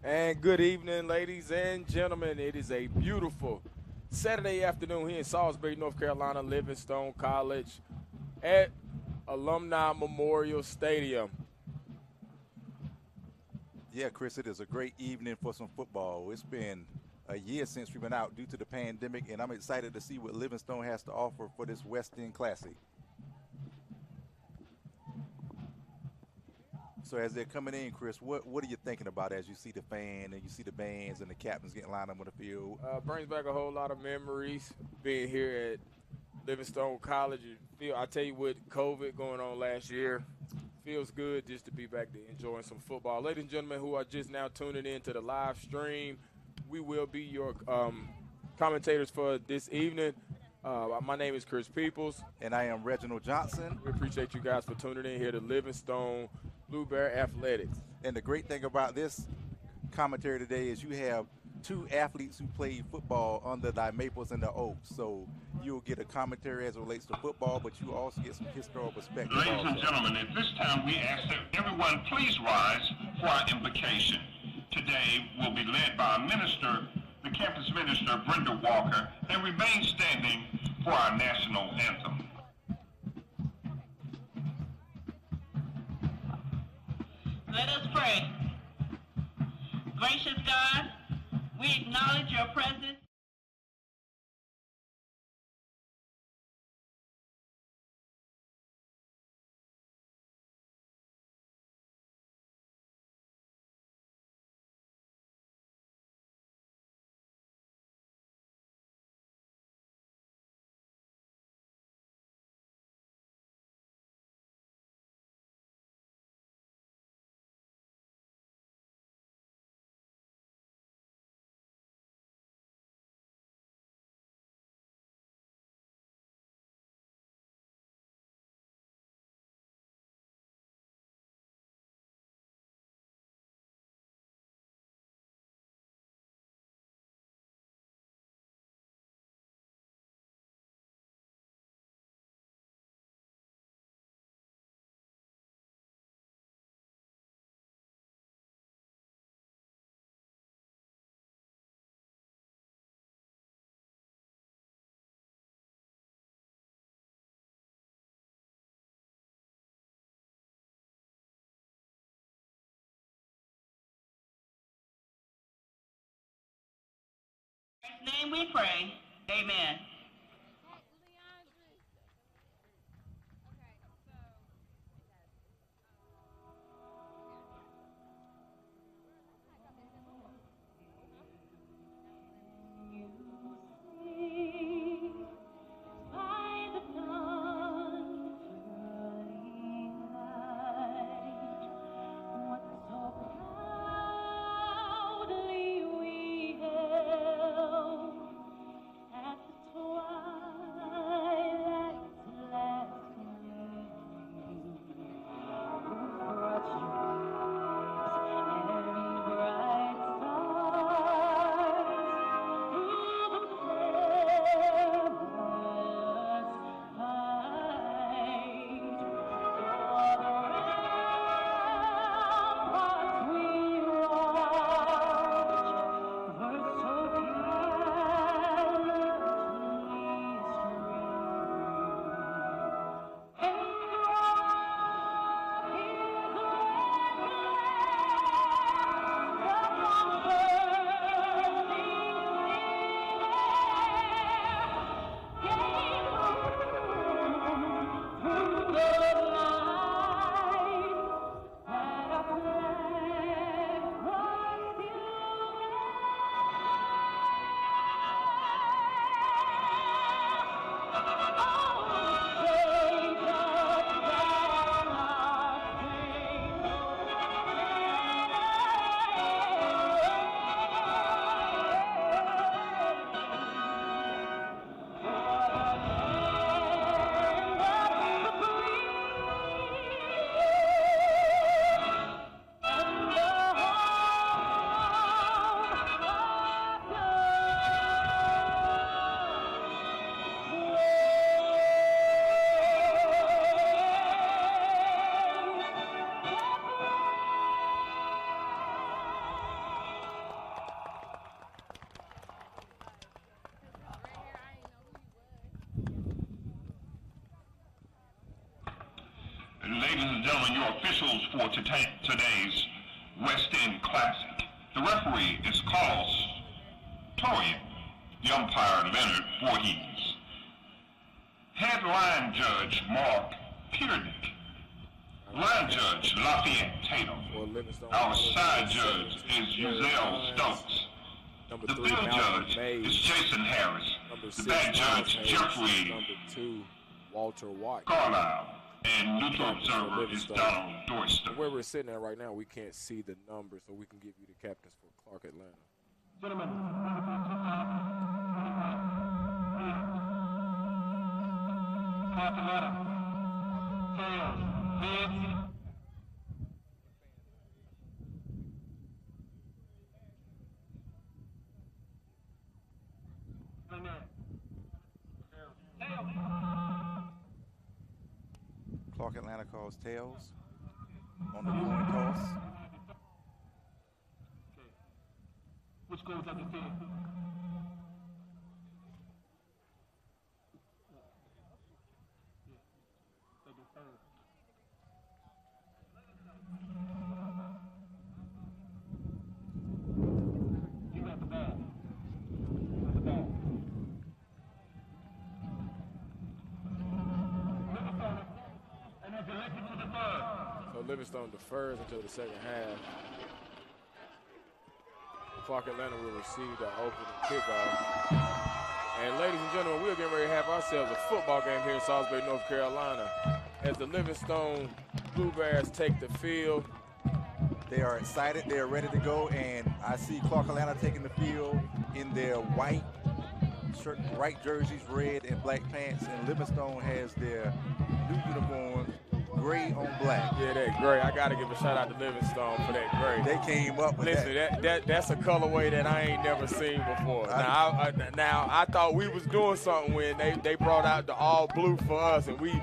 And good evening, ladies and gentlemen. It is a beautiful Saturday afternoon here in Salisbury, North Carolina, Livingstone College at Alumni Memorial Stadium. Yeah, Chris, it is a great evening for some football. It's been a year since we've been out due to the pandemic, and I'm excited to see what Livingstone has to offer for this West End Classic. So as they're coming in, Chris, what are you thinking about as you see the fan and you see the bands and the captains getting lined up on the field? Brings back a whole lot of memories being here at Livingstone College. I tell you, with COVID going on last year, feels good just to be back to enjoying some football. Ladies and gentlemen who are just now tuning in to the live stream, we will be your commentators for this evening. My name is Chris Peoples. And I am Reginald Johnson. We appreciate you guys for tuning in here to Livingstone Blue Bear Athletics. And the great thing about this commentary today is you have two athletes who played football under the Maples and the Oaks. So you'll get a commentary as it relates to football, but you also get some historical perspective. Ladies and gentlemen, at this time we ask that everyone please rise for our invocation. Today will be led by our minister, the campus minister, Brenda Walker, and remain standing for our national anthem. Let us pray. Gracious God, we acknowledge your presence. In His name we pray. Amen. At the Ladies and gentlemen, your officials for today's West End Classic. The referee is Carlos Torian. The umpire, Leonard Voorhees. Head line judge, Mark Piernick. Line judge, Lafayette Tatum. Our side judge is Uzell Stokes. The field judge is Jason Harris. The back judge, Jeffrey Number 2, Walter White. Carlisle. And neutral observer is Donald Doyster. Where we're sitting at right now, we can't see the numbers, so we can give you the captains for Clark Atlanta. Gentlemen. Clark Atlanta. Tails. Heads. Clark Atlanta calls tails on the coin toss. Okay. Which goes at the field? You got the ball. So Livingstone defers until the second half. Clark Atlanta will receive the opening kickoff. And ladies and gentlemen, we're getting ready to have ourselves a football game here in Salisbury, North Carolina, as the Livingstone Blue Bears take the field. They are excited, they are ready to go, and I see Clark Atlanta taking the field in their white shirt, white jerseys, red and black pants, and Livingstone has their new uniforms, gray on black. Yeah, that gray. I got to give a shout out to Livingstone for that gray. They came up with that. That's a colorway that I ain't never seen before. Now I thought we was doing something when they brought out the all blue for us, and we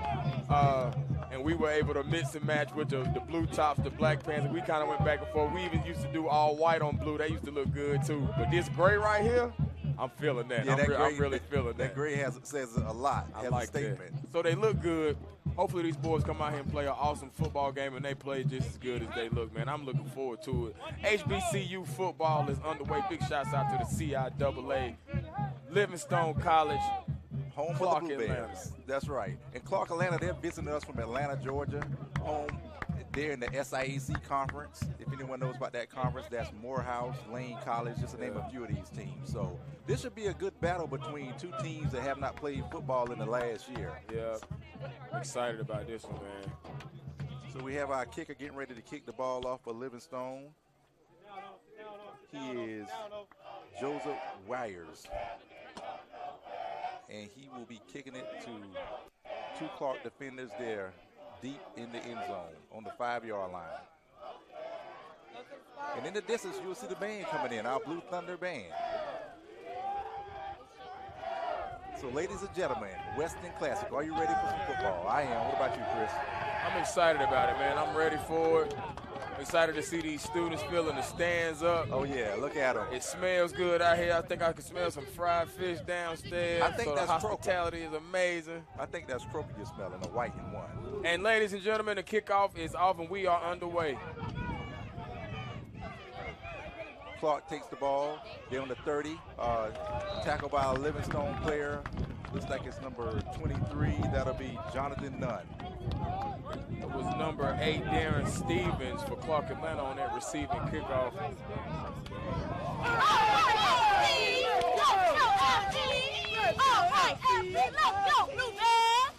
were able to mix and match with the blue tops, the black pants, and we kind of went back and forth. We even used to do all white on blue. They used to look good too. But this gray right here, I'm feeling that. Yeah, I'm really feeling that. That gray says a lot. I like a statement. That. So they look good. Hopefully these boys come out here and play an awesome football game, and they play just as good as they look, man. I'm looking forward to it. HBCU football is underway. Big shouts out to the CIAA, Livingstone College, home Clark for the Blue Bears. That's right. And Clark Atlanta, they're visiting us from Atlanta, Georgia. Home. They're in the SIAC conference. If anyone knows about that conference, that's Morehouse, Lane College, just to name a few of these teams. So this should be a good battle between two teams that have not played football in the last year. Yeah, I'm excited about this one, man. So we have our kicker getting ready to kick the ball off for Livingstone. He is Joseph Wires. And he will be kicking it to two Clark defenders there, deep in the end zone on the 5-yard line. And in the distance, you'll see the band coming in, our Blue Thunder band. So, ladies and gentlemen, Western Classic, are you ready for some football? I am. What about you, Chris? I'm excited about it, man. I'm ready for it. I'm excited to see these students filling the stands up. Oh, yeah, look at them. It smells good out here. I think I can smell some fried fish downstairs. I think so that's the hospitality is amazing. I think that's croaker you're smelling, a white and one. And ladies and gentlemen, the kickoff is off and we are underway. Clark takes the ball. They're on the 30. Tackled by a Livingstone player. Looks like it's number 23. That'll be Jonathan Nunn. It was number 8, Darren Stevens, for Clark Atlanta on that receiving kickoff. All right, let's go, Blue Bears.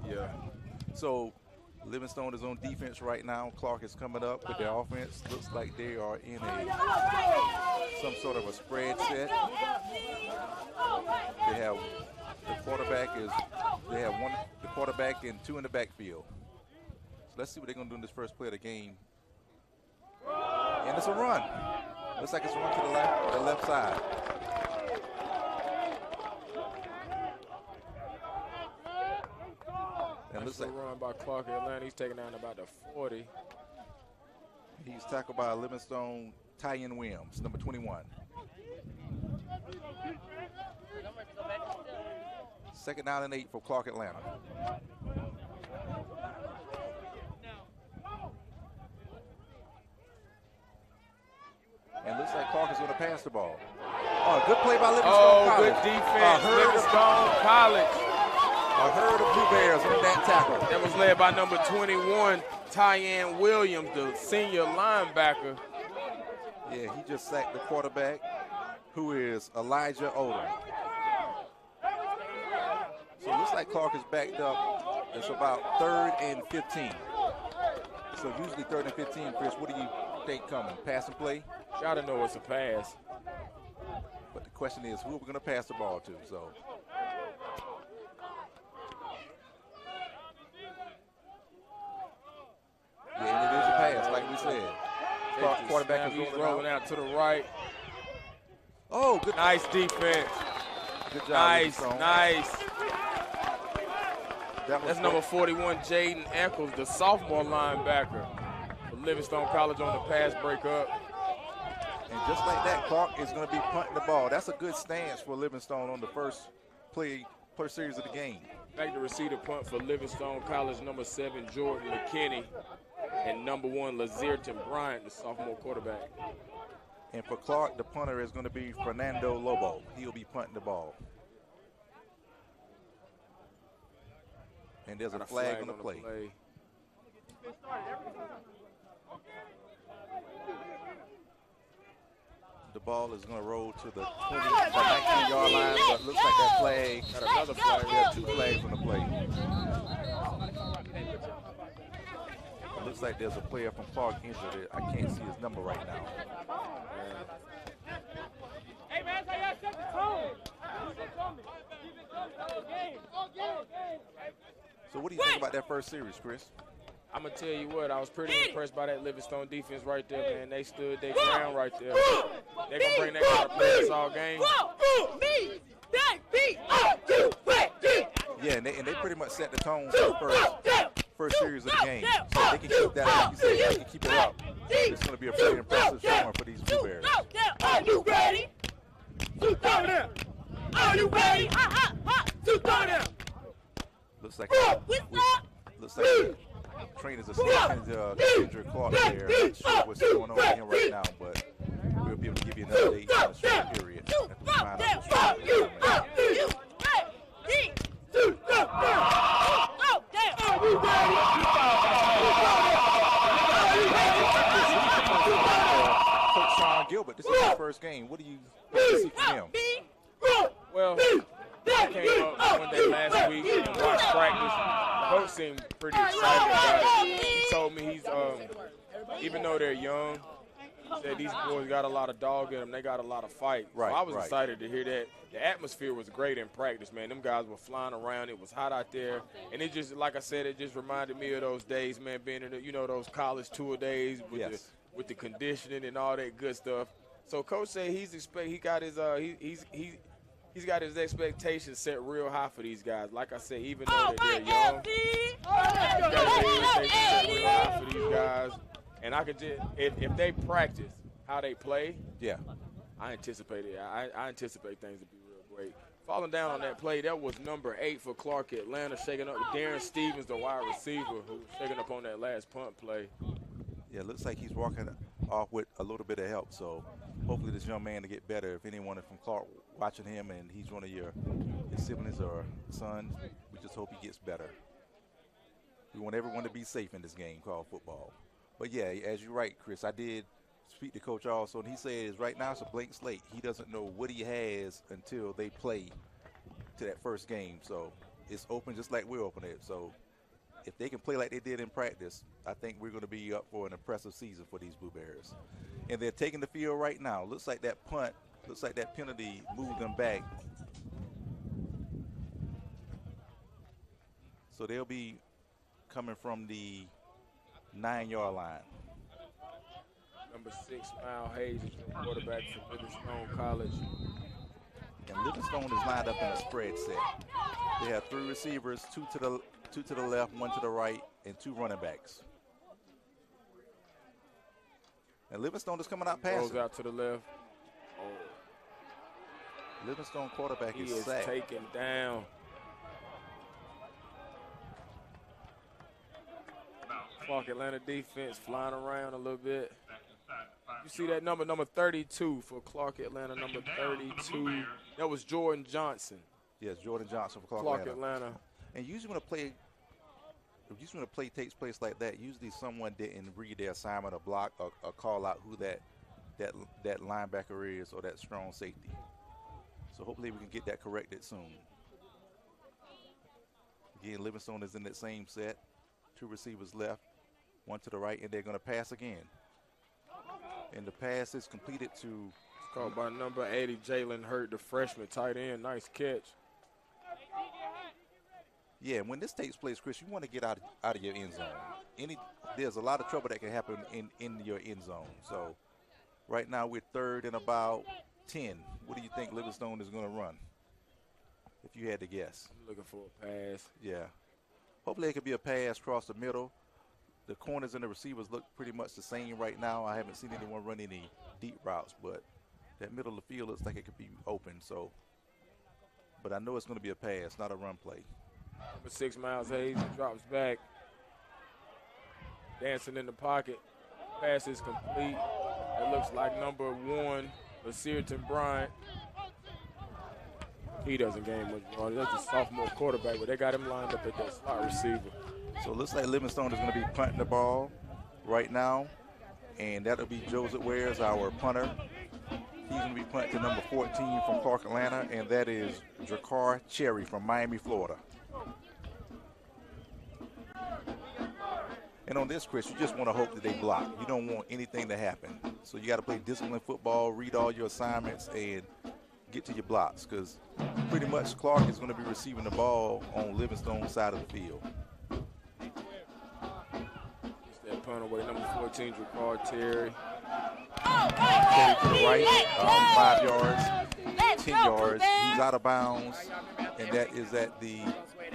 Yeah. So Livingstone is on defense right now. Clark is coming up with their offense. Looks like they are in some sort of a spread set. They have the quarterback the quarterback and 2 in the backfield. So let's see what they're gonna do in this first play of the game. And it's a run. Looks like it's a run to the left side. And looks like a run by Clark Atlanta. He's taken down about the 40. He's tackled by Livingstone Tyen Williams, number 21. 2nd down and 8 for Clark Atlanta. And looks like Clark is going to pass the ball. Oh, good play by Livingstone College. Good defense. Livingstone College. A herd of Blue Bears on that tackle. That was led by number 21, Tyann Williams, the senior linebacker. Yeah, he just sacked the quarterback, who is Elijah Odom. So it looks like Clark is backed up. It's about 3rd and 15. So usually 3rd and 15, Chris, what do you think coming? Pass and play? Gotta know it's a pass. But the question is, who are we going to pass the ball to? So. Yeah, and it is a pass, like we said. Quarterback is rolling out to the right. Oh, good. Nice defense. Good job. Nice. That's number 41, Jaden Eccles, the sophomore linebacker for Livingstone College on the pass breakup. And just like that, Clark is going to be punting the ball. That's a good stance for Livingstone on the first series of the game. Back to receive the punt for Livingstone College, number 7, Jordan McKinney, and number 1, Lazierton Bryant, the sophomore quarterback. And for Clark, the punter is going to be Fernando Lobo. He'll be punting the ball. And there's a flag on the play. The ball is going to roll to the 19-yard line, but looks like that flag. Got another flag. We have 2 flags on the play. It looks like there's a player from Clark injured. I can't see his number right now. Hey, man, so y'all set the tone. So what do you think about that first series, Chris? I'm going to tell you what, I was pretty impressed by that Livingstone defense right there, man. They stood their ground right there. They're going to bring that kind of pressure all game. Yeah, and they pretty much set the tone for the first series of the game. So if they can keep that, like you said, if they can keep it up, it's going to be a pretty impressive showing for these Blue Bears. Are you ready? Are you ready? Looks like trainers are sneaking into Kendrick Clark there. Not sure what's going on with him right now, but we'll be able to give you an update in a short period after we find out what's going on. Coach Sean Gilbert, this is his first game. What do you see from him? Well, I came up one day last week and watched practice. Coach seemed pretty excited about it. He told me he's, even though they're young, he said these boys got a lot of dog in them. They got a lot of fight. Right, so I was excited to hear that. The atmosphere was great in practice, man. Them guys were flying around. It was hot out there. And it just, like I said, it just reminded me of those days, man, being in, those college tour days with the conditioning and all that good stuff. So Coach said he got his expectations set real high for these guys. Like I said, even though they're young, he's got his expectations set real high for these guys. And I could just, if they practice how they play, I anticipate it. I anticipate things to be real great. Falling down on that play, that was number 8 for Clark Atlanta, shaking up Darren Stevens, the wide receiver, who was shaking up on that last punt play. Yeah, looks like he's walking off with a little bit of help. So hopefully this young man to get better. If anyone from Clark watching him and he's one of your siblings or sons, we just hope he gets better. We want everyone to be safe in this game called football. But yeah, as you're right, Chris, I did speak to Coach also, and he says right now it's a blank slate. He doesn't know what he has until they play to that first game. So it's open just like we're open it. So if they can play like they did in practice, I think we're going to be up for an impressive season for these Blue Bears. And they're taking the field right now. Looks like that punt, looks like that penalty moved them back. So they'll be coming from the 9-yard line. Number 6, Mal Hayes, is the quarterback for Livingstone College. And Livingstone is lined up in a spread set. They have 3 receivers, 2 to the left, 1 to the right, and 2 running backs. And Livingstone is coming out passing. Goes out to the left. Livingstone quarterback He is is sacked. taken down. Clark Atlanta defense flying around a little bit. You see that number 32 for Clark Atlanta, number 32. That was Jordan Johnson. Yes, Jordan Johnson for Clark Atlanta. And usually when a play takes place like that, usually someone didn't read their assignment or block or call out who that linebacker is or that strong safety. So hopefully we can get that corrected soon. Again, Livingstone is in that same set. 2 receivers left, 1 to the right, and they're going to pass again. And the pass is completed to. Called by number 80, Jalen Hurt, the freshman tight end. Nice catch. Yeah, when this takes place, Chris, you want to get out of your end zone. There's a lot of trouble that can happen in your end zone. So right now we're 3rd and about 10. What do you think Livingstone is going to run, if you had to guess? I'm looking for a pass. Yeah. Hopefully it could be a pass across the middle. The corners and the receivers look pretty much the same right now. I haven't seen anyone run any deep routes, but that middle of the field looks like it could be open. So, but I know it's going to be a pass, not a run play. Number 6, Miles Hayes, drops back. Dancing in the pocket. Pass is complete. It looks like number 1, Lasierton Bryant. He doesn't gain much run. That's a sophomore quarterback, but they got him lined up at that slot receiver. So it looks like Livingstone is going to be punting the ball right now, and that'll be Joseph Wares, our punter. He's going to be punting to number 14 from Clark Atlanta, and that is Dracar Cherry from Miami, Florida. And on this, Chris, you just want to hope that they block. You don't want anything to happen. So you got to play disciplined football, read all your assignments, and get to your blocks, because pretty much Clark is going to be receiving the ball on Livingstone's side of the field. That punt away, number 14, Dracar Terry. Terry to the right, 5 yards, 10 yards. He's out of bounds, and that is at the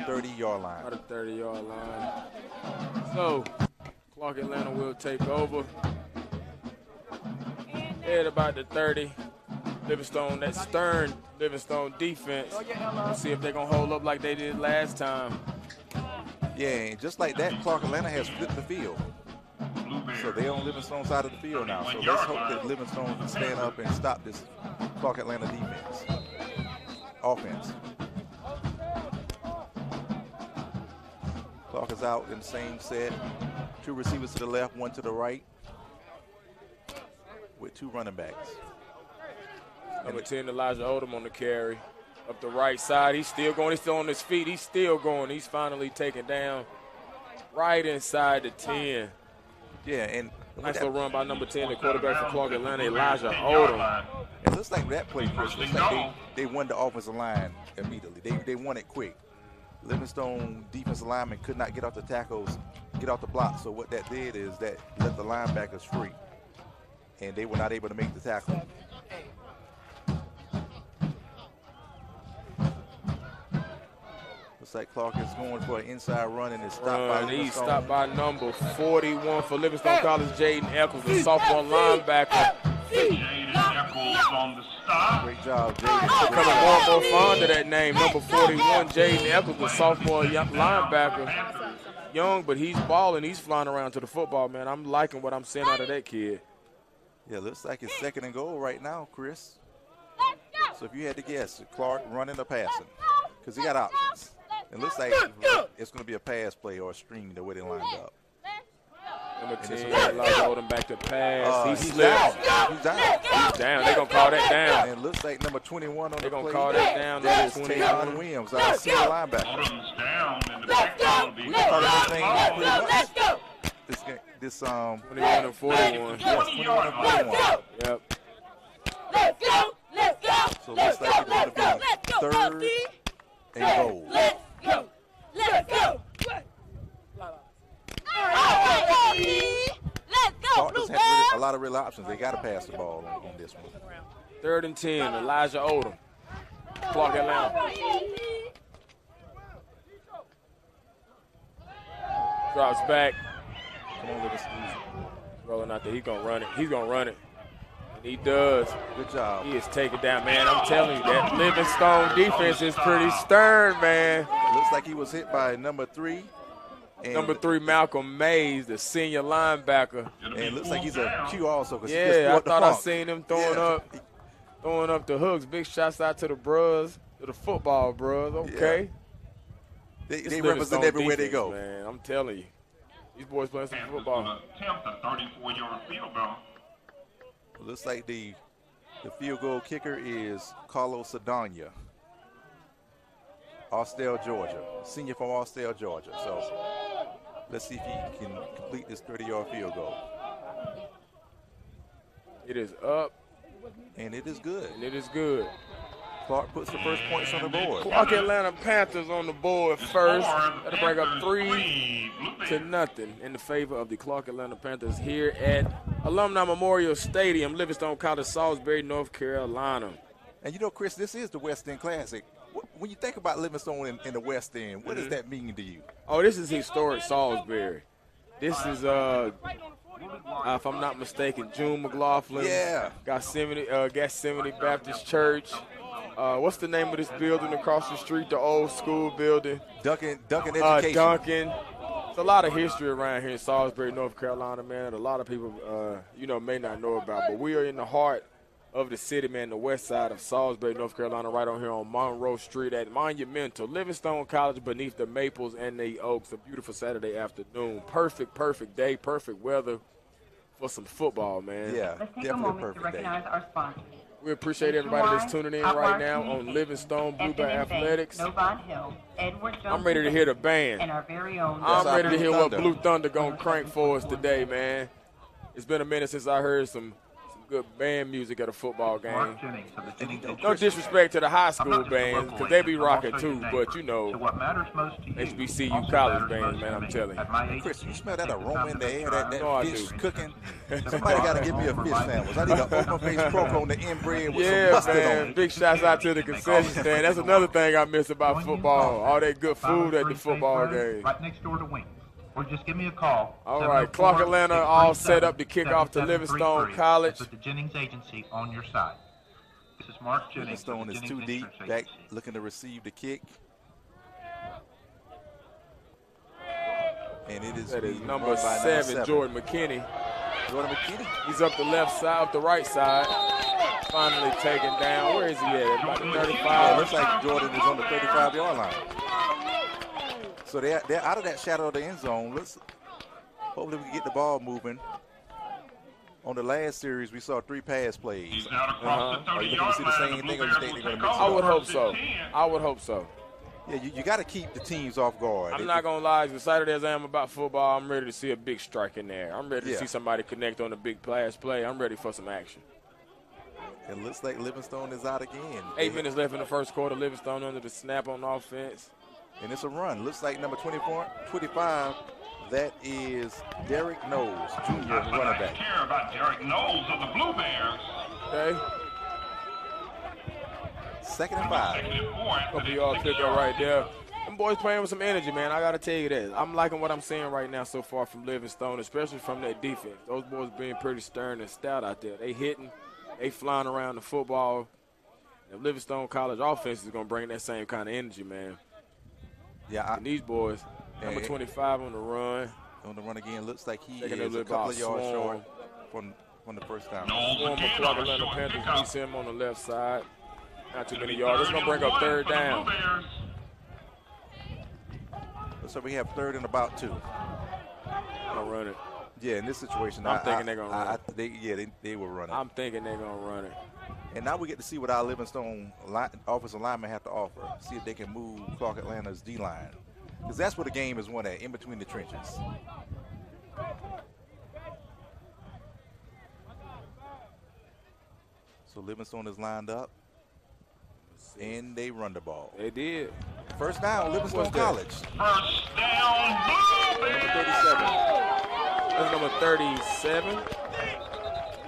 30-yard line. Out of 30-yard line. So, Clark Atlanta will take over. At about the 30. Livingstone, that stern Livingstone defense. Let's see if they're going to hold up like they did last time. Yeah, and just like that, Clark Atlanta has flipped the field. So they're on Livingstone's side of the field now. So let's hope that Livingstone can stand up and stop this Clark Atlanta offense. Clark is out in the same set. 2 receivers to the left, 1 to the right, with 2 running backs. Number 10, Elijah Odom on the carry. Up the right side, he's still going. He's still on his feet. He's still going. He's finally taken down right inside the 10. Yeah, and nice little run by number 10, the quarterback for Clark Atlanta, Elijah Odom. It looks like that play, Chris, looks like they won the offensive line immediately. They won it quick. Livingstone defensive lineman could not get off the tackles, get off the block. So what that did is that let the linebackers free, and they were not able to make the tackle. Looks like Clark is going for an inside run and is stopped by Livingstone. He's stopped by number 41 for Livingstone College, Jaden Eccles, the sophomore linebacker. Jaden Eccles on the stop. Great job, Jaden. Becoming more and more fond of that name, number 41, Jaden Eccles, the sophomore linebacker. Young, but he's balling. He's flying around to the football, man. I'm liking what I'm seeing out of that kid. Yeah, looks like it's 2nd and goal right now, Chris. So if you had to guess, Clark running or passing? Because he got options. It looks like it's going to be a pass play or a screen the way they lined up. Number 10, Elijah Odom back to pass. He slipped. Down. He's down. He's down. They're going to call that down. And it looks like number 21 on the play. They're going to call that down. That is Tayon Williams, our senior linebacker. Odom's down, and the backfield will be Let's go. This 21 and 41. Yes, 21 and 41. Yep. Let's go. Let's go. So it looks like it's going to be 3rd and goal. Let's go. Let's go. All right, let's go, Clark Blue doesn't have Bears. a lot of real options. They got to pass the ball on this one. 3rd and 10, Elijah Odom, Clark Atlanta. Drops back. Come on, Livingstone. Rolling out there. He's going to run it. He's going to run it. And he does. Good job. He is taken down, man. I'm telling you, that Livingstone defense is pretty stern, man. Looks like he was hit by number 3, And Number 3, Malcolm Mays, the senior linebacker. And it looks like he's a Q also. 'Cause he just Yeah, I scored the thought I funk. seen him throwing up the hooks. Big shouts out to the bros, to the football bros. Okay. They This represent Livingstone everywhere they defense, go. Man, I'm telling you. These boys playing some Panthers football. will attempt a 34-yard field goal. Looks like the field goal kicker is Carlos Sedania, Austell, Georgia, senior from Austell, Georgia. So let's see if he can complete this 30-yard field goal. It is up, And it is good. and it is good. Clark puts the first points on the board. Clark Atlanta Panthers on the board first. That'll bring up 3 to nothing in the favor of the Clark Atlanta Panthers here at Alumni Memorial Stadium, Livingstone College, Salisbury, North Carolina. And you know, Chris, this is the West End Classic. When you think about Livingstone in the West End, what does that mean to you? Oh, this is historic Salisbury. This is, if I'm not mistaken, June McLaughlin. Yeah. Gethsemane Baptist Church. What's the name of this building across the street, the old school building? Duncan Education. Duncan. It's a lot of history around here in Salisbury, North Carolina, man. A lot of people, may not know about. But we are in the heart of the city, man, the west side of Salisbury, North Carolina, right on here on Monroe Street at Monumental. Livingstone College beneath the maples and the oaks. A beautiful Saturday afternoon. Perfect day, perfect weather for some football, man. Yeah, Let's take a definitely a moment to perfect day. recognize our sponsors. We appreciate everybody that's tuning in right now on Livingstone Bluebell Athletics. I'm ready to hear the band. And our very own. I'm ready to hear what Thunder. Blue Thunder gonna crank for us today, man. It's been a minute since I heard some good band music at a football game. Mark Jennings of the Jennings No disrespect to the high school bands, because they be rocking too, but to what matters most to you. HBCU also college matters bands, most man, to I'm me. telling you. At my age, Chris, you smell that aroma in the air, that No, I fish do. cooking? Somebody got to give me a fish sandwich. I need an open-faced croaker on the end bread with some Yeah, mustard on man. it. Big shouts out to the concession stand. That's another thing I miss about football. All that good food at the football games. Right next door to Wings. Or just give me a call. All right, Clark Atlanta all set up to kick off to 747-7733 Livingstone College. With the Jennings Agency on your side. This is Mark Jennings. Livingstone is too deep, back looking to receive the kick. And it is That is being number run by 7, Jordan McKinney. Jordan McKinney. He's up the left side, up the right side. Finally taken down. Where is he at? About the Yeah, it 35. looks like Jordan is on the 35-yard line. So they're out of that shadow of the end zone. Hopefully we can get the ball moving. On the last series, we saw 3 pass plays. He's out across the Are you 30-yard looking to see the line. same The thing, or you Blueberries think will they're take gonna mix it I over would hope first so. and 10. I would hope so. Yeah, you got to keep the teams off guard. I'm not going to lie. As excited as I am about football, I'm ready to see a big strike in there. I'm ready to Yeah. see somebody connect on a big pass play. I'm ready for some action. It looks like Livingstone is out again. 8 minutes left in the first quarter. Livingstone under the snap on offense. And it's a run. Looks like number 25, that is Derek Knowles, junior That's what running I back. care about Derek Knowles of the Blueberries. Okay? 2nd and 5. Second and 4. Hope you all pick up right there. Them boys playing with some energy, man. I got to tell you that. I'm liking what I'm seeing right now so far from Livingstone, especially from that defense. Those boys being pretty stern and stout out there. They hitting, they flying around the football. And Livingstone College offense is going to bring that same kind of energy, man. Yeah, And these boys, number Hey. 25 on the run. on the run again. Looks like he Taking a is a little couple bit of yards Swarm. short from the first down. Knowles Former again Clark on a Atlanta short Panthers pickup. beats him on the left side. Not too many It'll be yards. It's going to bring up 3rd for the down. Blueberries. So we have 3rd and about 2. Going to run it. Yeah, in this situation, I'm thinking they're gonna run they will run it. I'm thinking they're going to run it. And now we get to see what our Livingstone offensive linemen have to offer. See if they can move Clark Atlanta's D-line. Because that's where the game is won at, in between the trenches. So Livingstone is lined up, and they run the ball. They did. First down, Livingstone What's that? College. First down, Number Blueberries. 37. That's number 37.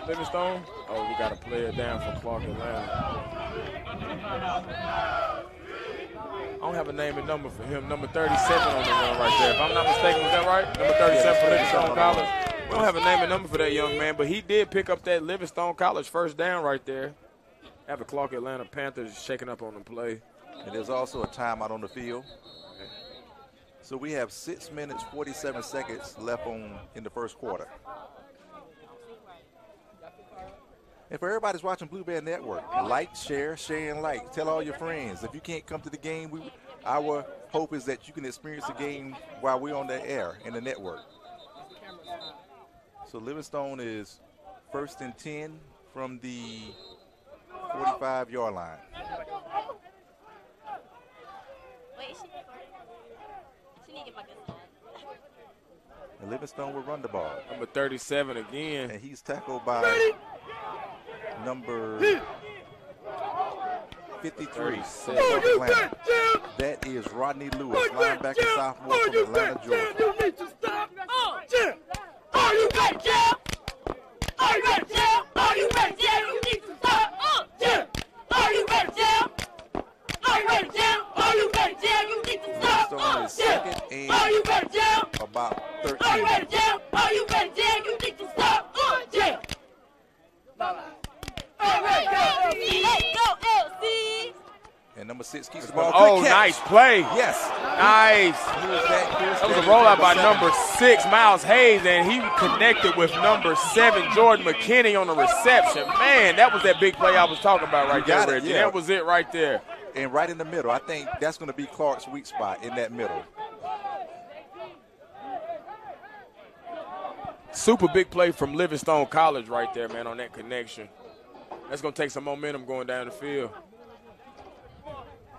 Livingstone. Oh, we got a player down for Clark Atlanta. I don't have a name and number for him. Number 37 on the run right there. If I'm not mistaken, was that right? Number 37 for Livingstone College. We don't have a name and number for that young man, but he did pick up that Livingstone College first down right there. Have the Clark Atlanta Panthers shaking up on the play. And there's also a timeout on the field. So we have 6 minutes, 47 seconds left in the first quarter. And for everybody's watching Blue Bear Network, like, share, and like. Tell all your friends. If you can't come to the game, our hope is that you can experience the game while we're on the air in the network. So Livingstone is 1st and 10 from the 45-yard line. Wait, she need to get my good side. And Livingstone will run the ball. Number 37 again. And he's tackled by number 53. Atlanta. That is Rodney Lewis, linebacker, sophomore from Atlanta, Georgia. Are you ready, Jam? Are you ready, Jam? Are you ready, Jam? You need to stop. Jam. Are you ready, Jam? Are you ready, Jam? Are you ready, Jam? You need to stop. Livingstone is second and Are you ready, Jam? about 13. Are you ready, Jam? Are you ready, Jam? You need to stop. Jam. All right, go, LC. Let's go, LC. And number 6 keeps the ball. Oh, Good catch. nice play. Yes. Nice. That was a rollout by number 6, Miles Hayes, and he connected with number 7, Jordan McKinney, on the reception. Man, that was that big play I was talking about right there, Reggie. Yeah. That was it right there. And right in the middle. I think that's going to be Clark's weak spot, in that middle. Super big play from Livingstone College right there, man, on that connection. That's going to take some momentum going down the field.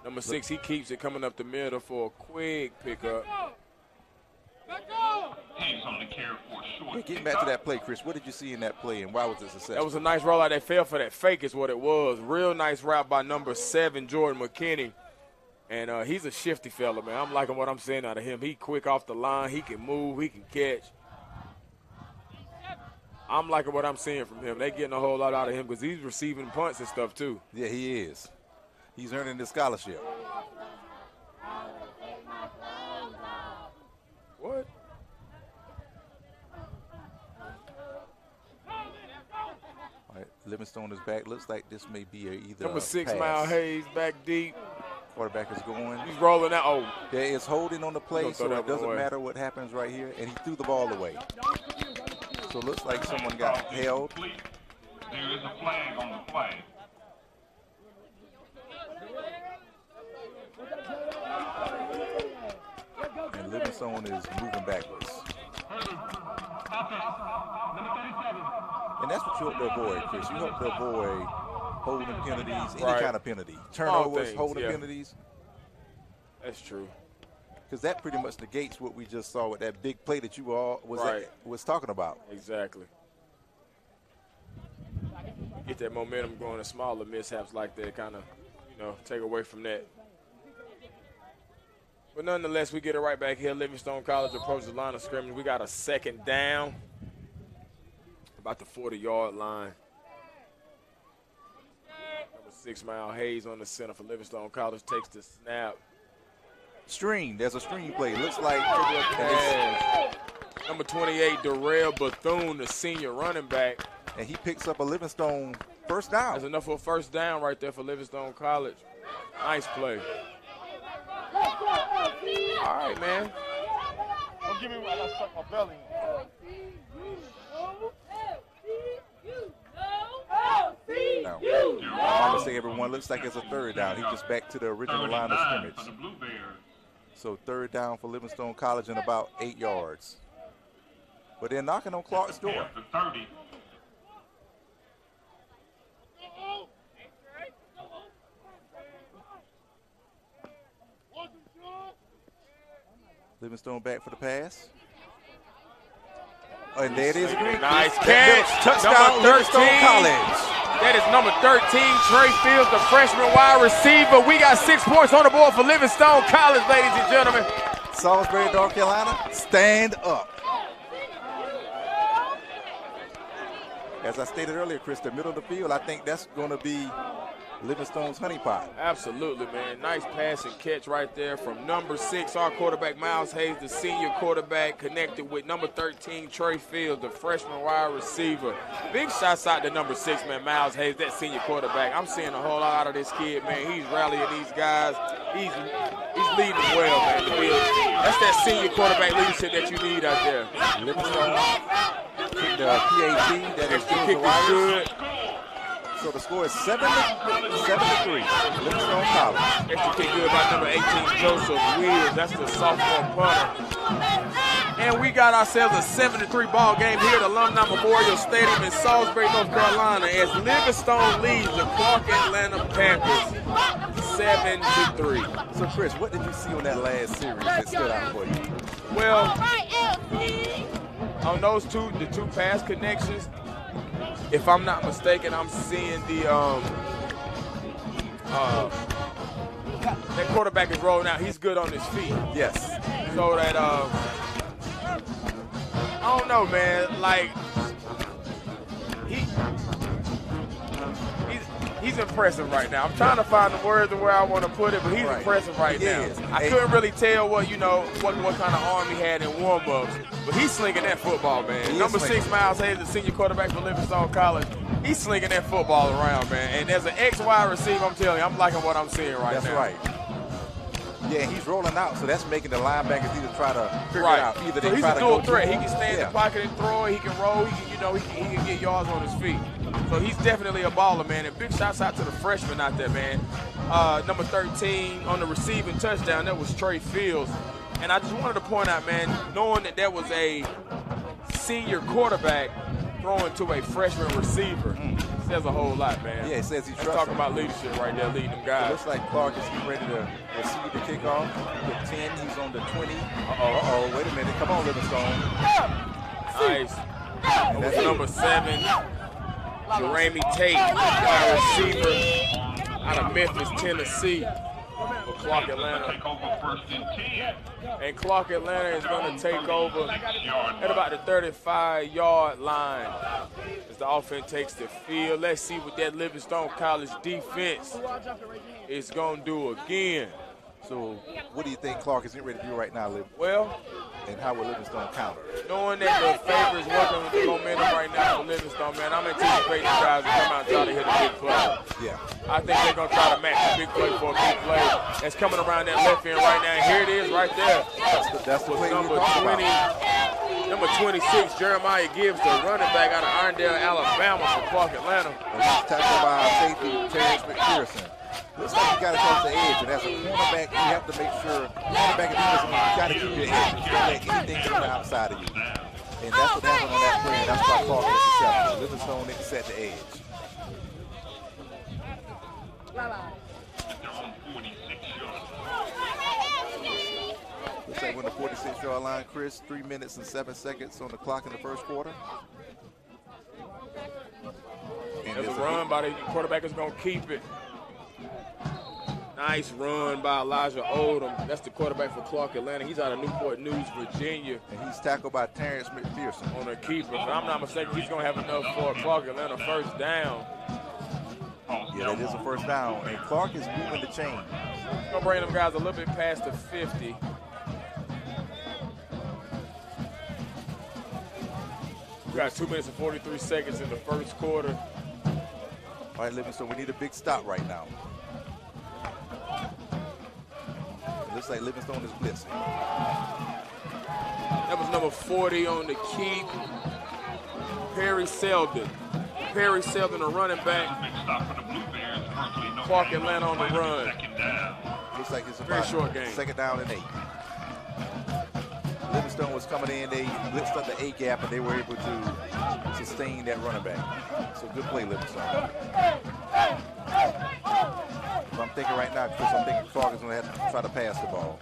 Number 6, he keeps it coming up the middle for a quick pickup. Hayes on the carry for a short. Hey, getting back to that play, Chris, what did you see in that play, and why was it successful? That was a nice rollout. That fell for that fake is what it was. Real nice route by number 7, Jordan McKinney. And he's a shifty fella, man. I'm liking what I'm seeing out of him. He quick off the line. He can move. He can catch. I'm liking what I'm seeing from him. They getting a whole lot out of him because he's receiving punts and stuff too. Yeah, he is. He's earning his scholarship. What? All right, Livingstone is back. Looks like this may be either Number 6, pass. Miles Hayes, back deep. Quarterback is going. He's rolling out. Oh, There is holding on the play, He'll throw so that it doesn't one away. matter what happens right here. And he threw the ball away. So it looks like someone got held. There is a flag on the play. And Livingstone is moving backwards. And that's what you hope to avoid, Chris. You hope to avoid holding penalties, any Right. kind of penalty. Turnovers, things, holding yeah. penalties. that's true. Because that pretty much negates what we just saw with that big play that you all Right. was talking about. Exactly. Get that momentum going, and smaller mishaps like that kind of, take away from that. But nonetheless, we get it right back here. Livingstone College approaches the line of scrimmage. We got a 2nd down, about the 40-yard line. Number 6, Miles Hayes on the center for Livingstone College takes the snap. Screen. There's a screen play. Looks like Pass. Number 28, Darrell Bethune, the senior running back. and he picks up a Livingstone first down. That's enough for a first down right there for Livingstone College. Nice play. All right, man. Don't give me what I gotta suck my belly in. Now, I want to say everyone looks like it's a 3rd down. He just back to the original line of 39 scrimmage. for the Blue Bears. So 3rd down for Livingstone College and about 8 yards. But they're knocking on Clark's door. The 30. Livingstone back for the pass. Oh, and there it is. Green. Nice That catch. touchdown, Number Livingstone 13. College. That is number 13, Trey Fields, the freshman wide receiver. We got 6 points on the board for Livingstone College, ladies and gentlemen. Salisbury, North Carolina, stand up. As I stated earlier, Chris, the middle of the field, I think that's going to be Livingstone's honeypot. Absolutely, man. Nice pass and catch right there from number 6, our quarterback, Miles Hayes, the senior quarterback, connected with number 13, Trey Fields, the freshman wide receiver. Big shots out to number 6, man, Miles Hayes, that senior quarterback. I'm seeing a whole lot out of this kid, man. He's rallying these guys. He's leading them well, man. That's that senior quarterback leadership that you need out there. Livingstone kicked the PAT. That is Kick is good. So the score is 7-3. Livingstone College. Extra kick good by number 18, Joseph Williams. That's the sophomore punter. And we got ourselves a 7-3 ball game here at Alumni Memorial Stadium in Salisbury, North Carolina, as Livingstone leads the Clark Atlanta Panthers 7-3. So Chris, what did you see on that last series that stood out for you? Well, on those the two pass connections, if I'm not mistaken, I'm seeing that quarterback is rolling out. He's good on his feet. Yes. So that I don't know, man. Like he's impressive right now. I'm trying to find the words of where I want to put it, but he's impressive right now. I couldn't really tell what kind of arm he had in warm-ups, but he's slinging that football, man. Number 6, Miles Hayes, the senior quarterback for Livingstone College. He's slinging that football around, man. And as an ex-wide receiver, I'm telling you, I'm liking what I'm seeing right now. That's right. Yeah, he's rolling out, so that's making the linebackers either try to figure it out. Either they he's try a to dual go threat. He can stay in the pocket and throw it. He can roll. He can get yards on his feet. So he's definitely a baller, man. And big shouts out to the freshman out there, man. Number 13 on the receiving touchdown, that was Trey Fields. And I just wanted to point out, man, knowing that was a senior quarterback throwing to a freshman receiver says a whole lot, man. Yeah, it says he's talking about leadership right there, leading them guys. It looks like Clark is getting ready to receive the kickoff. With 10, he's on the 20. Uh-oh, wait a minute. Come on, Livingstone. Nice. That was number 7, Jeremy Tate, wide receiver out of Memphis, Tennessee, for Clark Atlanta. And Clark Atlanta is going to take over at about the 35-yard line as the offense takes the field. Let's see what that Livingstone College defense is going to do again. So what do you think Clark is getting ready to do right now, Liv? Well, and how will Livingstone counter? Knowing that the favor is working with the momentum right now for Livingstone, man, I'm anticipating the guys to come out and try to hit a big play. Yeah. I think they're going to try to match a big play for a big play. That's coming around that left end right now. And here it is right there. That's the play number 20. Number 26, Jeremiah Gibbs, the running back out of Irondale, Alabama for Clark Atlanta. And he's tackled by safety Terrence McPherson. Looks like you got to cross the edge, and as a cornerback, you have to make sure cornerback and defensive, you got to keep your edge. You don't let anything come outside of you. And that's what happened on that play, and that's why Clark was successful. Livingstone didn't set the edge. Looks like we're on the 46-yard line, Chris. 3 minutes and 7 seconds on the clock in the first quarter. And there's a run by the quarterback is going to keep it. Nice run by Elijah Odom. That's the quarterback for Clark Atlanta. He's out of Newport News, Virginia. And he's tackled by Terrence McPherson. On a keeper. If I'm not mistaken, he's going to have enough for Clark Atlanta first down. Yeah, that is a first down. And Clark is moving the chain. He's going to bring them guys a little bit past the 50. We got 2 minutes and 43 seconds in the first quarter. All right, Livingstone, we need a big stop right now. Looks like Livingstone is blitzing. That was number 40 on the keep. Perry Selden. Perry Selden, a running back. Clark Atlanta on the run. Looks like it's a very short game. Second down and 8. Livingstone was coming in. They blitzed up the A gap, and they were able to sustain that running back. So good play, Livingstone. So I'm thinking right now, Chris, I'm thinking Clark is going to have to try to pass the ball.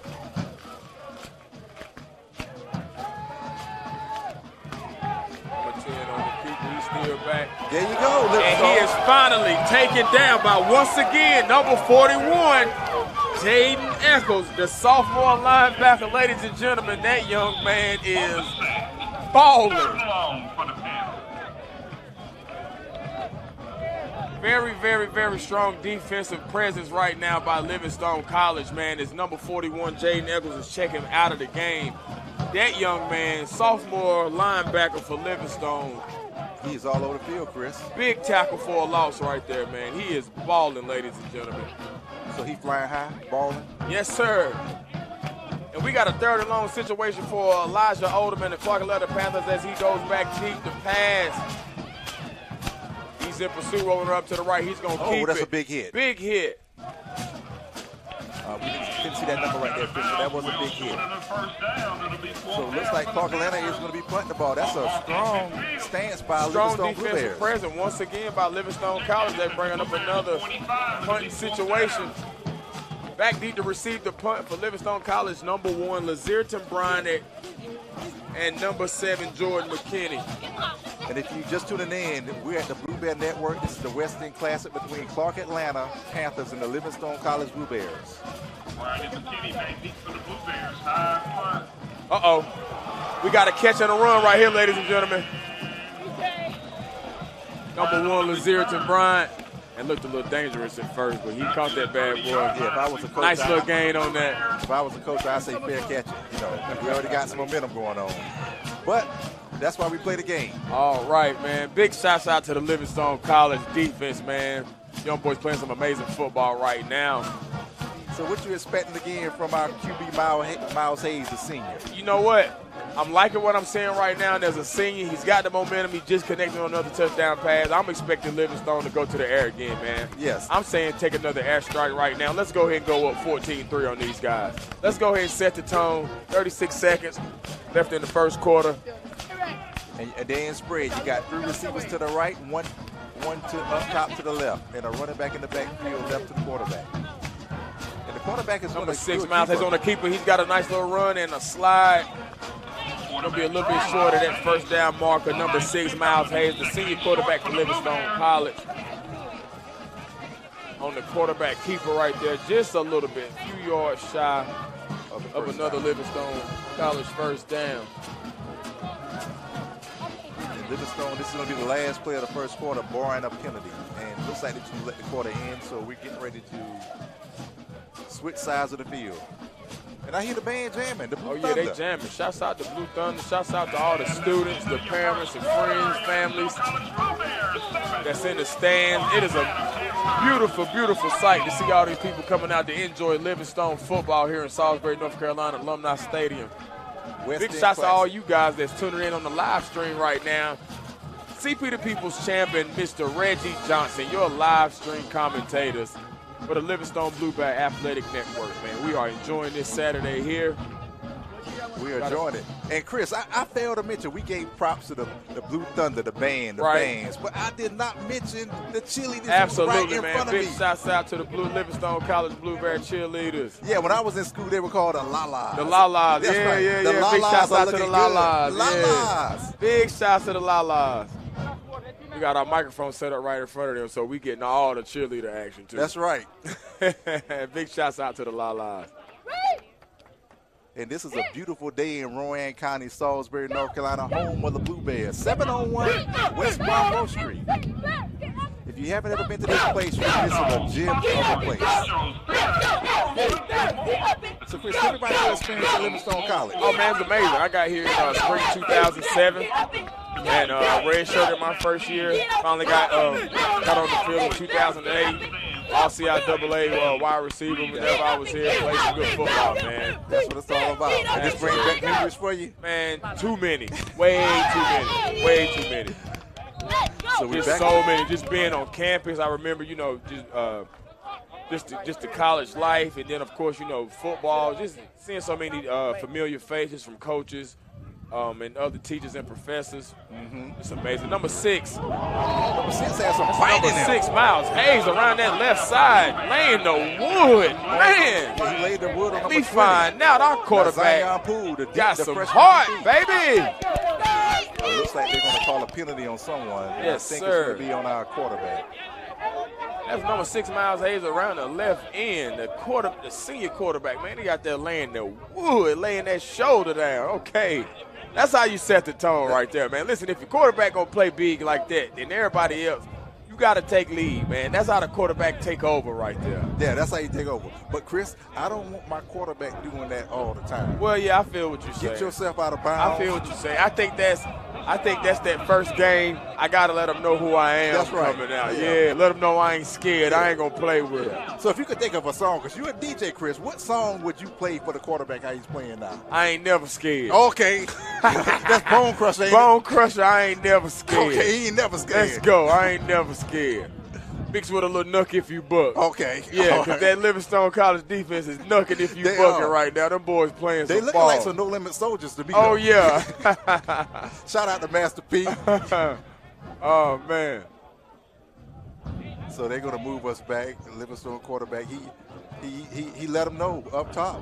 Number 10 on the keeper, he's still back. There you go, Livingstone. And he is finally taken down by, once again, number 41, Jaden Eccles, the sophomore linebacker. Ladies and gentlemen, that young man is balling. Very, very, very strong defensive presence right now by Livingstone College, man. As number 41, Jaden Eccles, is checking out of the game. That young man, sophomore linebacker for Livingstone. He is all over the field, Chris. Big tackle for a loss right there, man. He is balling, ladies and gentlemen. So he flying high, balling. Yes, sir. And we got a 3rd and long situation for Elijah Oldham and the Clark Atlanta Panthers as he goes back deep to pass. He's in pursuit, rolling up to the right. He's going to keep it. Oh, that's a big hit. Big hit. We didn't see that number right there, Chris, but that was a big hit. So it looks like Clark Atlanta is going to be punting the ball. That's a strong stance by Strong Livingstone defensive Blueberries. presence once again by Livingstone College. They're bringing up another punting situation. Back deep to receive the punt for Livingstone College, number 1, Lazierton Bryant, and number 7, Jordan McKinney. And if you just tuning in, we're at the Blue Bear Network. This is the West End Classic between Clark Atlanta Panthers and the Livingstone College Blueberries. Uh-oh. We got a catch and a run right here, ladies and gentlemen. Number 1, Lazierton Bryant. And looked a little dangerous at first, but he caught that bad boy. Yeah, if I was a coach, nice little gain on that. If I was a coach, I'd say fair catch it. You know, we already got some momentum going on. But that's why we play the game. All right, man. Big shouts out to the Livingstone College defense, man. Young boys playing some amazing football right now. So what you expecting again from our QB Miles Hayes, the senior? You know what? I'm liking what I'm seeing right now. And as a senior, he's got the momentum. He just connected on another touchdown pass. I'm expecting Livingstone to go to the air again, man. Yes. I'm saying take another air strike right now. Let's go ahead and go up 14-3 on these guys. Let's go ahead and set the tone. 36 seconds left in the first quarter. And then spread. You got 3 receivers to the right, one to up top to the left, and a running back in the backfield left to the quarterback. And the quarterback is number 6, Miles Hayes on the keeper. He's got a nice little run and a slide. Going to be a little bit short of that first down marker. Number 6, Miles Hayes, the senior quarterback for Livingstone College. On the quarterback keeper right there, just a little bit, a few yards shy of another Livingstone College first down. And Livingstone, this is going to be the last play of the first quarter, barring a penalty. And it looks like they're going to let the quarter end, so we're getting ready to switch sides of the field. And I hear the band jamming, the Blue Thunder. They jamming. Shouts out to Blue Thunder. Shouts out to all the students, the parents, and friends, families that's in the stands. It is a beautiful, beautiful sight to see all these people coming out to enjoy Livingstone football here in Salisbury, North Carolina, Alumni Stadium. Big shouts to all you guys that's tuning in on the live stream right now. CP the People's Champion, Mr. Reggie Johnson, your live stream commentators for the Livingstone Blue Bear Athletic Network, man. We are enjoying this Saturday here. We are enjoying it. And Chris, I failed to mention, we gave props to the Blue Thunder, the band, the bands, but I did not mention the cheerleaders. Absolutely, right in man. front of Big me. shouts out to the Livingstone College Blue Bear cheerleaders. Yeah, when I was in school, they were called the La-Las. The La-Las, That's yeah, right. yeah, The yeah. La-Las Big shouts are out to the looking La-Las. good. La-Las. Yeah. Big shouts to the La-Las. We got our microphone set up right in front of them, so we getting all the cheerleader action, too. That's right. Big shouts out to the La-Las. And this is a beautiful day in Rowan County, Salisbury, North Carolina, home of the Blue Bears. 701 West Monroe Street. If you haven't ever been to this place, you're missing a gem of a place. So, Chris, tell me about your experience at Livingstone College. Oh, man, it's amazing. I got here in spring 2007. And redshirted my first year. Finally got on the field in 2008. All CIAA wide receiver whenever I was here. Played some good football, man. That's what it's all about. And this brings back memories for you? Man, too many. Way too many. Way too many. So we Just back. so many. Just being on campus. I remember, just the college life. And then, of course, football. Just seeing so many familiar faces from coaches. And other teachers and professors. It's amazing. Number 6. Number 6 has some fight in Number him. 6, Miles Hayes around that left side, laying the wood. Man, He laid the wood on let me number 20. find out our quarterback Zion Poole, the got the some freshman heart, QB. baby. It looks like they're going to call a penalty on someone. And Yes, I think sir. it's going to be on our quarterback. That's number 6, Miles Hayes around the left end. The senior quarterback, man, he got there laying the wood, laying that shoulder down. Okay. That's how you set the tone right there, man. Listen, if your quarterback going to play big like that, then everybody else, you got to take lead, man. That's how the quarterback take over right there. Yeah, that's how you take over. But, Chris, I don't want my quarterback doing that all the time. Well, yeah, I feel what you're saying. Get yourself out of bounds. I feel what you're saying. I think that's that first game I got to let them know who I am. That's right. Coming out. Yeah, let them know I ain't scared. I ain't going to play with it. So if you could think of a song, because you're a DJ, Chris, what song would you play for the quarterback how he's playing now? I ain't never scared. Okay. That's Bone Crusher, ain't Bone Crusher, I ain't never scared. Okay, he ain't never scared. Let's go. I ain't never scared. Mixed with a little knuck if you buck. Okay. Yeah, because that Livingstone College defense is knucking if you bucking right now. Them boys playing They some looking ball. like some no-limit soldiers to me. Oh, though. yeah. Shout out to Master P. Oh, man. So they're going to move us back. The Livingstone quarterback, he let them know up top.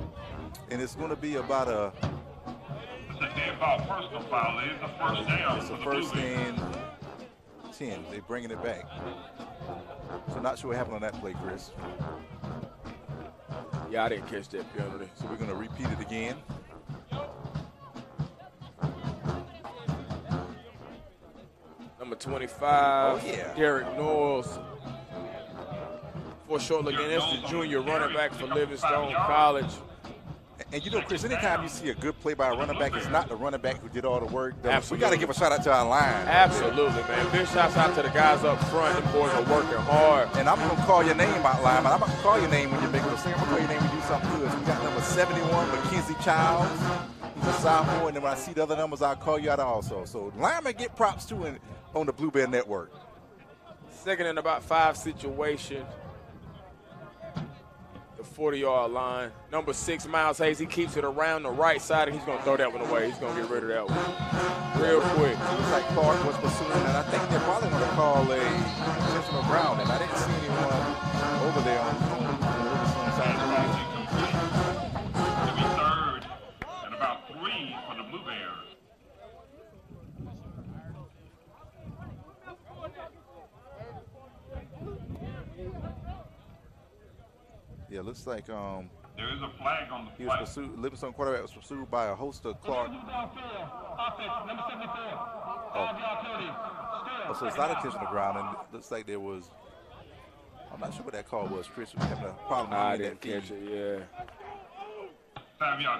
And it's going to be about a – It's a dead ball personal foul. It is a first down. it's a for the first Blue Jays. and 10. They're bringing it back. So not sure what happened on that play, Chris. Yeah, I didn't catch that penalty. So we're going to repeat it again. Number 25, Oh, yeah. Derek Knowles. For a short look in, that's the junior running back for Livingstone College. And you know, Chris, anytime you see a good play by a running back, it's not the running back who did all the work. Absolutely. We got to give a shout out to our line. Absolutely, man. Big shouts out to the guys up front. Them boys are working hard. And I'm going to call your name out, lineman. I'm going to call your name when you make a mistake. I'm going to call your name when you do something good. So we got number 71, Mackenzie Childs. He's a sophomore. And then when I see the other numbers, I'll call you out also. So linemen get props, too, on the Blue Bear Network. Second and about 5 situation. The 40-yard line. Number 6, Miles Hayes. He keeps it around the right side, and he's going to throw that one away. He's going to get rid of that one real quick. It looks like Clark was pursuing, and I think they're probably going to call a intentional grounding. I didn't see anyone over there on the Livingstone side of the field. It'll be third and about 3 for the Blue Bears. Yeah, looks like There is a flag on the he was play. pursued. Livingstone quarterback was pursued by a host of Clark. Oh, so it's not intentional grounding. It looks like there was. I'm not sure what that call was, Chris. We having a problem I with that didn't catch feed. it, yeah.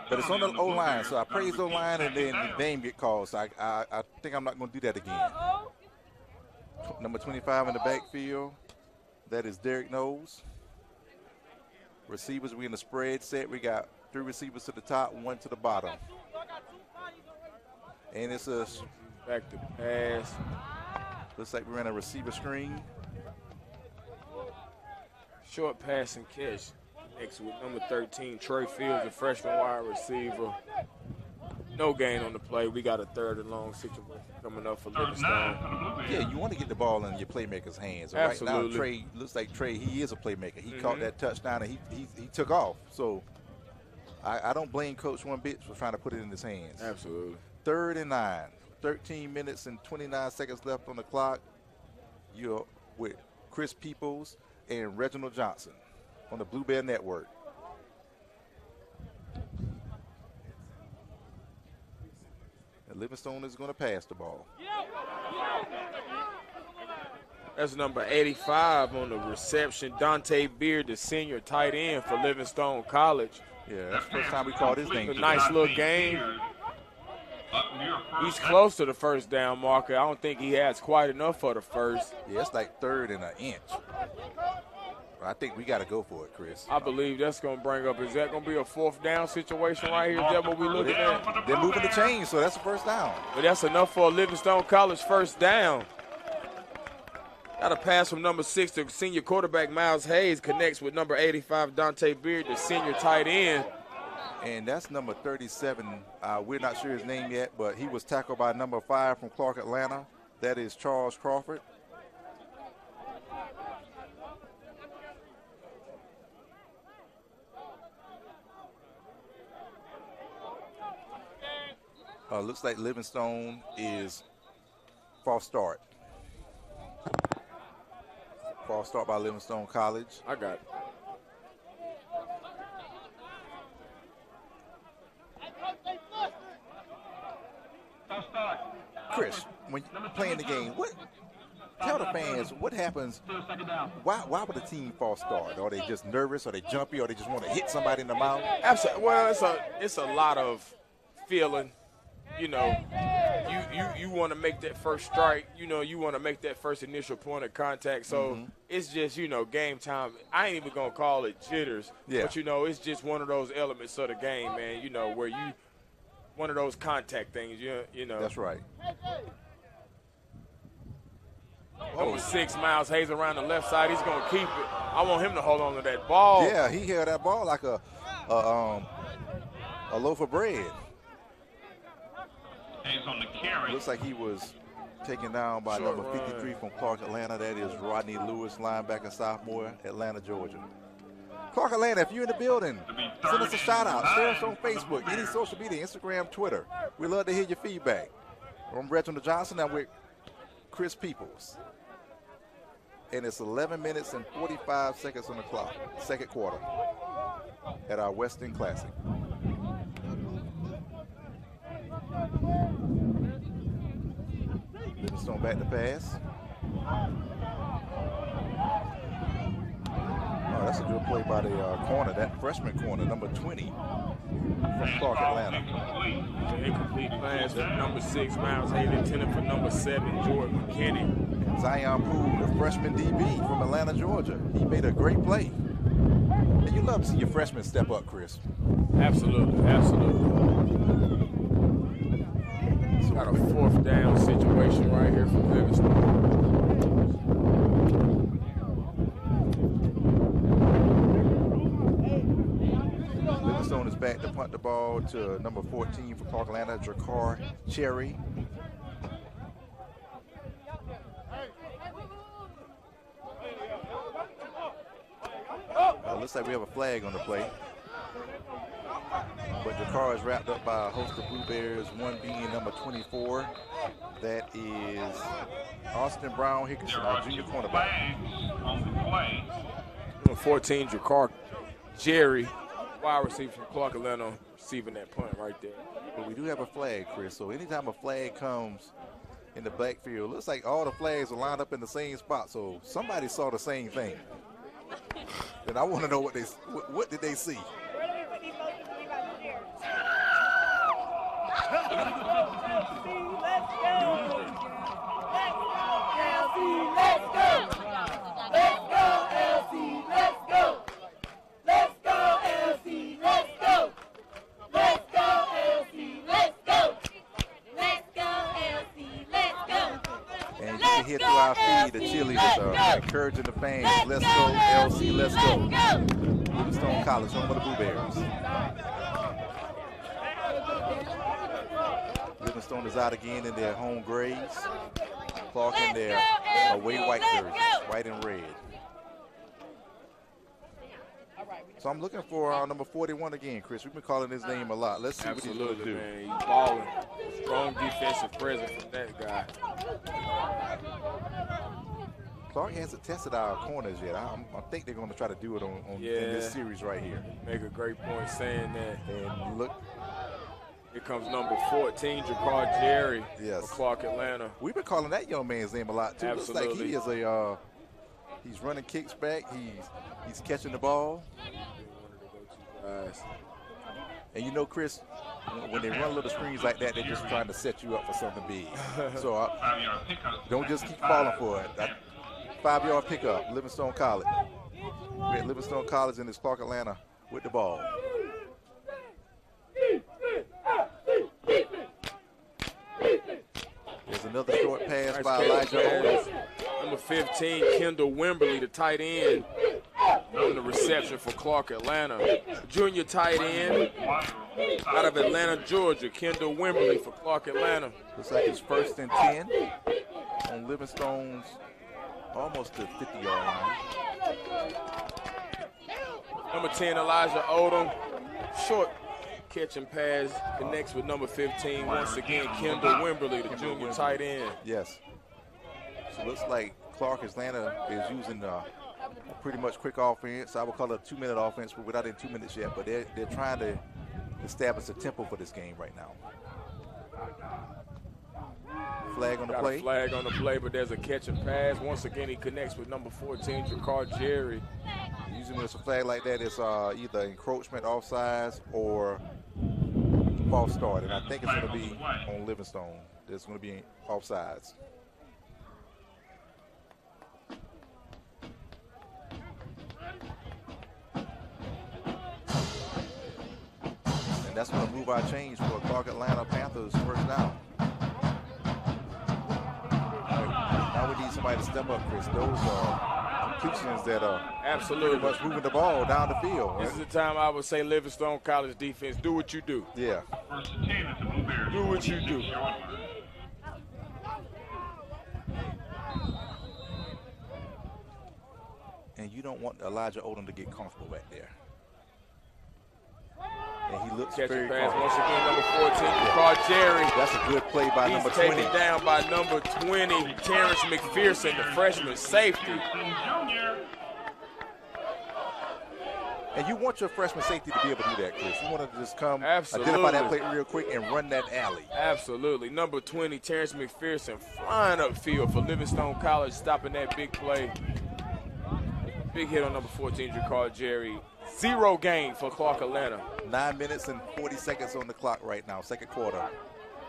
But it's on the O-line, so I praise the O-line, and then the name get called. So I think I'm not going to do that again. Number 25 in the backfield. That is Derek Knowles. Receivers, we in the spread set. We got 3 receivers to the top, 1 to the bottom. And it's a Back to pass. looks like we're in a receiver screen. Short pass and catch. Next with number 13, Trey Fields, the freshman wide receiver. No gain on the play. We got a 3rd and long situation coming up for Livingstone. Yeah, you want to get the ball in your playmaker's hands. Absolutely. Right now, Trey looks like Trey. He is a playmaker. He caught that touchdown and he took off. So I don't blame Coach one bit for trying to put it in his hands. Absolutely. 3rd and 9. 13 minutes and 29 seconds left on the clock. You're with Chris Peoples and Reginald Johnson on the Blue Bear Network. And Livingstone is going to pass the ball. That's number 85 on the reception. Dante Beard, the senior tight end for Livingstone College. Yeah, that's the first time we called his name. A nice little game. He's close to the first down marker. I don't think he has quite enough for the first. Yeah, it's like 3rd and an inch. I think we got to go for it, Chris. I believe that's going to bring up, is that going to be a 4th down situation right here? Is that what we're looking at? They're moving the chains, so that's the first down. But that's enough for a Livingstone College first down. Got a pass from number 6 to senior quarterback Miles Hayes, connects with number 85 Dante Beard, the senior tight end. And that's number 37. We're not sure his name yet, but he was tackled by number 5 from Clark, Atlanta. That is Charles Crawford. Looks like Livingstone is false start. False start by Livingstone College. I got it. Chris, when you're playing the game, tell the fans what happens. Why would a team false start? Are they just nervous? Are they jumpy? Or they just want to hit somebody in the mouth? Absolutely. Well, it's a lot of feeling. You know, you want to make that first strike. You know, you want to make that first initial point of contact. So it's just, you know, game time. I ain't even going to call it jitters. Yeah. But, you know, it's just one of those elements of the game, man, you know, where one of those contact things, you know. That's right. Number 6, Miles Hayes around the left side. He's going to keep it. I want him to hold on to that ball. Yeah, he held that ball like a loaf of bread. Hayes on the carry. Looks like he was taken down by Short number 53 from Clark, Atlanta. That is Rodney Lewis, linebacker, sophomore, Atlanta, Georgia. Clark, Atlanta, if you're in the building, send us a shout-out. Share us on Facebook, any social media, Instagram, Twitter. We'd love to hear your feedback. I'm Reginald Johnson. I'm with Chris Peoples. And it's 11 minutes and 45 seconds on the clock, second quarter, at our Western Classic. Livingstone back to pass. Oh, that's a good play by the corner, that freshman corner, number 20 from Clark, Atlanta. Incomplete pass from number 6, Miles Hayes, intended for number 7, Jordan McKinney. Zion Poole, the freshman DB from Atlanta, Georgia. He made a great play. And you love to see your freshmen step up, Chris. Absolutely, absolutely. It's got a 4th down situation right here for Livingstone. Livingstone is back to punt the ball to number 14 for Clark, Atlanta, Jakar Cherry. Looks like we have a flag on the play. But Jakar is wrapped up by a host of Blue Bears, one being number 24. That is Austin Brown Hickerson, our junior cornerback. On the play. Number 14, Jakar Jerry, wide receiver from Clark, Atlanta, receiving that punt right there. But we do have a flag, Chris. So anytime a flag comes in the backfield, looks like all the flags are lined up in the same spot. So somebody saw the same thing. And I want to know what did they see? And you can hear through our feed the cheerleaders are encouraging the fans. Let's go, LC, let's go. Livingstone College, home of the Blue Bears. Livingstone is out again in their home grays. Clark in their away white jerseys, white and red. So I'm looking for number 41 again, Chris. We've been calling his name a lot. Let's see what he's going to do. Man. He's balling. Strong defensive presence from that guy. Clark hasn't tested our corners yet. I think they're going to try to do it in this series right here. Make a great point saying that. And look. Here comes number 14, Jakar Jerry Yes. for Clark, Atlanta. We've been calling that young man's name a lot, too. Absolutely. Looks like he is he's running kicks back. He's catching the ball. And you know, Chris, when they run little screens like that, they're just trying to set you up for something big. So don't just keep falling for it. 5-yard pickup, Livingstone College. We're at Livingstone College and it's Clark, Atlanta with the ball. There's another short pass by Elijah Owens. Number 15, Kendall Wimberly, the tight end, on the reception for Clark, Atlanta. Junior tight end out of Atlanta, Georgia, Kendall Wimberly for Clark, Atlanta. Looks like it's 1st and 10 on Livingstone's almost to 50-yard line. Number 10, Elijah Odom, short catch and pass, connects with number 15. Once again, Kendall Wimberly, the junior tight end. Yes. So it looks like Clark, Atlanta is using a pretty much quick offense. I would call it a 2-minute offense, but we're not in 2 minutes yet. But they're trying to establish a tempo for this game right now. Flag on the play. Got a flag on the play, but there's a catch and pass. Once again, he connects with number 14, Jakar Jerry. Usually when it's a flag like that, it's either encroachment, offsides, or false start. And I think it's going to be on Livingstone. It's going to be offsides. And that's going to move our change for Clark Atlanta Panthers first down. Now we need somebody to step up, Chris. Those are completions that are absolutely pretty much moving the ball down the field. This is the time I would say Livingstone College defense, do what you do. Yeah. First and 10 at the Blueberry. Do what you do. And you don't want Elijah Odom to get comfortable back there. And he looks Catching very pass comfortable. once again, number 14, Carl Jerry. That's a good play by number He's 20. taken down by number 20, Terrence McPherson, the freshman safety. And you want your freshman safety to be able to do that, Chris. You want to just come, Absolutely. identify that play real quick, and run that alley. Absolutely. Number 20, Terrence McPherson, flying upfield for Livingstone College, stopping that big play. Big hit on number 14, Carl Jerry. 0 gain for Clark Atlanta. 9 minutes and 40 seconds on the clock right now, second quarter.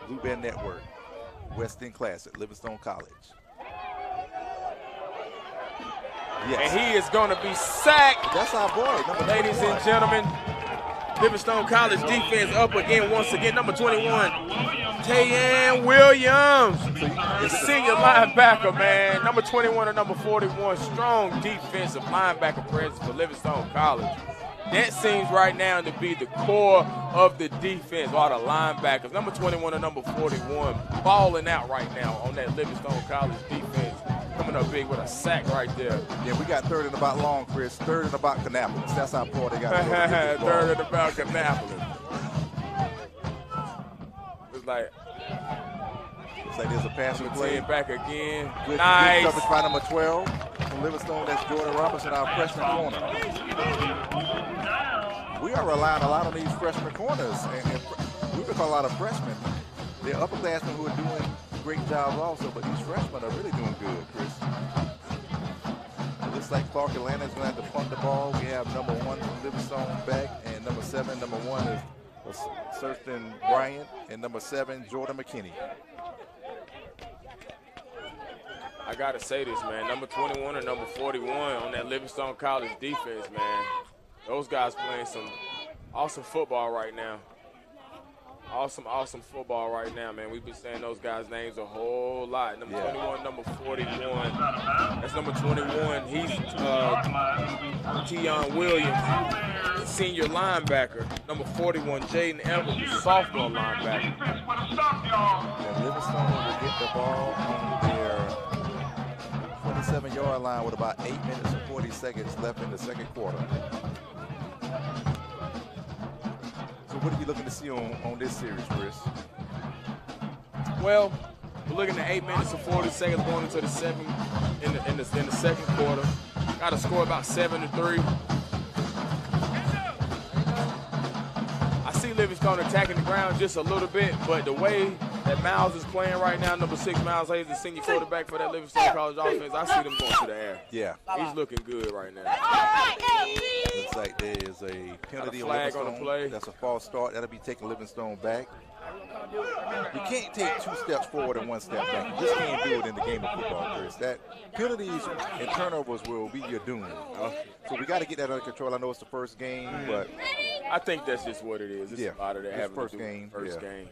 Blue Band Network, West End Classic, Livingstone College. Yes. And he is going to be sacked. That's our boy, number 21. Ladies and gentlemen, Livingstone College defense up again once again. Number 21, Tayan Williams, the senior linebacker, man. Number 21 and number 41, strong defensive linebacker presence for Livingstone College. That seems right now to be the core of the defense, all the linebackers. Number 21 and number 41 balling out right now on that Livingstone College defense. Coming up big with a sack right there. Yeah, we got third and about long, Chris. Third and about Kannapolis. That's how poor they got to go. Third and about Kannapolis. It's like there's a passing play. Back again. Good Nice. Good coverage by number 12 from Livingstone. That's Jordan Robinson, our freshman corner. We are relying a lot on these freshman corners, and we call a lot of freshmen. They're upperclassmen who are doing great jobs also, but these freshmen are really doing good, Chris. It looks like Clark Atlanta is going to have to punt the ball. We have number 1 from Livingstone back, and number 7, number 1 is Thurston Bryant, and number 7, Jordan McKinney. I got to say this, man. Number 21 and number 41 on that Livingstone College defense, man. Those guys playing some awesome football right now. Awesome football right now, man. We've been saying those guys' names a whole lot. Number 21, number 41. That's number 21. He's Tayan Williams, senior linebacker. Number 41, Jaden Evans, sophomore linebacker. And Livingstone will get the ball on their 27-yard line with about 8 minutes and 40 seconds left in the second quarter. So what are you looking to see on this series, Chris? Well, we're looking at 8 minutes and 40 seconds going into the in the second quarter. Got to score about 7-3. I see Livingstone attacking the ground just a little bit, but the way that Miles is playing right now, number 6, Miles Hayes, the senior quarterback for that Livingstone College offense, I see them going to the air. Yeah. He's looking good right now. Looks like there is a penalty on flag on the Livingstone. play. That's a false start. That'll be taking Livingstone back. You can't take 2 steps forward and 1 step back. You just can't do it in the game of football, Chris. That penalties and turnovers will be your doom. So we got to get that under control. I know it's the first game, but I think that's just what it is. It's a lot of that it's having first to do with game. First Yeah. game.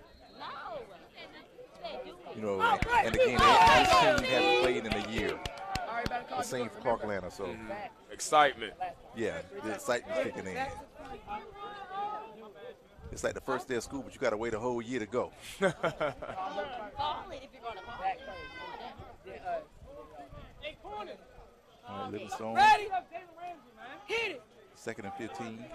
You know, and again, this team hasn't played in a year. The same for Clark Atlanta, so Excitement. yeah, the excitement's kicking in. It's like the first day of school, but you got to wait a whole year to go. All right, Livingstone. Second and 15.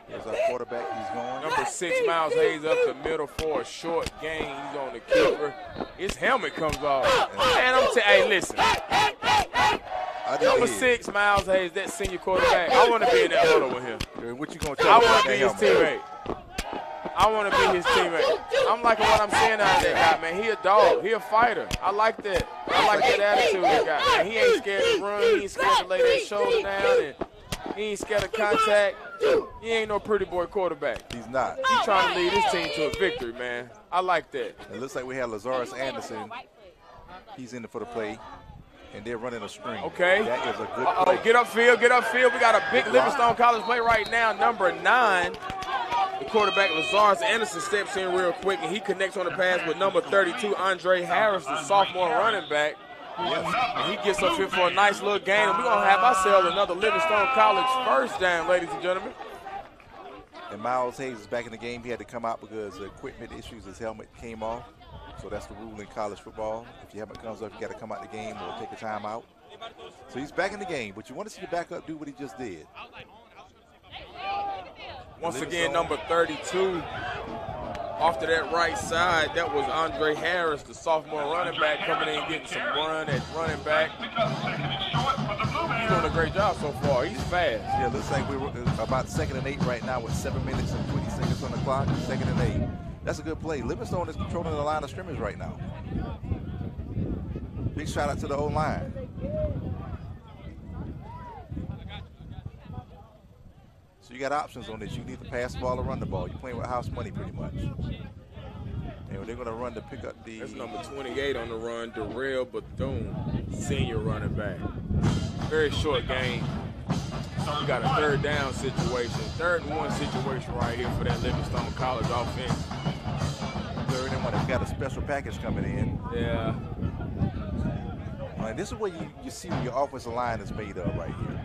There's our quarterback. He's going. Number 6, Miles Hayes up the middle for a short gain. He's on the keeper. His helmet comes off. Man, hey, listen. Number 6, Miles Hayes, that senior quarterback. I want to be in that huddle with him. What you gonna tell I me want about to be that his helmet? teammate. I want to be his teammate. I'm liking what I'm seeing out of that guy, man. He a dog. He a fighter. I like that. I like that attitude he got, man. He ain't scared to run. He ain't scared to lay that shoulder down, and he ain't scared of contact. He ain't no pretty boy quarterback. He's not. He's trying to lead his team to a victory, man. I like that. It looks like we have Lazarus Anderson. He's in for the play, and they're running a screen. Okay. That is a good play. Get upfield, get upfield. We got a big Livingstone College play right now, number 9. The quarterback, Lazarus Anderson, steps in real quick, and he connects on the pass with number 32, Andre Harris, the sophomore running back. And he gets up here for a nice little gain, and we're going to have ourselves another Livingstone College first down, ladies and gentlemen. And Miles Hayes is back in the game. He had to come out because of equipment issues. His helmet came off. So that's the rule in college football. If your helmet comes off, you got to come out the game or take a timeout. So he's back in the game, but you want to see the backup do what he just did. Once again, number 32 off to that right side. That was Andre Harris, the sophomore running back, coming in getting some run at running back. He's doing a great job so far. He's fast. Yeah, it looks like we're about 2nd and 8 right now with 7 minutes and 20 seconds on the clock. 2nd and 8. That's a good play. Livingstone is controlling the line of scrimmage right now. Big shout out to the O-line. So you got options on this. You can either pass the ball or run the ball. You're playing with house money pretty much. And they're going to run to pick up the... That's number 28 on the run, Darrell Bethune, senior running back. Very short game. We got a 3rd down situation. 3rd and 1 situation right here for that Livingstone College offense. 3rd and 1. They've got a special package coming in. Yeah. And this is where you see what your offensive line is made of right here.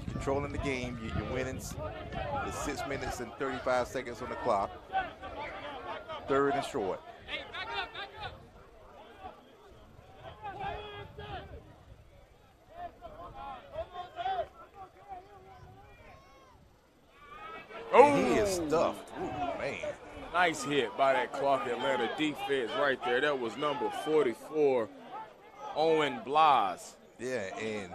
You're controlling the game. You're winning. There's 6 minutes and 35 seconds on the clock. 3rd and short. Oh, he is stuffed. Ooh, man. Nice hit by that Clark Atlanta defense right there. That was number 44, Owen Blas. Yeah, and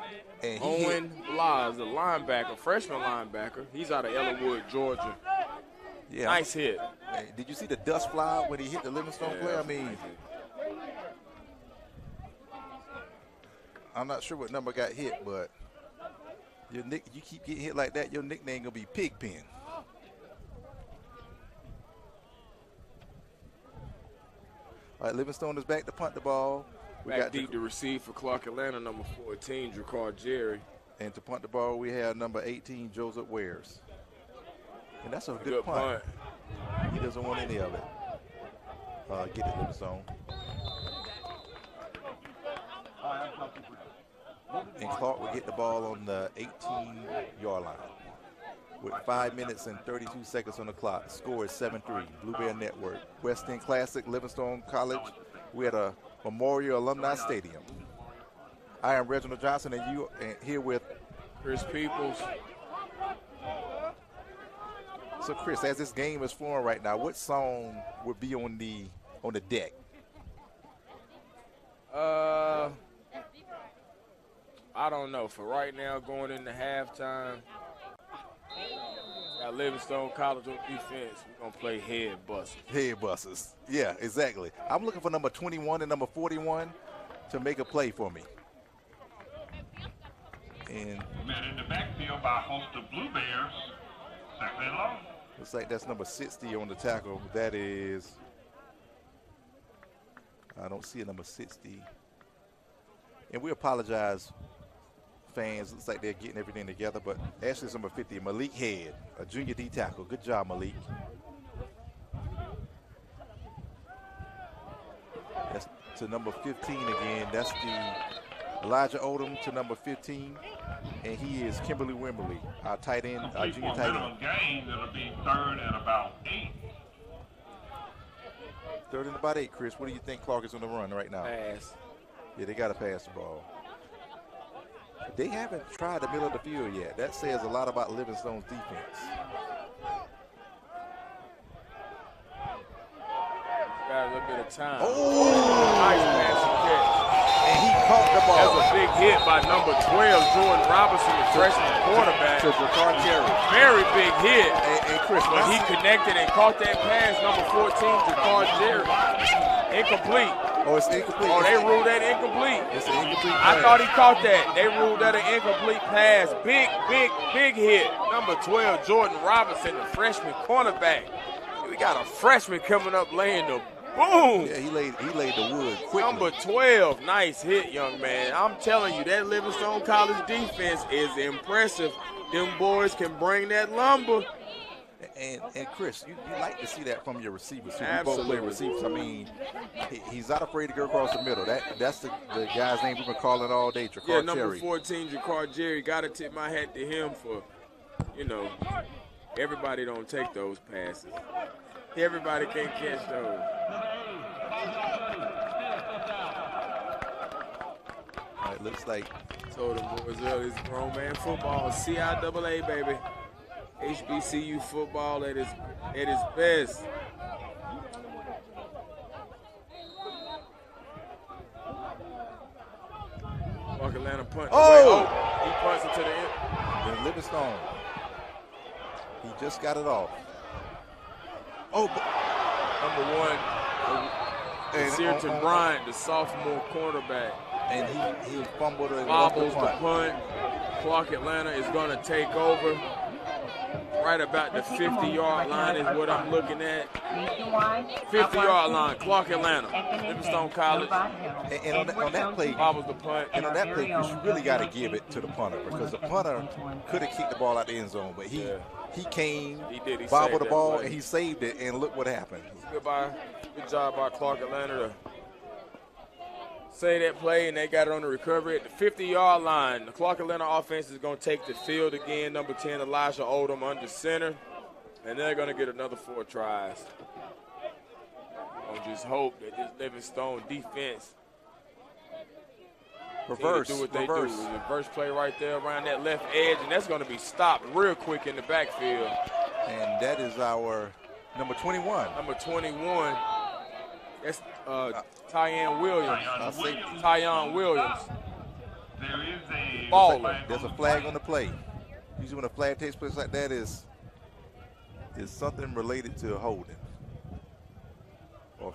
Owen Blas, the linebacker, freshman linebacker. He's out of Ellenwood, Georgia. Yeah. Nice hit. Man, did you see the dust fly when he hit the Livingstone player? I mean, I'm not sure what number got hit, but you keep getting hit like that, your nickname gonna be Pigpen. All right, Livingstone is back to punt the ball. Back deep to receive for Clark Atlanta, number 14, Dracar Jerry. And to punt the ball, we have number 18, Joseph Wares. And that's a good punt. He doesn't want any of it. Get it, Livingstone. And Clark will get the ball on the 18-yard line with 5 minutes and 32 seconds on the clock. Score is 7-3, Blue Bear Network. West End Classic, Livingstone College. We're at a Memorial Alumni Stadium. I am Reginald Johnson, and you are here with Chris Peoples. So, Chris, as this game is flowing right now, what song would be on the deck? I don't know. For right now, going into halftime, got Livingstone College on defense. We're going to play Head Busters. Head Busters. Yeah, exactly. I'm looking for number 21 and number 41 to make a play for me. And met in the backfield by a host of Blue Bears. Second and long. Looks like that's number 60 on the tackle. That is, I don't see a number 60. And we apologize, fans. Looks like they're getting everything together, but actually it's number 50, Malik Head, a junior D tackle. Good job, Malik. That's to number 15 again. That's the Elijah Odom to number 15, and he is Kimberly Wimberly, our tight end, our junior tight end. Game, it'll be 3rd and about 8. 3rd and about 8, Chris. What do you think Clark is on the run right now? Pass. Yeah, they got to pass the ball. They haven't tried the middle of the field yet. That says a lot about Livingstone's defense. Got a little bit of time. Oh! Nice passing catch. And he caught the ball. That's a big hit by number 12, Jordan Robinson, the freshman quarterback. To Dracar Jerry. Very big hit. And Chris, but he connected and caught that pass, number 14, Dracar Jerry. Incomplete. Oh, it's incomplete. Oh, they ruled that incomplete. It's an incomplete I pass. thought he caught that. They ruled that an incomplete pass. Big hit. Number 12, Jordan Robinson, the freshman cornerback. We got a freshman coming up laying the boom. Yeah, he laid the wood quickly. Number 12, nice hit, young man. I'm telling you, that Livingstone College defense is impressive. Them boys can bring that lumber. And Chris, you like to see that from your receivers. So we both Absolutely. play receivers. I mean, he's not afraid to go across the middle. That's the guy's name we've been calling all day, Jakar Yeah, number Terry. 14, Jakar Jerry. Got to tip my hat to him for, everybody don't take those passes. Everybody can't catch those. All right, looks like Told them boys earlier, it's grown man football. CIAA, baby. HBCU football at its best. Walk Atlanta punt. Oh! He punts it to the end. then Livingstone. He just got it off. Oh, Number 1, Searton Bryant, the sophomore quarterback. and he fumbled it. Bobbles the punt. Clark Atlanta is going to take over. Right about the 50-yard line is what I'm looking at. 50-yard line, Clark Atlanta, Livingstone College. And on that play, Bobbles the punt. and on that play, Chris, you really got to give it to the punter because the punter could have kicked the ball out the end zone, but he came, He did. He bobbled saved the that ball, play. and he saved it. And look what happened. Good job by Clark Atlanta to save that play, and they got it on the recovery at the 50-yard line. The Clark Atlanta offense is going to take the field again. Number 10, Elijah Odom under center, and they're going to get another 4 tries. I'll just hope that this Livingstone defense Reverse, do what they reverse. do. Reverse play right there around that left edge, and that's going to be stopped real quick in the backfield. And that is our number 21. Number 21, that's Tyon Williams. Tyon Williams. There is a Baller. There's a flag on the play. Usually when a flag takes place like that is something related to holding. Or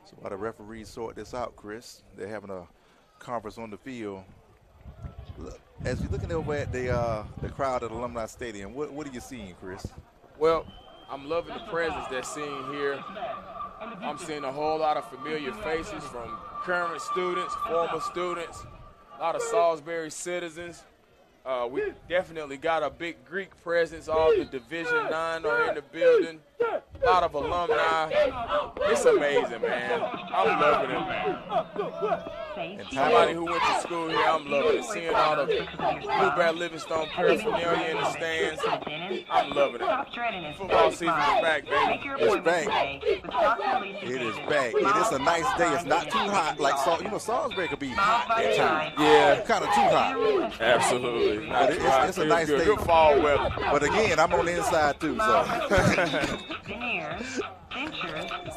so while the referees sort this out, Chris, they're having a conference on the field. Look, as you're looking over at the crowd at Alumni Stadium, what are you seeing, Chris? Well, I'm loving the presence that's seen here. I'm seeing a whole lot of familiar faces from current students, former students, a lot of Salisbury citizens. We definitely got a big Greek presence. All the Division IX are in the building. A lot of alumni. It's amazing, man. I'm loving it, man. And Somebody who went to school here, I'm loving it. Seeing all the Blue Bat Livingstone paraphernalia in the stands, I'm loving it. Football season is back, baby. It's back. It is back. It is a nice day. It's not too hot. Like Salisbury could be hot at times. Yeah, Kind of too hot. absolutely. But it's a nice day. Good fall weather. But again, I'm on the inside too, so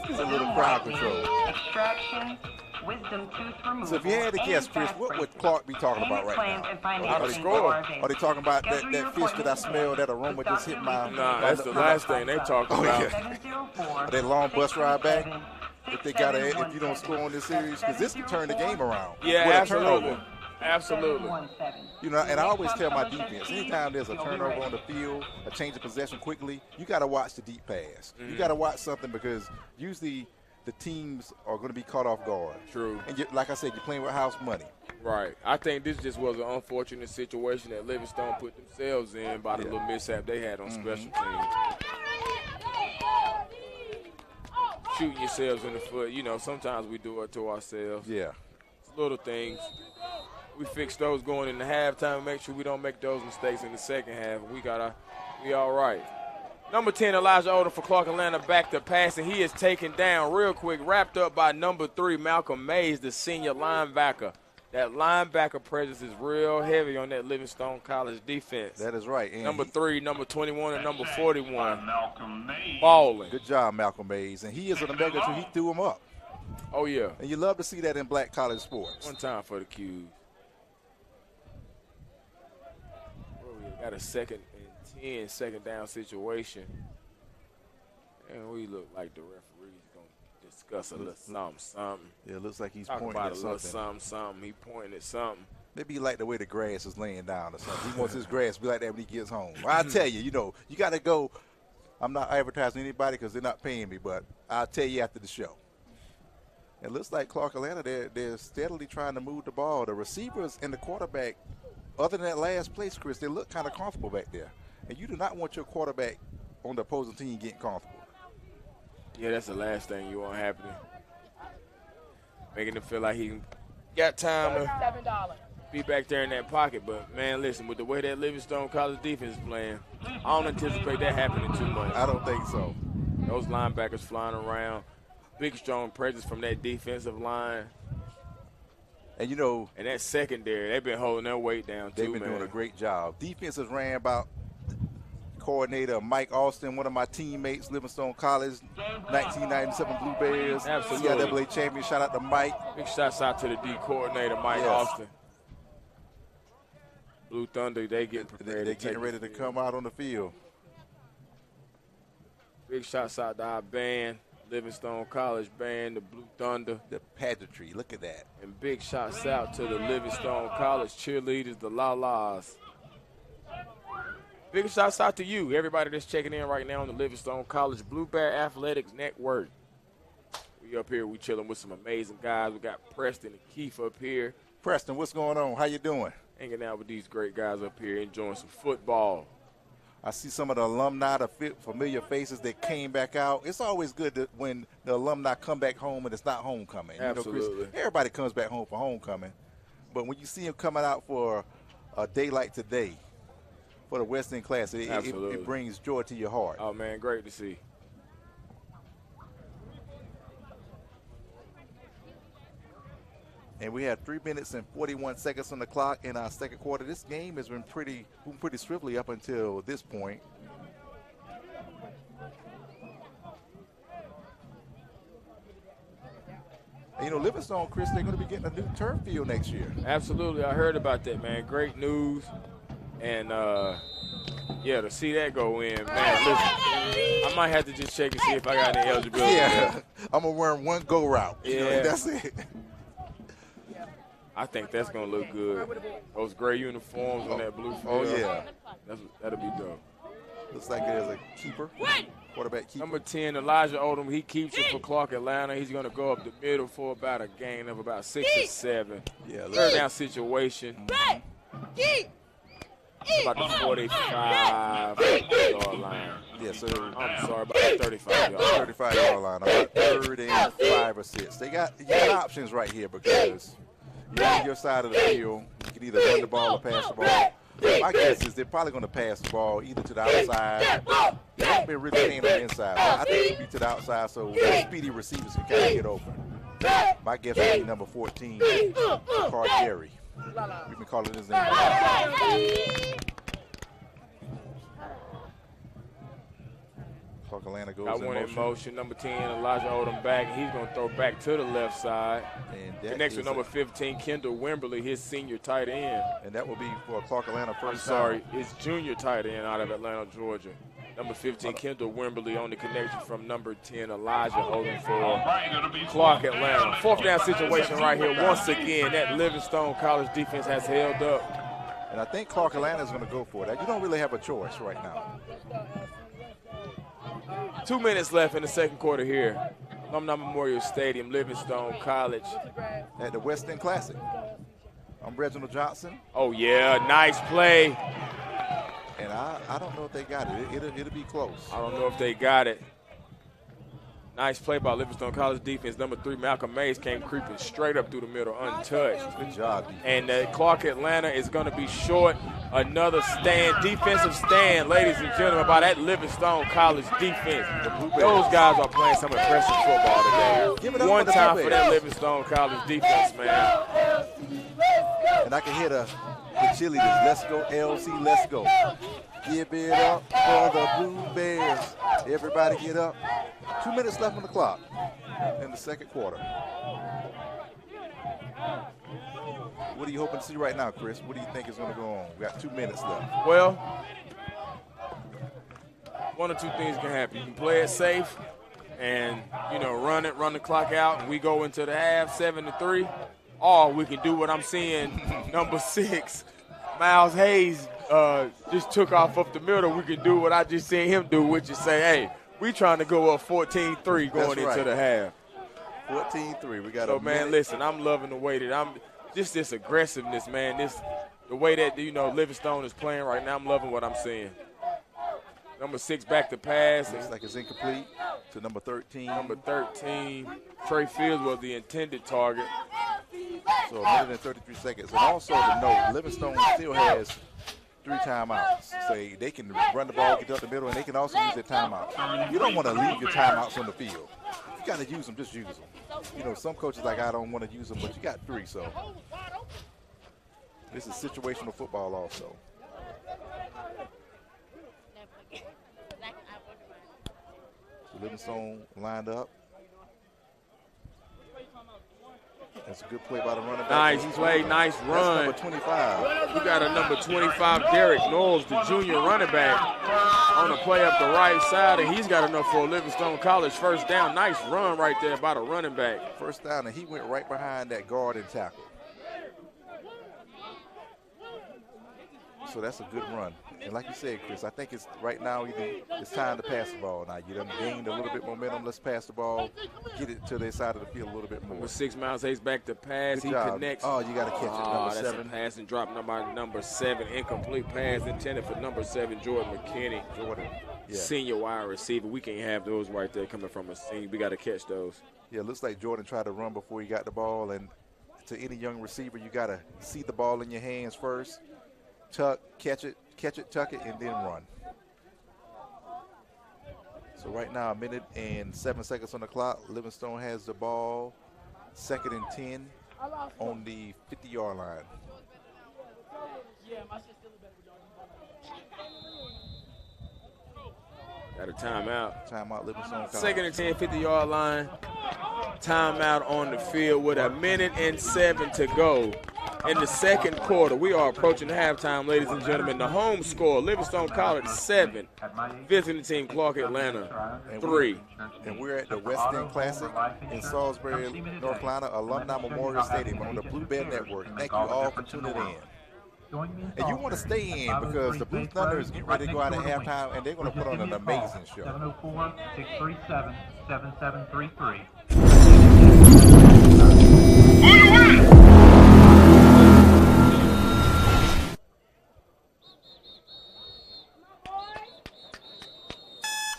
it's a little crowd control. Extraction, wisdom tooth removal. So if you had to guess, Chris, what would Clark be talking about right now? Are they talking about that fish that I smelled, that aroma just hit my... Nah, that's the last thing they talking about. Are they long bus ride back? If you don't score on this series, because this can turn the game around. Yeah, with a absolutely. turnover. Absolutely. And I always tell my defense, anytime there's a turnover on the field, a change of possession quickly, you got to watch the deep pass. You got to watch something because usually the teams are going to be caught off guard. True. And like I said, you're playing with house money. Right. I think this just was an unfortunate situation that Livingstone put themselves in by the little mishap they had on special teams. Shooting yourselves in the foot. Sometimes we do it to ourselves. Yeah. It's little things. We fix those going into halftime and make sure we don't make those mistakes in the second half. We all right. Number 10, Elijah Odom for Clark Atlanta, back to pass, and he is taken down real quick, wrapped up by number 3, Malcolm Mays, the senior linebacker. That linebacker presence is real heavy on that Livingstone College defense. That is right. And number 3, number 21, and number 41. Malcolm Mays. Balling. Good job, Malcolm Mays. And he is an Omega, too. He threw him up. Oh, yeah. And you love to see that in black college sports. One time for the Qs. We got a 2nd and 10, second down situation. And we look like the referee's going to discuss a little something. Yeah, it looks like he's Talking pointing about at a little something. He pointing at something. Maybe he like the way the grass is laying down or something. He wants his grass to be like that when he gets home. Well, I tell you, you got to go. I'm not advertising anybody because they're not paying me, but I'll tell you after the show. It looks like Clark Atlanta, they're steadily trying to move the ball. The receivers and the quarterback, other than that last place, Chris, they look kind of comfortable back there. And you do not want your quarterback on the opposing team getting comfortable. Yeah, that's the last thing you want happening. Making him feel like he got time to be back there in that pocket. But, man, listen, with the way that Livingstone College defense is playing, I don't anticipate that happening too much. I don't think so. Those linebackers flying around. Big, strong presence from that defensive line. And, and that secondary, they've been holding their weight down, too, they've been doing a great job. Defense has ran about coordinator Mike Austin, one of my teammates, Livingstone College, 1997 Blue Bears. Absolutely. CIAA champion. Shout out to Mike. Big shouts out to the D coordinator, Mike Austin. Blue Thunder, they getting prepared. They're getting ready to come out on the field. Big shouts out to our band, Livingstone College band, the Blue Thunder. The pageantry, look at that. And big shouts out to the Livingstone College cheerleaders, the La-Las. Big shouts out to you, everybody that's checking in right now on the Livingstone College Blue Bear Athletics Network. We up here, we chilling with some amazing guys. We got Preston and Keith up here. Preston, what's going on? How you doing? Hanging out with these great guys up here, enjoying some football. I see some of the alumni, the familiar faces that came back out. It's always good when the alumni come back home and it's not homecoming. Absolutely. Chris, everybody comes back home for homecoming. But when you see them coming out for a day like today, for the West End Classic, it brings joy to your heart. Oh, man, great to see. And we have 3 minutes and 41 seconds on the clock in our second quarter. This game has been pretty swiftly up until this point. And, Livingstone, Chris, they're going to be getting a new turf field next year. Absolutely. I heard about that, man. Great news. And, to see that go in, man, listen, I might have to just check and see if I got any eligibility. Yeah, I'm going to run one go route. Yeah. That's it. I think that's going to look good. Those gray uniforms on that blue field. Oh, yeah. That'll be dope. Looks like there's a keeper, quarterback keeper. Number 10, Elijah Odom, he keeps it for Clark Atlanta. He's going to go up the middle for about a gain of about 6 or 7. Yeah, third down situation. About the 45-yard line. Yeah, so I'm sorry, about the 35-yard. 35-yard line, about 3rd and 5 or 6. You got options right here because you're on your side of the field. You can either run the ball or pass the ball. My guess is they're probably going to pass the ball either to the outside. They haven't been really staying on the inside. But I think it'll be to the outside so the speedy receivers can kind of get open. My guess would be number 14, Carl Jerry. We've been calling his name. Clark Atlanta goes Got one in motion. Number 10, Elijah Odom back. He's going to throw back to the left side. And connects with number 15, Kendall Wimberly, his senior tight end. And that will be for Clark Atlanta first his junior tight end out of Atlanta, Georgia. Number 15, Kendall Wimberly on the connection from number 10, Elijah Odom for Clark Atlanta. 4th down situation right here. Once again, that Livingstone College defense has held up. And I think Clark Atlanta is going to go for that. You don't really have a choice right now. 2 minutes left in the second quarter here. Alumni Memorial Stadium, Livingstone College. At the West End Classic. I'm Reginald Johnson. Oh, yeah, nice play. And I don't know if they got it. It'll be close. I don't know if they got it. Nice play by Livingstone College defense. Number 3, Malcolm Mays came creeping straight up through the middle, untouched. Good job, defense. And Clark Atlanta is going to be short. Another defensive stand, ladies and gentlemen, by that Livingstone College defense. Those guys are playing some impressive football today. One time for that Livingstone College defense, man. And I can hear the cheerleaders. Let's go, LC, let's go. Give it up for the Blue Bears. Everybody get up. 2 minutes left on the clock in the second quarter. What are you hoping to see right now, Chris? What do you think is going to go on? We got 2 minutes left. Well, one or two things can happen. You can play it safe and, run the clock out, and we go into the half 7-3. Or we can do what I'm seeing, number 6, Miles Hayes just took off up the middle. We can do what I just seen him do, which is say, hey, we trying to go up 14-3 going into the half. 14-3. We got So, man, listen, I'm loving the way that I'm just this aggressiveness, man. The way that, Livingstone is playing right now, I'm loving what I'm seeing. Number 6 back to pass. Looks like it's incomplete to number 13. Number 13, Trey Fields was the intended target. So 1 minute and 33 seconds. And also to note, Livingstone still has 3 timeouts. So they can run the ball, get up the middle, and they can also use their timeouts. You don't want to leave your timeouts on the field. You got to use them, just use them. Some coaches like, I don't want to use them, but you got 3, so. This is situational football also. So Livingstone lined up. That's a good play by the running back. Nice play, nice run. That's number 25. We got a number 25, Derek Knowles, the junior running back, on the play up the right side, and he's got enough for Livingstone College first down. Nice run right there by the running back. First down, and he went right behind that guard and tackle. So that's a good run. And like you said, Chris, I think it's right now it's time to pass the ball. Now, you done gained a little bit momentum. Let's pass the ball, get it to their side of the field a little bit more. Number 6, Miles Hayes back to pass. Good He job. connects. Oh, you got to catch it. Number 7. That's a pass and drop number 7. Incomplete pass intended for number 7, Jordan McKinney. Yeah. Senior wide receiver. We can't have those right there coming from a senior. We got to catch those. Yeah, it looks like Jordan tried to run before he got the ball. And to any young receiver, you got to see the ball in your hands first. Tuck, catch it, tuck it, and then run. So right now, 1 minute and 7 seconds on the clock. Livingstone has the ball, 2nd and 10 on the 50-yard line. Got a timeout. Timeout, Livingstone College. 2nd and 10, 50-yard line. Timeout on the field with 1 minute and 7 to go. In the second quarter, we are approaching halftime, ladies and gentlemen. The home score, Livingstone College 7, visiting team Clark Atlanta 3. And we're at the West End Classic in Salisbury, North Carolina, Alumni Memorial Stadium on the Blue Bear Network. Thank you all for tuning in. And you want to stay in because the Blue Thunder is getting ready to go out at halftime, and they're going to put on an amazing show. 704-637-7733.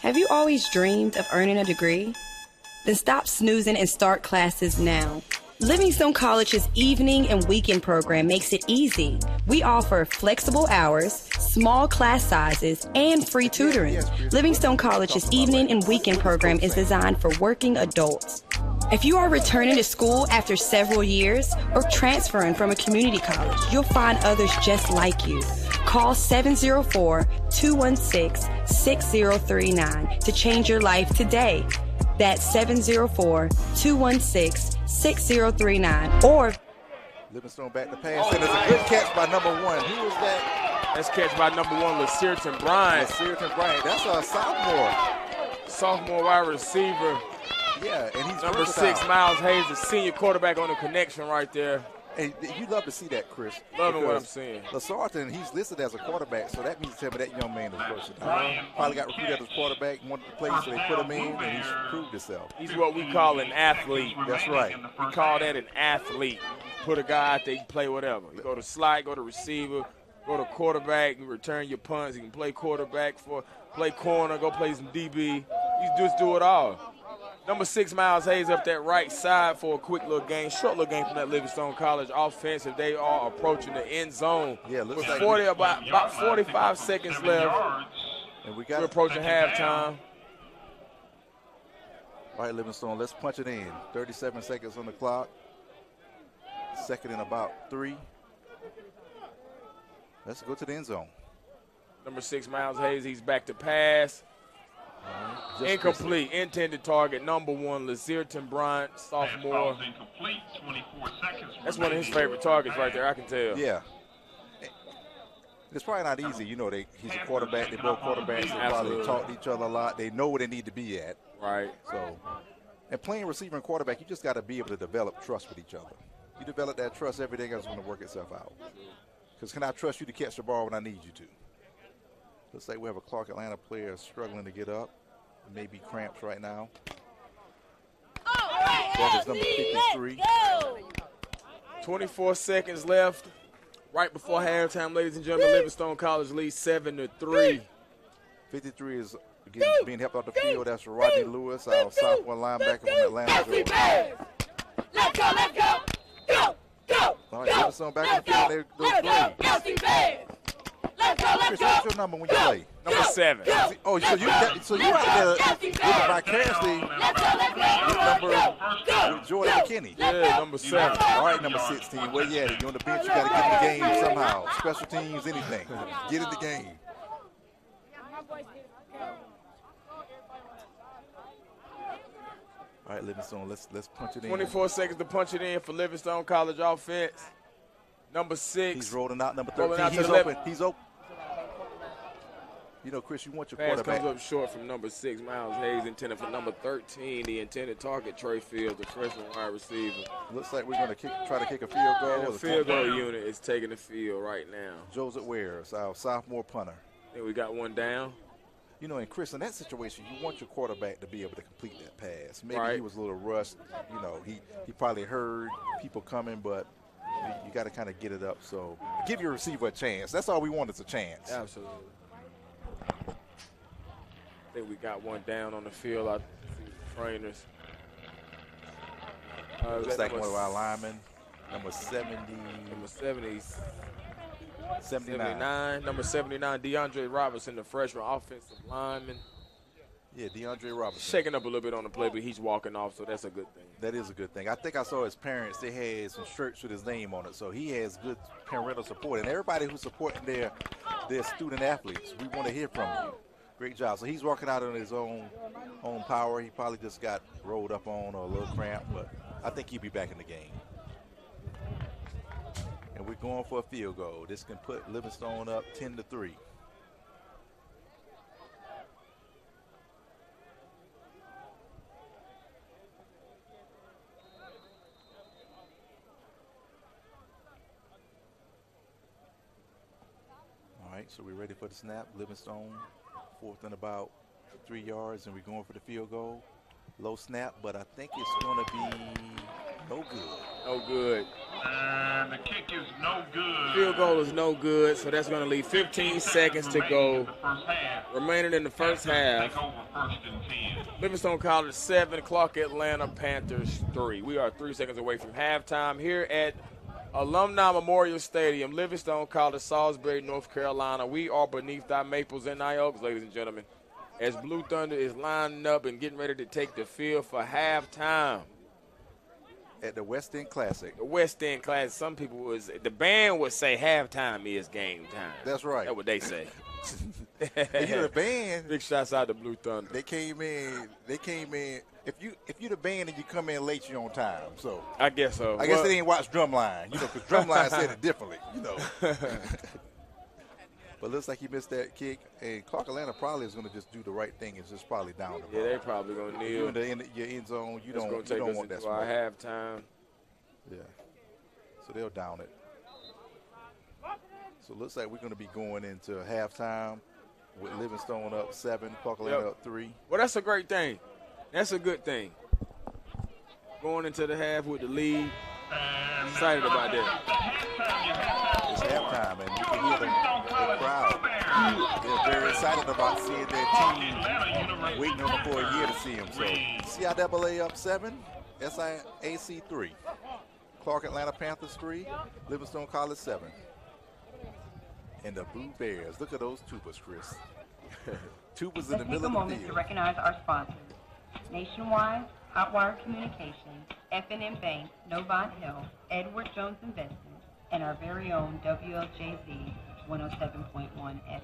Have you always dreamed of earning a degree? Then stop snoozing and start classes now. Livingstone College's evening and weekend program makes it easy. We offer flexible hours, small class sizes, and free tutoring. Livingstone College's evening and weekend program is designed for working adults. If you are returning to school after several years or transferring from a community college, you'll find others just like you. Call 704-216-6039 to change your life today. That's 704-216-6039 or Livingstone back to pass, and it's a good catch by number 1. Who was that? That's catch by number 1, LaSearton Bryant. LaSearton Bryant. That's a sophomore wide receiver. Yeah, and he's number versatile. 6, Miles Hayes, the senior quarterback on the connection right there. Hey, you love to see that, Chris. Loving what I'm seeing. LaSarton, he's listed as a quarterback, so that means to tell me that young man is versatile. Probably got recruited as a quarterback, wanted to play, so they put him in, and he's proved himself. He's what we call an athlete. That's right. We call that an athlete. Put a guy out there, he can play whatever. You go to slide, go to receiver, go to quarterback, you return your punts. You can play quarterback, play corner, go play some DB. You just do it all. Number 6, Miles Hayes up that right side for a quick little game, short little game from that Livingstone College offensive. They are approaching the end zone. Yeah, looks like about 45 seconds left. And we're approaching halftime. All right, Livingstone, let's punch it in. 37 seconds on the clock. 2nd and about 3. Let's go to the end zone. Number 6, Miles Hayes, he's back to pass. Just Incomplete. Intended target, number 1, Lazierton Bryant, Pass sophomore. falls incomplete. 24 seconds. That's one of his remaining. favorite targets right there, I can tell. Yeah. It's probably not easy. You know, he's a quarterback. They're both quarterbacks. They probably Absolutely. talk to each other a lot. They know where they need to be at. Right. So, and playing receiver and quarterback, you just got to be able to develop trust with each other. You develop that trust, everything else is going to work itself out. Because can I trust you to catch the ball when I need you to? Looks like we have a Clark Atlanta player struggling to get up. Maybe cramps right now. That is number 53. 24 seconds left. Right before halftime, ladies and gentlemen, Livingstone College leads 7-3. 53 is being helped off the field. That's Rodney Lewis, our sophomore linebacker from Atlanta, Georgia. Let's go, let's go. Go, go. All right, Livingstone back in the field. They're great. Let's go, let's Chris, go. what's your number when you play? Number 7. Oh, so you out there living vicariously with Jordan McKinney. Yeah, number 7. All right, number 16. Where you at? You on the bench? You got to get in the game somehow. Special teams, anything. Get in the game. All right, Livingstone, let's punch it in. 24 seconds to punch it in for Livingstone College offense. Number 6. He's rolling out. Number Rolling 13. out to He's the open. left. He's open. You know, Chris, you want your Pass quarterback. comes up short from number 6. Miles Hayes intended for number 13. The intended target, Trey Fields, the freshman wide receiver. Looks like we're going to try to kick a field goal. And the field goal unit is taking the field right now. Joseph Wares, our sophomore punter. I think we got one down. You know, and Chris, in that situation, you want your quarterback to be able to complete that pass. Maybe Right. he was a little rushed. You know, he probably heard people coming, but you got to kind of get it up. So give your receiver a chance. That's all we want is a chance. Absolutely. I think we got one down on the field. I see the trainers. Looks like one of our linemen, number 70. Number 70. 79. Number 79, DeAndre Robertson, the freshman offensive lineman. Yeah, DeAndre Robertson. Shaking up a little bit on the play, but he's walking off, so that's a good thing. That is a good thing. I think I saw his parents. They had some shirts with his name on it, so he has good parental support. And everybody who's supporting their student athletes, we want to hear from you. Great job. So he's walking out on his own power. He probably just got rolled up on or a little cramp, but I think he'll be back in the game. And we're going for a field goal. This can put Livingstone up 10-3. All right, so we're ready for the snap. Livingstone, 4th and about 3 yards, and we're going for the field goal. Low snap, but I think it's going to be no good. No good. And the kick is no good. Field goal is no good, so that's going to leave 15 seconds to go. Remaining in the first half. Take over 1st and 10. Livingstone College 7, Clark Atlanta Panthers 3. We are 3 seconds away from halftime here at Alumni Memorial Stadium, Livingstone College, Salisbury, North Carolina. We are beneath our maples and our oaks, ladies and gentlemen, as Blue Thunder is lining up and getting ready to take the field for halftime. At the West End Classic. The West End Classic, some people the band would say halftime is game time. That's right. That's what they say. And you the band. Big shouts out to Blue Thunder. They came in. If you the band and you come in late, you're on time. So I guess so. I guess they didn't watch Drumline, because Drumline said it differently, But looks like he missed that kick, and Clark Atlanta probably is going to just do the right thing. It's just probably down the ball. Yeah, they probably going to kneel. You're in your end zone. You don't want that to our smoke. halftime. Yeah. So they'll down it. So it looks like we're going to be going into halftime with Livingstone up 7, Clark Atlanta up 3. Well, that's a great thing. That's a good thing. Going into the half with the lead. Excited about that. It's halftime, and you can hear the crowd. They're very excited about seeing their team, waiting on them for a year to see them. So CIAA up 7, SIAC 3. Clark Atlanta Panthers 3, Livingstone College 7. And the Blue Bears. Look at those tubas, Chris. Tubas in the Let's take middle a of moment the to field. recognize our sponsors. Nationwide, Hotwire Communications, F&M Bank, Novant Health, Edward Jones Investments, and our very own WLJZ 107.1 FM.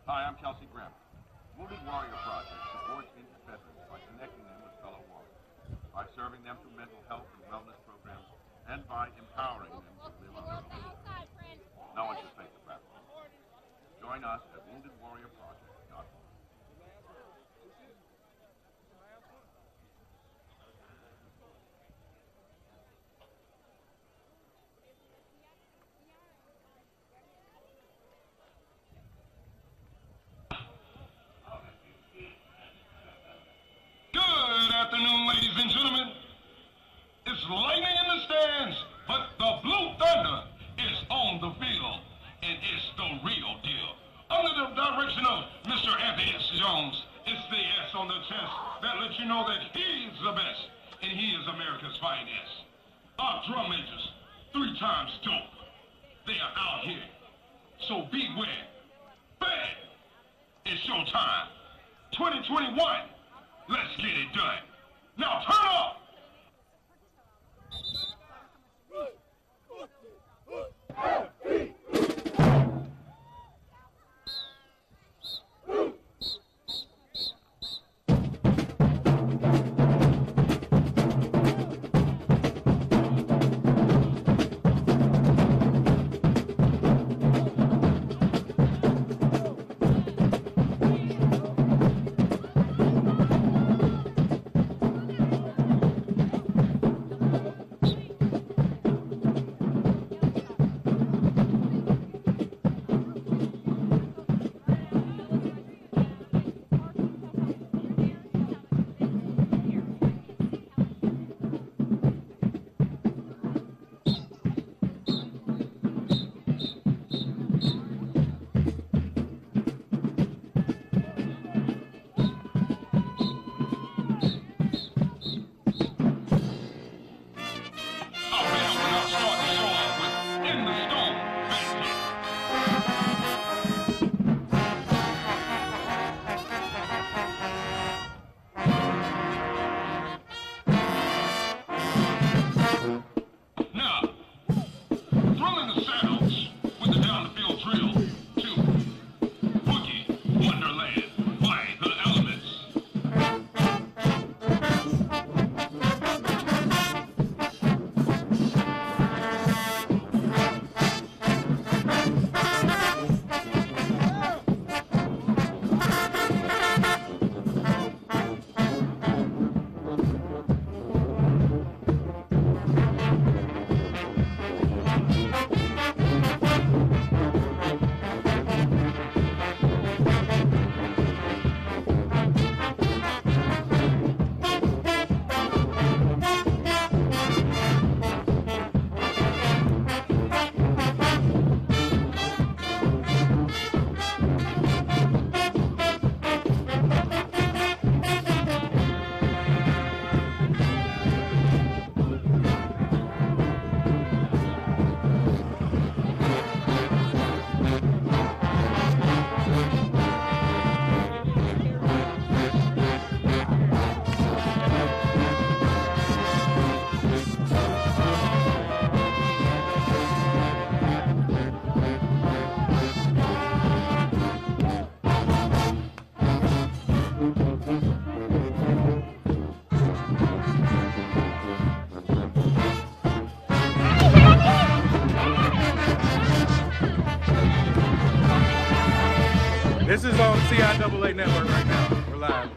Hi, I'm Kelsey Grammer. Wounded Warrior Project supports injured veterans by connecting them with fellow warriors, by serving them through mental health and wellness programs, and by empowering them to live on their own. No one should face the platform. Join us at woundedwarriorproject.org. Good afternoon, ladies and gentlemen. It's lightning in the stands, but the Blue Thunder is on the field, and it's the real deal. Under the direction of Mr. Anthony S. Jones, it's the S on the chest that lets you know that he's the best, and he is America's finest. Our drum majors, 3 times dope. They are out here, so beware. Bang! It's showtime. 2021. Let's get it done. Now turn up! This is on CIAA Network right now. We're live.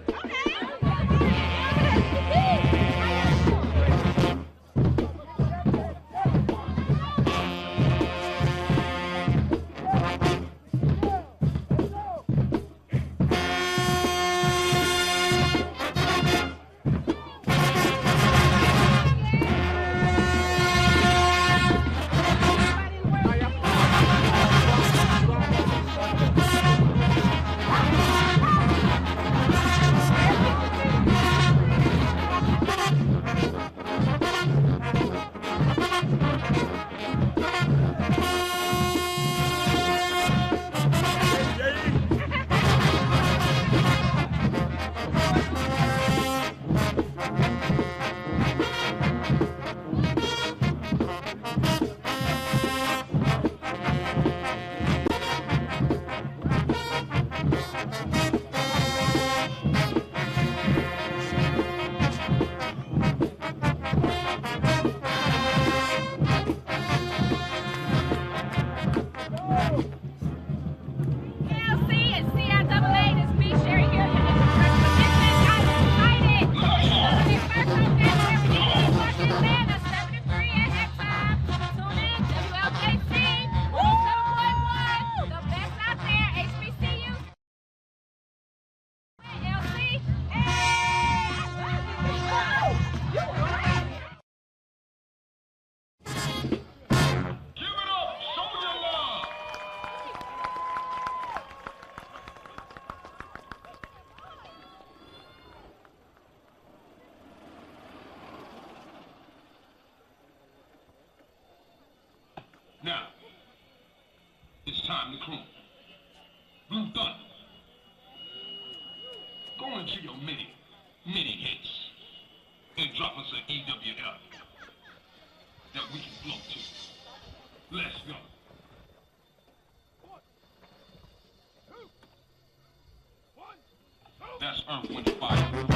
Earth, Wind, and Fire.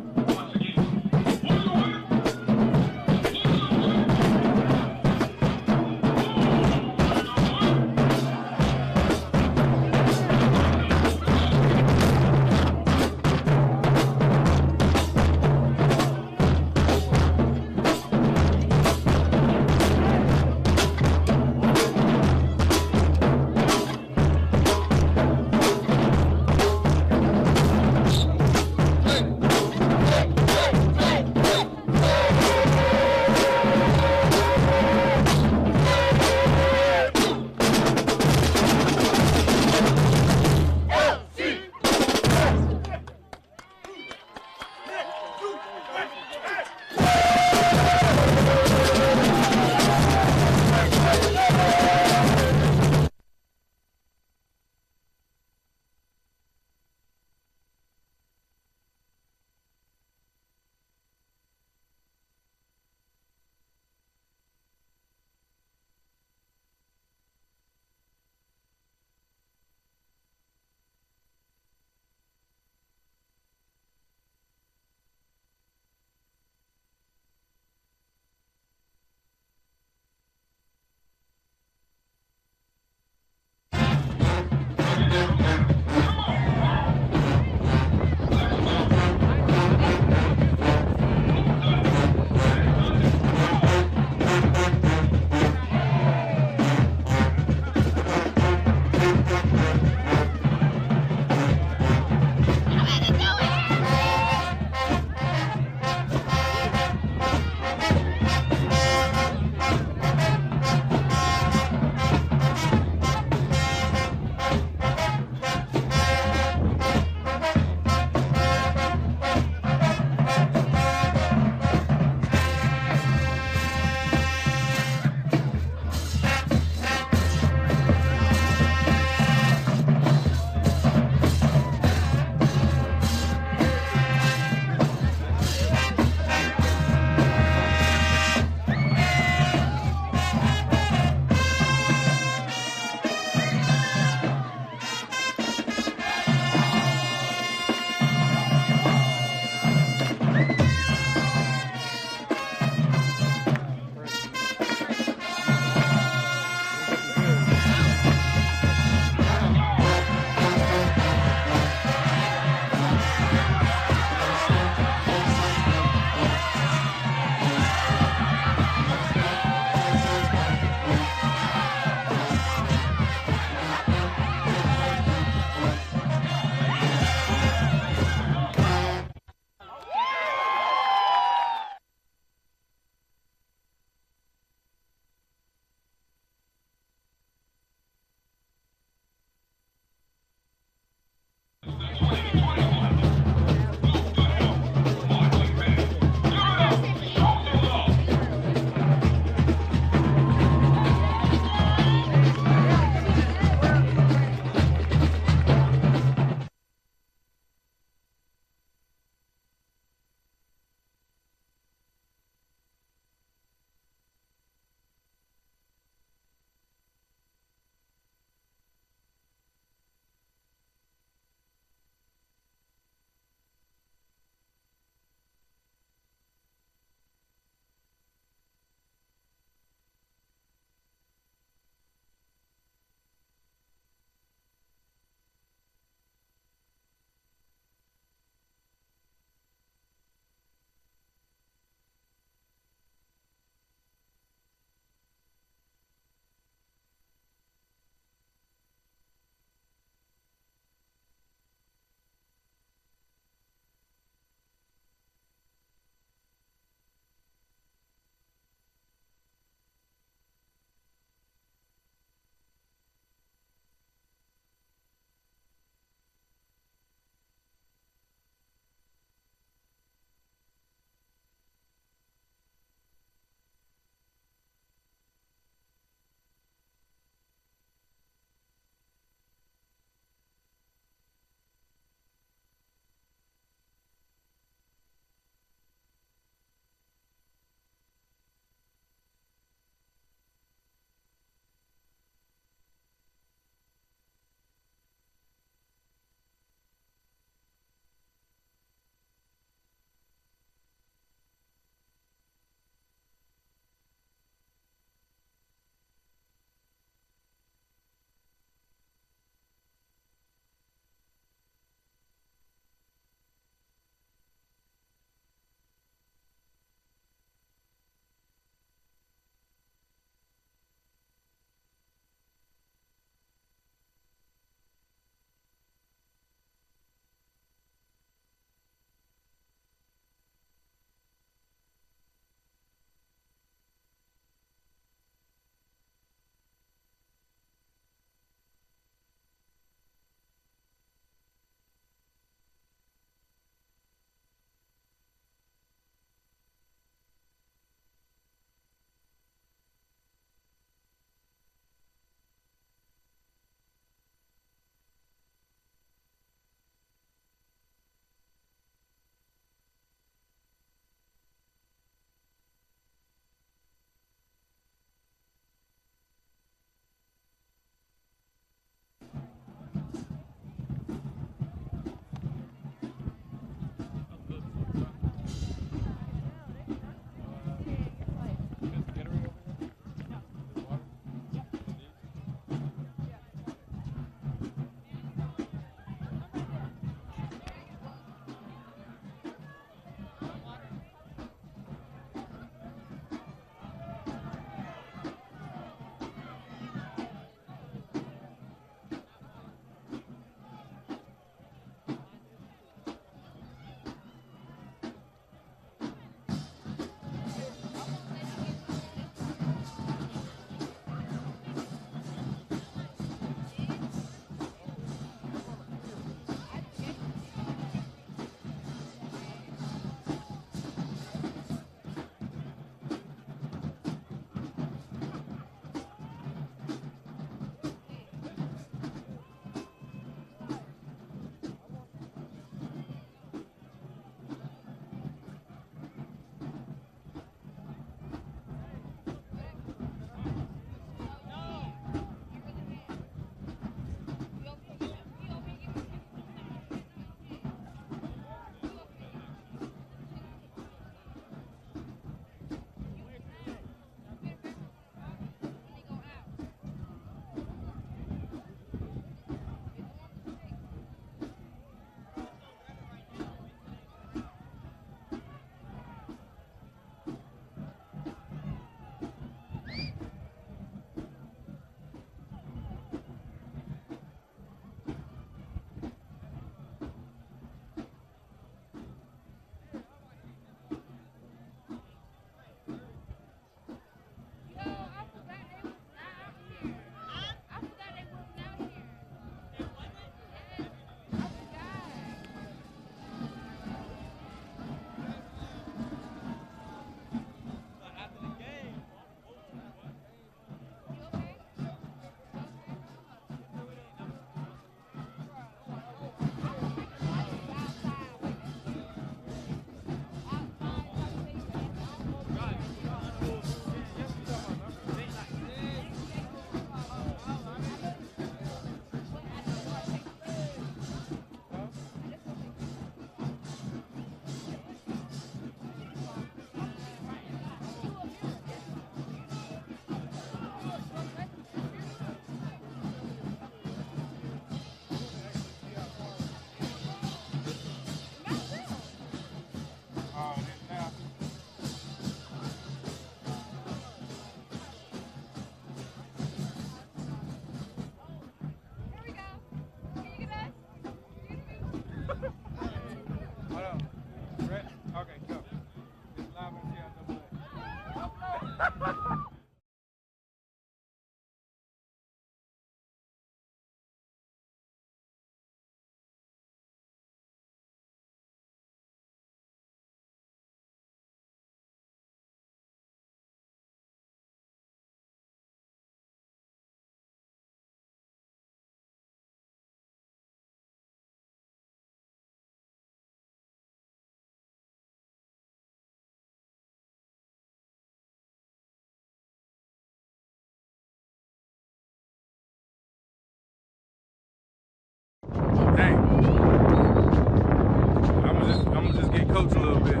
I'm gonna just get coached a little bit.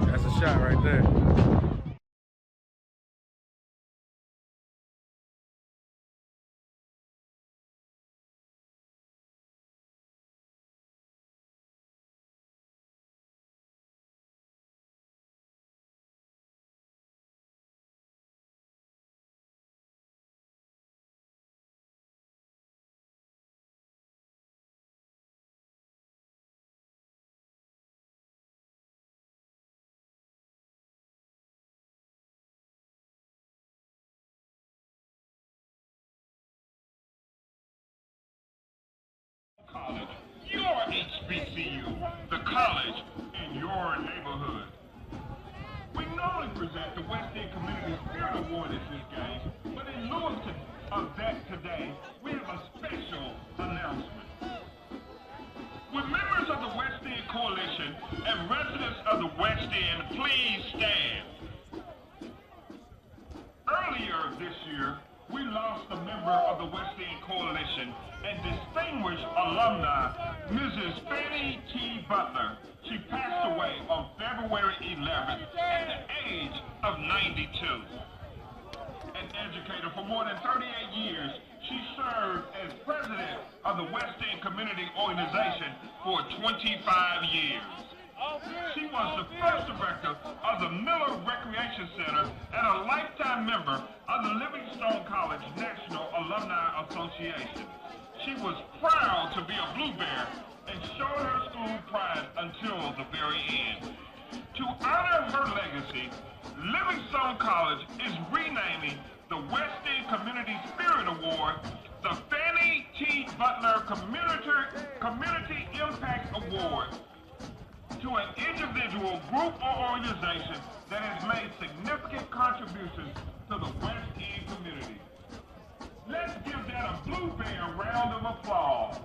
That's a shot right there. College, your HBCU, the college in your neighborhood. We normally present the West End Community Spirit Award at this game, but in lieu of that today, we have a special announcement. Would members of the West End Coalition and residents of the West End please stand? Earlier this year, we lost a member of the West End Coalition and distinguished alumni, Mrs. Fannie T. Butler. She passed away on February 11th at the age of 92. An educator for more than 38 years, she served as president of the West End Community Organization for 25 years. She was the first director of the Miller Recreation Center and a lifetime member of the Livingstone College National Alumni Association. She was proud to be a Blue Bear and showed her school pride until the very end. To honor her legacy, Livingstone College is renaming the West End Community Spirit Award the Fannie T. Butler Community Impact Award to an individual, group, or organization that has made significant contributions to the West End community. Let's give that a Blue Bear round of applause.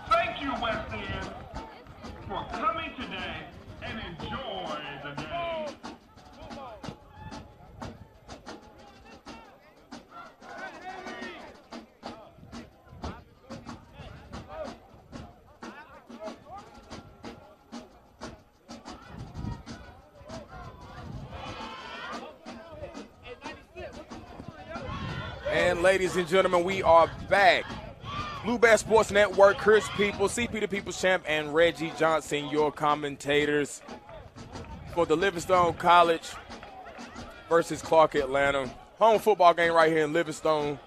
Thank you, West End, for coming today and enjoy the game. And ladies and gentlemen, we are back. Blue Bear Sports Network, Chris People, CP the People's Champ, and Reggie Johnson, your commentators for the Livingstone College versus Clark Atlanta. Home football game right here in Livingstone,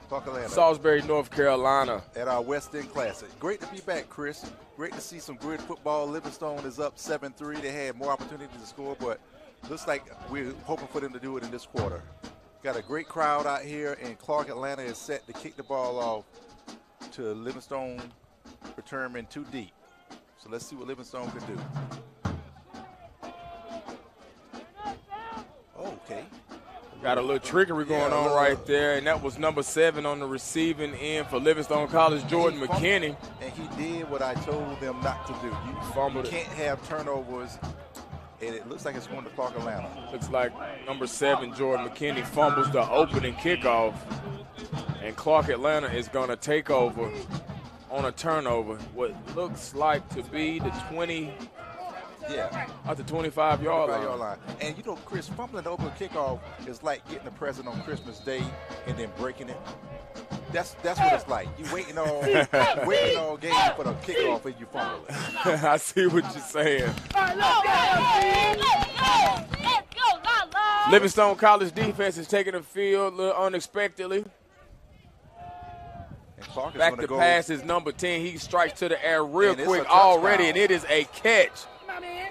Clark Atlanta, Salisbury, North Carolina. At our West End Classic. Great to be back, Chris. Great to see some good football. Livingstone is up 7-3. They had more opportunities to score, but looks like we're hoping for them to do it in this quarter. Got a great crowd out here, and Clark Atlanta is set to kick the ball off to Livingstone return in too deep. So let's see what Livingstone can do. Okay. Got a little trickery going on right there, and that was number 7 on the receiving end for Livingstone College, Jordan McKinney. And he did what I told them not to do. You can't have turnovers. And it looks like it's going to Clark Atlanta. Looks like number 7, Jordan McKinney, fumbles the opening kickoff. And Clark Atlanta is going to take over on a turnover. What looks like to be the 20, at the 25-yard line. And, you know, Chris, fumbling the opening kickoff is like getting a present on Christmas Day and then breaking it. That's what it's like. You waiting all game for the kickoff and you fumble it. I see what you're saying. Livingstone College defense is taking the field a little unexpectedly. Back to pass is number 10. He strikes to the air real quick already, and it is a catch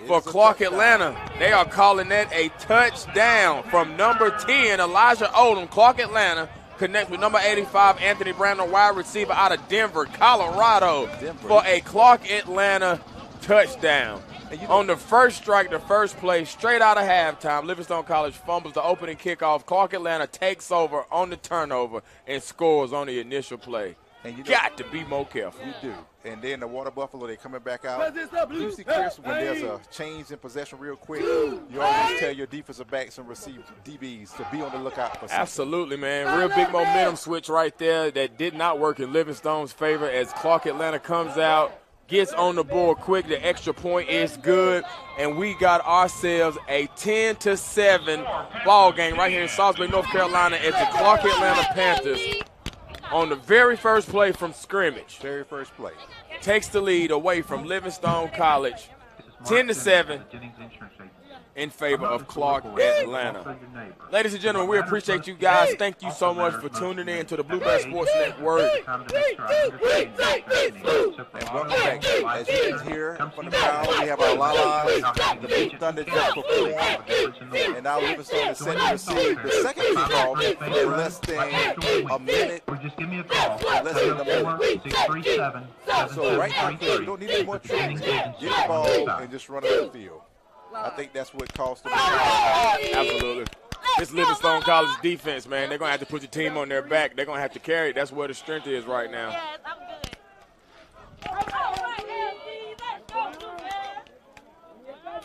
for Clark Atlanta. They are calling that a touchdown from number 10, Elijah Odom. Clark Atlanta connects with number 85, Anthony Brown, a wide receiver out of Denver, Colorado, for a Clark Atlanta touchdown. On the first strike, the first play, straight out of halftime, Livingstone College fumbles the opening kickoff. Clark Atlanta takes over on the turnover and scores on the initial play. And you got to be more careful. You do. And then the Water Buffalo, they're coming back out. You see, Chris, when there's a change in possession real quick, you always tell your defensive backs and DBs to be on the lookout for something. Absolutely, man. Real big momentum switch right there that did not work in Livingstone's favor as Clark Atlanta comes out, gets on the board quick. The extra point is good, and we got ourselves a 10-7 ball game right here in Salisbury, North Carolina at the Clark Atlanta Panthers on the very first play from scrimmage. Very first play. Takes the lead away from Livingstone College, 10-7 in favor of Clark Atlanta. Ladies and gentlemen, we appreciate you guys. Thank you so much for tuning in to the Blue Bear Sports Network. And welcome back. As you can hear from the crowd, we have our la-las, the Big Thunder just performed, and now Livingstone is set to receive the second kickoff in less than a minute. Less than a minute. So right now, you don't need any more tricks. Get the ball and just run it up the field. I think that's what cost them. Absolutely. This Livingstone College defense, man, they're going to have to put the team on their back. They're going to have to carry it. That's where the strength is right now.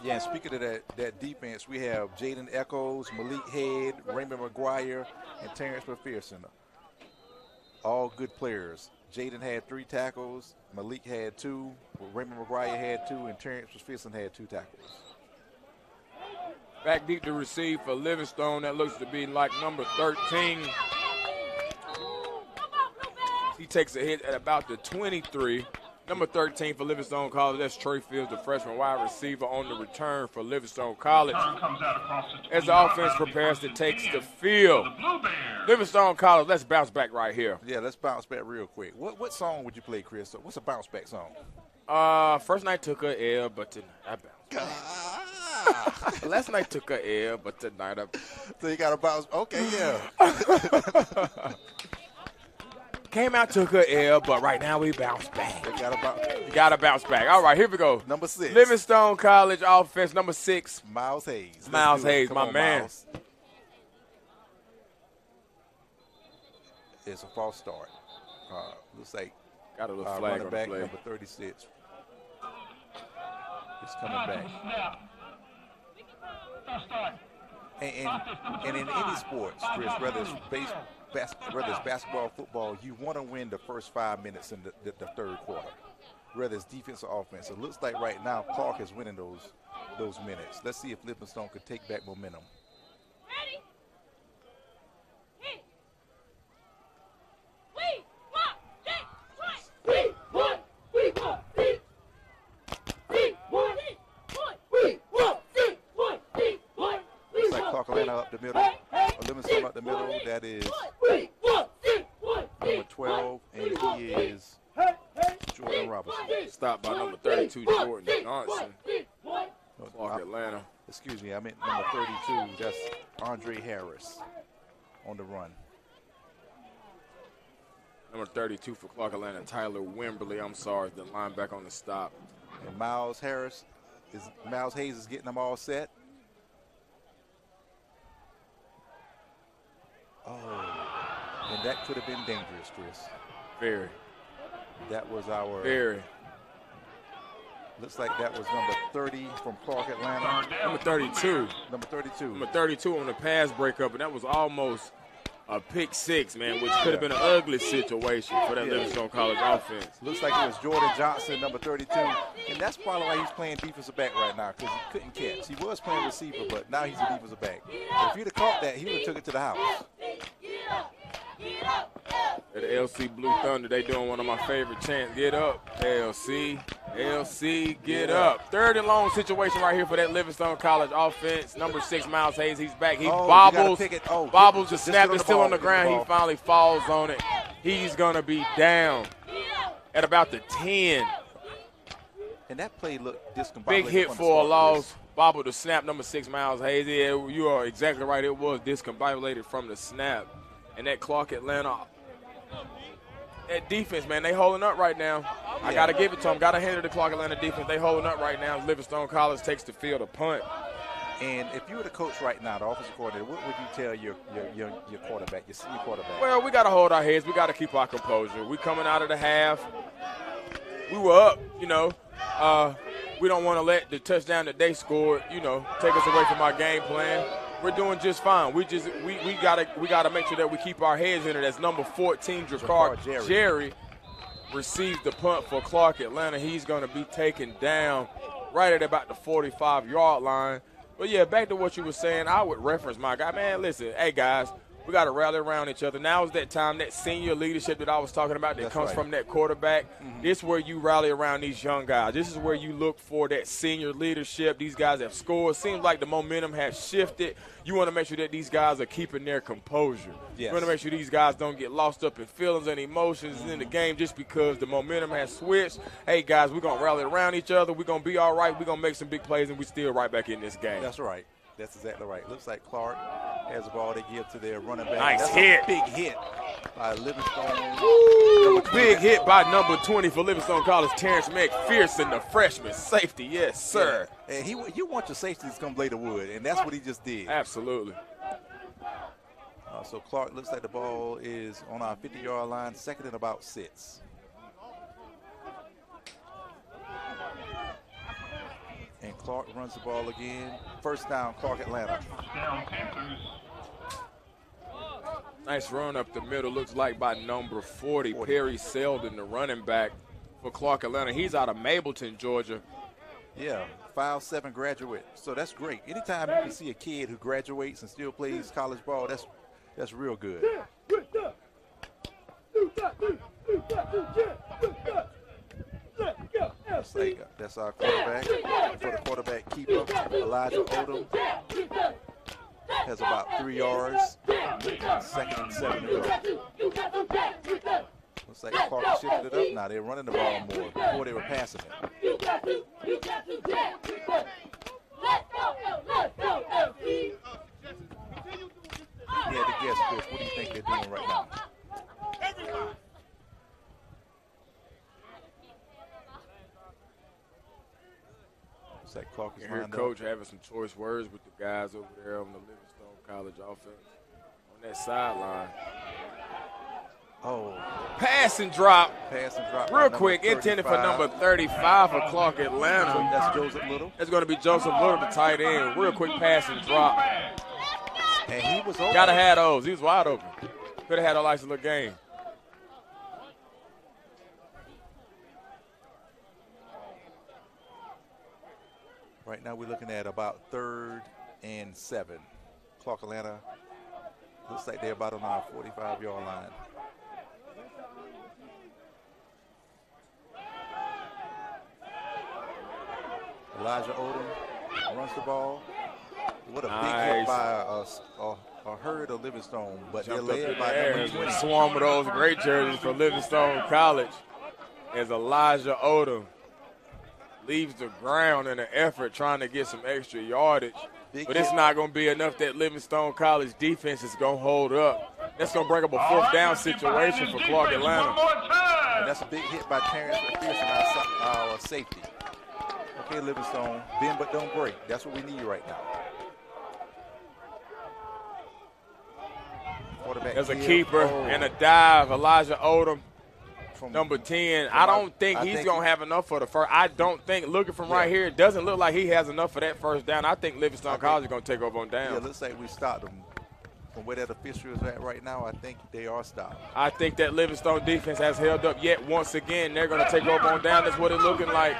Yeah, and speaking of that defense, we have Jaden Echoes, Malik Head, Raymond McGuire, and Terrence McPherson. All good players. Jaden had 3 tackles, Malik had 2, Raymond McGuire had 2, and Terrence McPherson had 2 tackles. Back deep to receive for Livingstone. That looks to be like number 13. He takes a hit at about the 23. Number 13 for Livingstone College. That's Trey Fields, the freshman wide receiver on the return for Livingstone College. As the offense prepares to take the field. Livingstone College, let's bounce back right here. Yeah, let's bounce back real quick. What song would you play, Chris? What's a bounce back song? First night took a L, but tonight I bounced. Last night took a L, but tonight I bounced. So you got to bounce. Okay, yeah. Came out, took a L, but right now we bounce back. You got to bounce back. All right, here we go. Number 6. Livingstone College offense, number 6. Miles Hayes. Miles Hayes, my man. Miles. It's a false start. Looks like got a little flag running on back, the play. number 36. It's coming back. And in any sports, Chris, whether it's basketball, football, you want to win the first 5 minutes in the third quarter, whether it's defense or offense. It looks like right now Clark is winning those minutes. Let's see if Livingstone could take back momentum. Ready? Looks like Clark Atlanta up the middle, or Livingstone up the middle. That is number 12, and he is Jordan Robinson. Stopped by number 32, Jordan Johnson. Clark Atlanta. Excuse me, I meant number 32. That's Andre Harris on the run. Number 32 for Clark Atlanta, Tyler Wimberly. I'm sorry, the linebacker on the stop. And Miles Hayes is getting them all set. Oh, and that could have been dangerous, Chris. Very. That was our. Very. Looks like that was number 30 from Clark Atlanta. Number 32. Number 32. Number 32 on the pass breakup, and that was almost a pick 6, man, which could have been an ugly situation for that Livingstone College offense. Looks like it was Jordan Johnson, number 32, and that's probably why he's playing defensive back right now, because he couldn't catch. He was playing receiver, but now he's a defensive back. If he'd have caught that, he would have took it to the house. At the LC Blue Thunder, they doing one of my favorite chants. Get up, LC. LC, get up. Third and long situation right here for that Livingstone College offense. Number 6, Miles Hayes, he's back. He bobbles. Bobbles, the snap is still on the ground. He finally falls on it. He's going to be down at about the 10. And that play looked discombobulated. Big hit for a loss. Bobble the snap, number 6, Miles Hayes. Yeah, you are exactly right. It was discombobulated from the snap. And that Clark Atlanta, that defense, man, they holding up right now. I got to give it to them. Got to hand it to Clark Atlanta defense. They holding up right now. Livingstone College takes the field, a punt. And if you were the coach right now, the offensive coordinator, what would you tell your quarterback, your senior quarterback? Well, we got to hold our heads. We got to keep our composure. We coming out of the half. We were up, we don't want to let the touchdown that they scored, take us away from our game plan. We're doing just fine. We gotta make sure that we keep our heads in it. As number 14, Jakar Jerry receives the punt for Clark Atlanta. He's going to be taken down right at about the 45-yard line. But, yeah, back to what you were saying, I would reference my guy. Man, listen, hey, guys, we got to rally around each other. Now is that time, that senior leadership that I was talking about that comes from that quarterback. This is where you rally around these young guys. This is where you look for that senior leadership. These guys have scored. Seems like the momentum has shifted. You want to make sure that these guys are keeping their composure. Yes. You want to make sure these guys don't get lost up in feelings and emotions in the game just because the momentum has switched. Hey, guys, we're going to rally around each other. We're going to be all right. We're going to make some big plays, and we're still right back in this game. That's right. That's exactly right. Looks like Clark has the ball to give to their running back. Nice That's hit. A big hit by Livingstone. Woo, big hit by number 20 for Livingstone College, Terrence McPherson, the freshman safety. Yes, sir. Yeah. And you want your safety to come lay the wood, and that's what he just did. Absolutely. So Clark looks like the ball is on our 50-yard line, second and about 6. And Clark runs the ball again. First down, Clark Atlanta. Nice run up the middle, looks like by number 40, Perry Selden, the running back for Clark Atlanta. He's out of Mableton, Georgia. Yeah, 5'7" graduate. So that's great. Anytime you can see a kid who graduates and still plays college ball, that's real good. That's our quarterback. For the quarterback keeper, Elijah Odom has about 3 yards. Second and 7 to go. Looks like Clark shifted it up. Now they're running the ball more. Before they were passing it. You had to guess, Chris. What do you think they're doing right now? Looks like Clark is Here, Coach having some choice words with the guys over there on the Livingstone College offense on that sideline. Oh. Pass and drop. Real quick, 35. intended for number 35 for Clark Atlanta. So that's Joseph Little. That's going to be Joseph Little, the tight end. Real quick pass and drop. And he was open. Gotta have those. He was wide open. Could have had a nice little game. Right now we're looking at about 3rd and 7. Clark Atlanta looks like they're about on our 45-yard line. Elijah Odom runs the ball. What a big hit by a herd of Livingstone, but they're led by number 20. Swarm of those great jerseys for Livingstone College as Elijah Odom leaves the ground in an effort trying to get some extra yardage. But it's not going to be enough that Livingstone College defense is going to hold up. That's going to bring up a 4th down situation for Clark Atlanta. And that's a big hit by Terrence McPherson, our safety. Okay, Livingstone, bend but don't break. That's what we need right now. There's a keeper and a dive. Elijah Odom, number 10. I don't think he's going to have enough for the first. I don't think, looking from right here, it doesn't look like he has enough for that first down. I think Livingstone College is going to take over on down. Yeah, it looks like we stopped them. From where that official is at right now, I think they are stopped. I think that Livingstone defense has held up yet once again. They're going to take over on down. That's what it's looking like.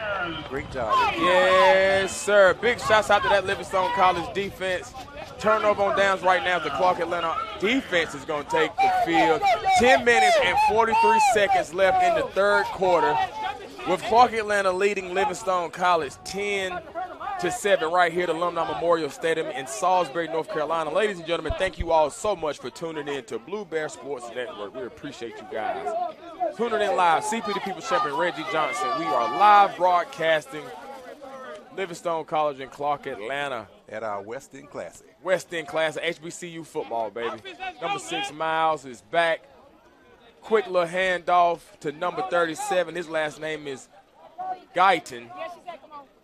Great job. Yes, sir. Big shots out to that Livingstone College defense. Turnover on downs right now. The Clark Atlanta defense is going to take the field. 10 minutes and 43 seconds left in the 3rd quarter, with Clark Atlanta leading Livingstone College 10-7 right here at Alumni Memorial Stadium in Salisbury, North Carolina. Ladies and gentlemen, thank you all so much for tuning in to Blue Bear Sports Network. We appreciate you guys. Tuning in live, CP the People's Champion Reggie Johnson. We are live broadcasting Livingstone College in Clark Atlanta. At our West End Classic. West End Classic, HBCU football, baby. Number 6, Miles, is back. Quick little handoff to number 37. His last name is Guyton.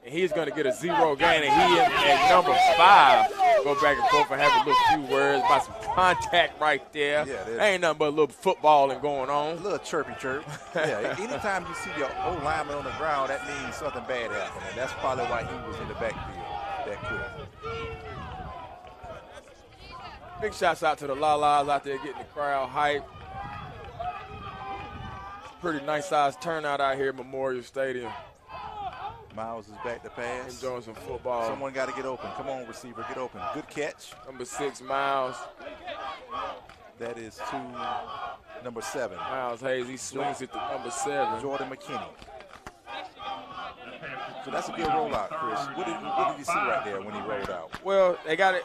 and he's going to get a 0 gain, and he at number 5 go back and forth and have a little few words about some contact right there. Yeah, ain't nothing but a little footballing going on. A little chirpy chirp. Yeah, anytime you see your old lineman on the ground, that means something bad happened, and that's probably why he was in the backfield that quick. Big shouts out to the La-Las out there getting the crowd hyped. Pretty nice size turnout out here at Memorial Stadium. Miles is back to pass. Enjoying some football. Someone got to get open. Come on, receiver, get open. Good catch. Number 6, Miles. That is to number 7. Miles Hayes, he swings it to number 7. Jordan McKinney. So that's a good rollout, Chris. What did you see right there when he rolled out? Well, they got it.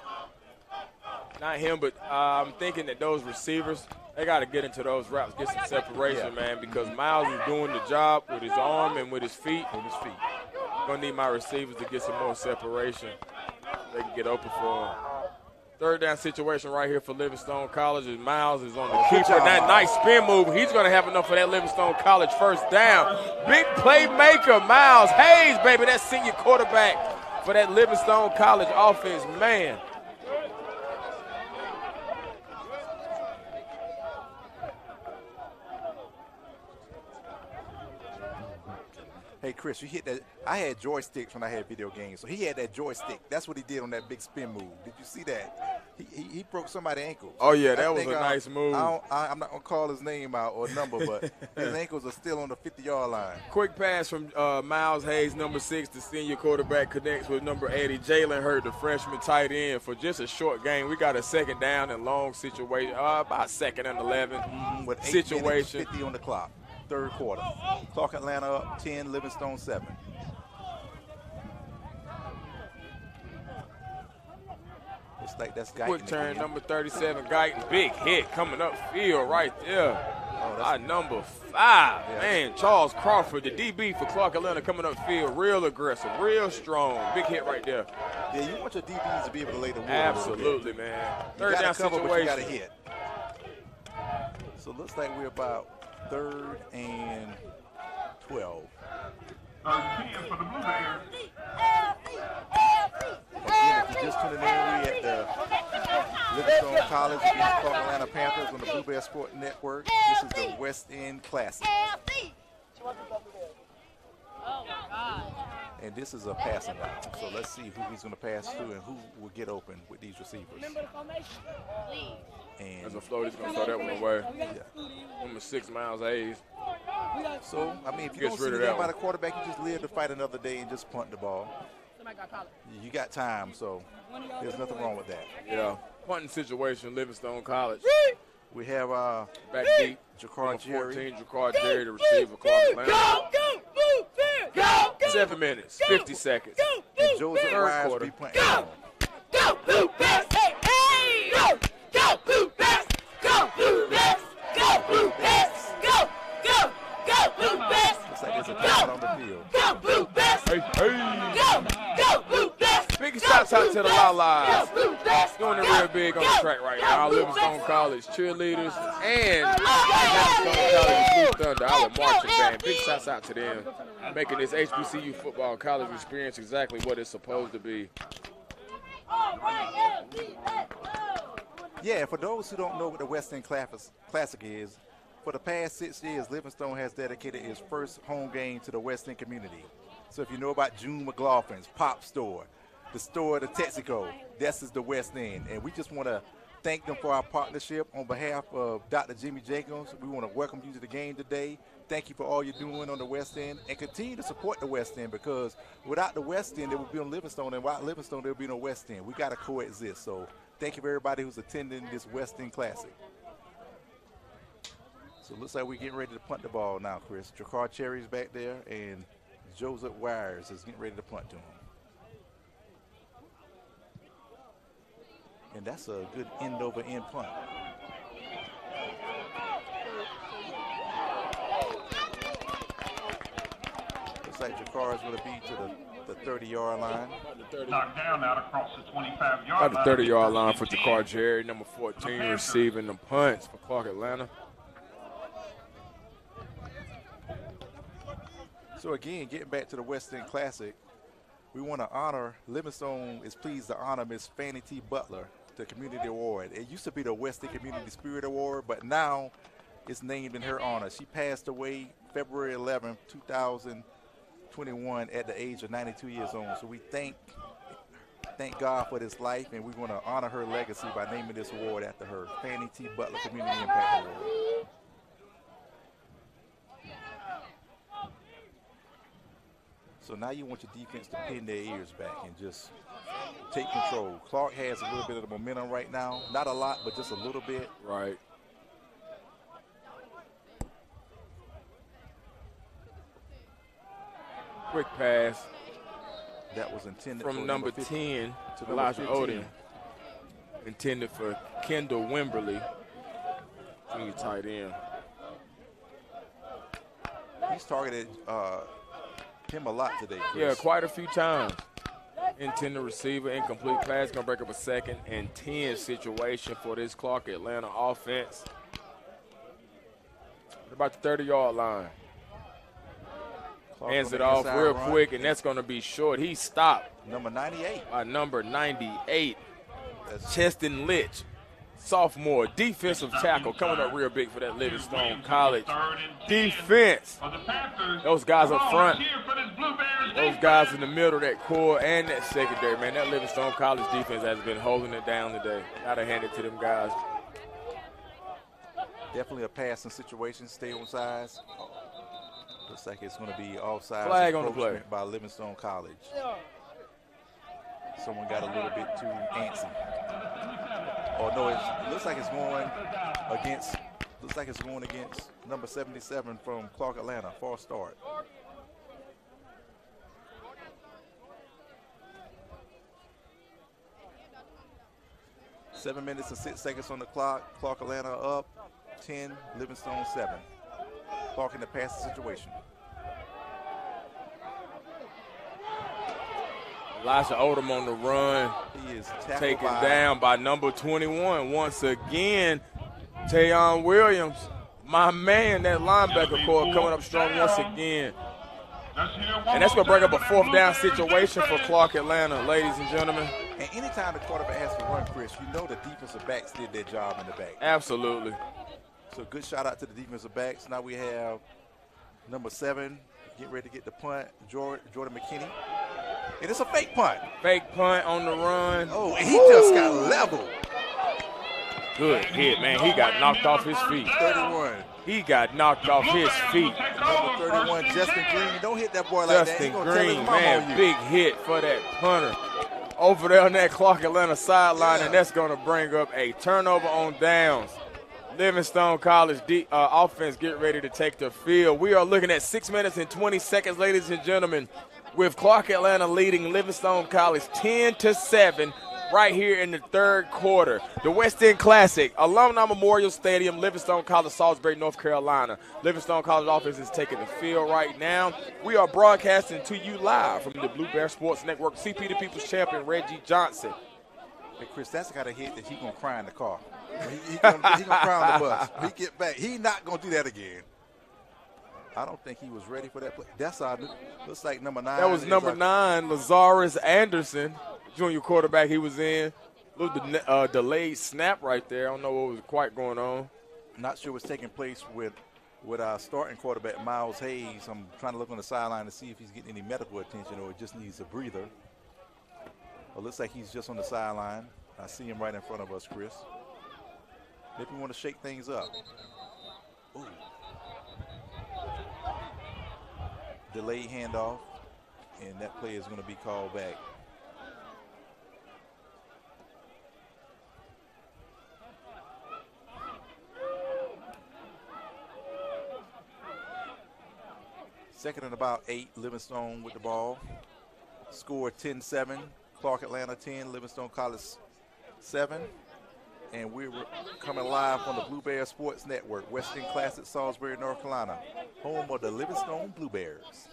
Not him, but I'm thinking that those receivers, they got to get into those routes, get some separation, man, because Miles is doing the job with his arm and with his feet. Going to need my receivers to get some more separation. They can get open for him. Third down situation right here for Livingstone College is Miles is on the keeper. That nice spin move. He's going to have enough for that Livingstone College first down. Big playmaker, Miles Hayes, baby, that senior quarterback for that Livingstone College offense, man. Hey, Chris, you hit that. I had joysticks when I had video games, so he had that joystick. That's what he did on that big spin move. Did you see that? He broke somebody's ankles. Oh, yeah, that was a nice move. I'm not going to call his name out or number, but his ankles are still on the 50-yard line. Quick pass from Miles Hayes, number 6, the senior quarterback, connects with number 80, Jalen Hurd, the freshman tight end, for just a short game. We got a second down and long situation, about 2nd and 11 with 8 situation. minutes 50 on the clock. Third quarter. Clark Atlanta up 10, Livingstone 7. Looks like that's Guyton. Quick turn, again. number 37, Guyton. Big hit coming up field right there. Number 5. Yeah. Man, Charles Crawford, the DB for Clark Atlanta, coming up field. Real aggressive, real strong. Big hit right there. Yeah, you want your DBs to be able to lay the wood. Absolutely, man. Third down cover, situation. But you got to hit. So it looks like we're about 3rd and 12. For the Blue Bears. Again, if you're just tuning in, we're at the Livingstone College against Clark Atlanta Panthers on the Blue Bear Sport Network. This is the West End Classic. And this is a passing route. So let's see who he's going to pass to and who will get open with these receivers. And as a float, he's going to throw that one away. Yeah. Number 6, Miles Hayes. So, I mean, if you don't see anything by the quarterback, you just live to fight another day and just punt the ball. You got time, so there's nothing wrong with that. Yeah. Punting situation, Livingstone College. We have back deep. Jakar Jerry. 14, Jakar Jerry, the receiver, Clark Atlanta. 7 minutes, 50 seconds. And Joseph Wise will be punting. Go, Blue Bears! Hey, hey! Go, Blue Bears! Go, Blue Bears! Go, Blue Bears! Go, Blue Bears! Looks like there's a down on the field. Go, Blue Bears! Hey, hey! Go, Blue Bears! Big shouts out to the La-Las. Doing it real big on the track right now. Our Livingstone College cheerleaders and Livingstone College Blue Thunder, our marching band. Big shouts out to them. Making this HBCU football college experience exactly what it's supposed to be. Yeah, for those who don't know what the West End Classic is, for the past 6 years, Livingstone has dedicated its first home game to the West End community. So if you know about June McLaughlin's Pop Store, the store at the Texaco, this is the West End. And we just want to thank them for our partnership. On behalf of Dr. Jimmy Jenkins, we want to welcome you to the game today. Thank you for all you're doing on the West End, and continue to support the West End, because without the West End, there would be no Livingstone, and without Livingstone, there would be no West End. We got to coexist. So thank you for everybody who's attending this West End Classic. So it looks like we're getting ready to punt the ball now, Chris. Jakar Cherry's back there, and Joseph Wires is getting ready to punt to him. And that's a good end-over-end punt. Looks like Jakar is going to be to the 30-yard line. Knocked down out across the 25-yard line. About the 30-yard line for Jakar Jerry, number 14, receiving the punts for Clark Atlanta. So again, getting back to the West End Classic, we want to honor, Livingstone is pleased to honor Miss Fannie T. Butler, the Community Award. It used to be the Weston Community Spirit Award, but now it's named in her honor. She passed away February 11, 2021 at the age of 92 years old. So we thank God for this life, and we want to honor her legacy by naming this award after her, Fannie T. Butler Community Impact Award. So now you want your defense to pin their ears back and just take control. Clark has a little bit of the momentum right now. Not a lot, but just a little bit. Right. Quick pass. That was intended from for number 10 10 to to Elijah Odin. Intended for Kendall Wimberly, junior tight end. He's targeted him a lot today, Chris. Yeah, quite a few times. Intended receiver, incomplete pass, gonna break up a 2nd and 10 situation for this Clark Atlanta offense. About the 30-yard line. Clark Hands on it the off inside real run. quick, and that's gonna be short. He stopped Number 98. by number 98, That's Cheston Litch, sophomore, defensive tackle, coming up real big for that Livingstone College defense. Those guys up front, those guys in the middle, that core and that secondary, man, that Livingstone College defense has been holding it down today. Gotta hand it to them guys. definitely a passing situation. Stay on sides. Looks like it's going to be offside Flag on the play by Livingstone College. Someone got a little bit too antsy. Oh no, it looks like it's going against. Looks like it's going against number 77 from Clark Atlanta. False start. Seven minutes and 6 seconds on the clock. Clark Atlanta up 10, Livingstone 7. Clark in the passing situation. Elijah Odom on the run. He is taken down by number 21. Once again, Tayon Williams, my man, that linebacker core coming up strong once again. And that's going to bring up a 4th down situation for Clark Atlanta, ladies and gentlemen. And anytime the quarterback has to run, Chris, you know the defensive backs did their job in the back. Absolutely. So good shout out to the defensive backs. Now we have number 7 getting ready to get the punt, Jordan McKinney. And it's a fake punt. Fake punt on the run. Oh, and he just got leveled. Good hit, man. He got knocked off his feet. 31. He got knocked off his feet. Number 31, Justin Green. Don't hit that boy like that. Justin Green, man, big hit for that punter. Over there on that Clark Atlanta sideline, and that's going to bring up a turnover on downs. Livingstone College offense get ready to take the field. We are looking at 6 minutes and 20 seconds, ladies and gentlemen, with Clark Atlanta leading Livingstone College 10-7 right here in the 3rd quarter. The West End Classic, Alumni Memorial Stadium, Livingstone College, Salisbury, North Carolina. Livingstone College offense is taking the field right now. We are broadcasting to you live from the Blue Bear Sports Network. CP the People's Champion, Reggie Johnson. Hey, Chris, that's the kind of hit that he going to cry in the car. He gonna cry on the bus. When he get back, he not going to do that again. I don't think he was ready for that play. That's looks like number 9. That was number 9, Lazarus Anderson, junior quarterback he was in. Little delayed snap right there. I don't know what was quite going on. Not sure what's taking place with our starting quarterback, Miles Hayes. I'm trying to look on the sideline to see if he's getting any medical attention or just needs a breather. It looks like he's just on the sideline. I see him right in front of us, Chris. Maybe we want to shake things up. Ooh. Delayed handoff, and that play is going to be called back. Second and about 8, Livingstone with the ball. Score 10-7, Clark Atlanta 10, Livingstone College 7. And we're coming live on the Blue Bear Sports Network, Western Classic, Salisbury, North Carolina, home of the Livingstone Blue Bears.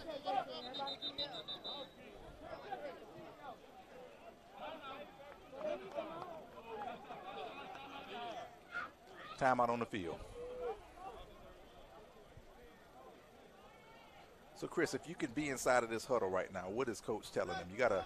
Timeout on the field. So, Chris, if you can be inside of this huddle right now, what is Coach telling them? You got a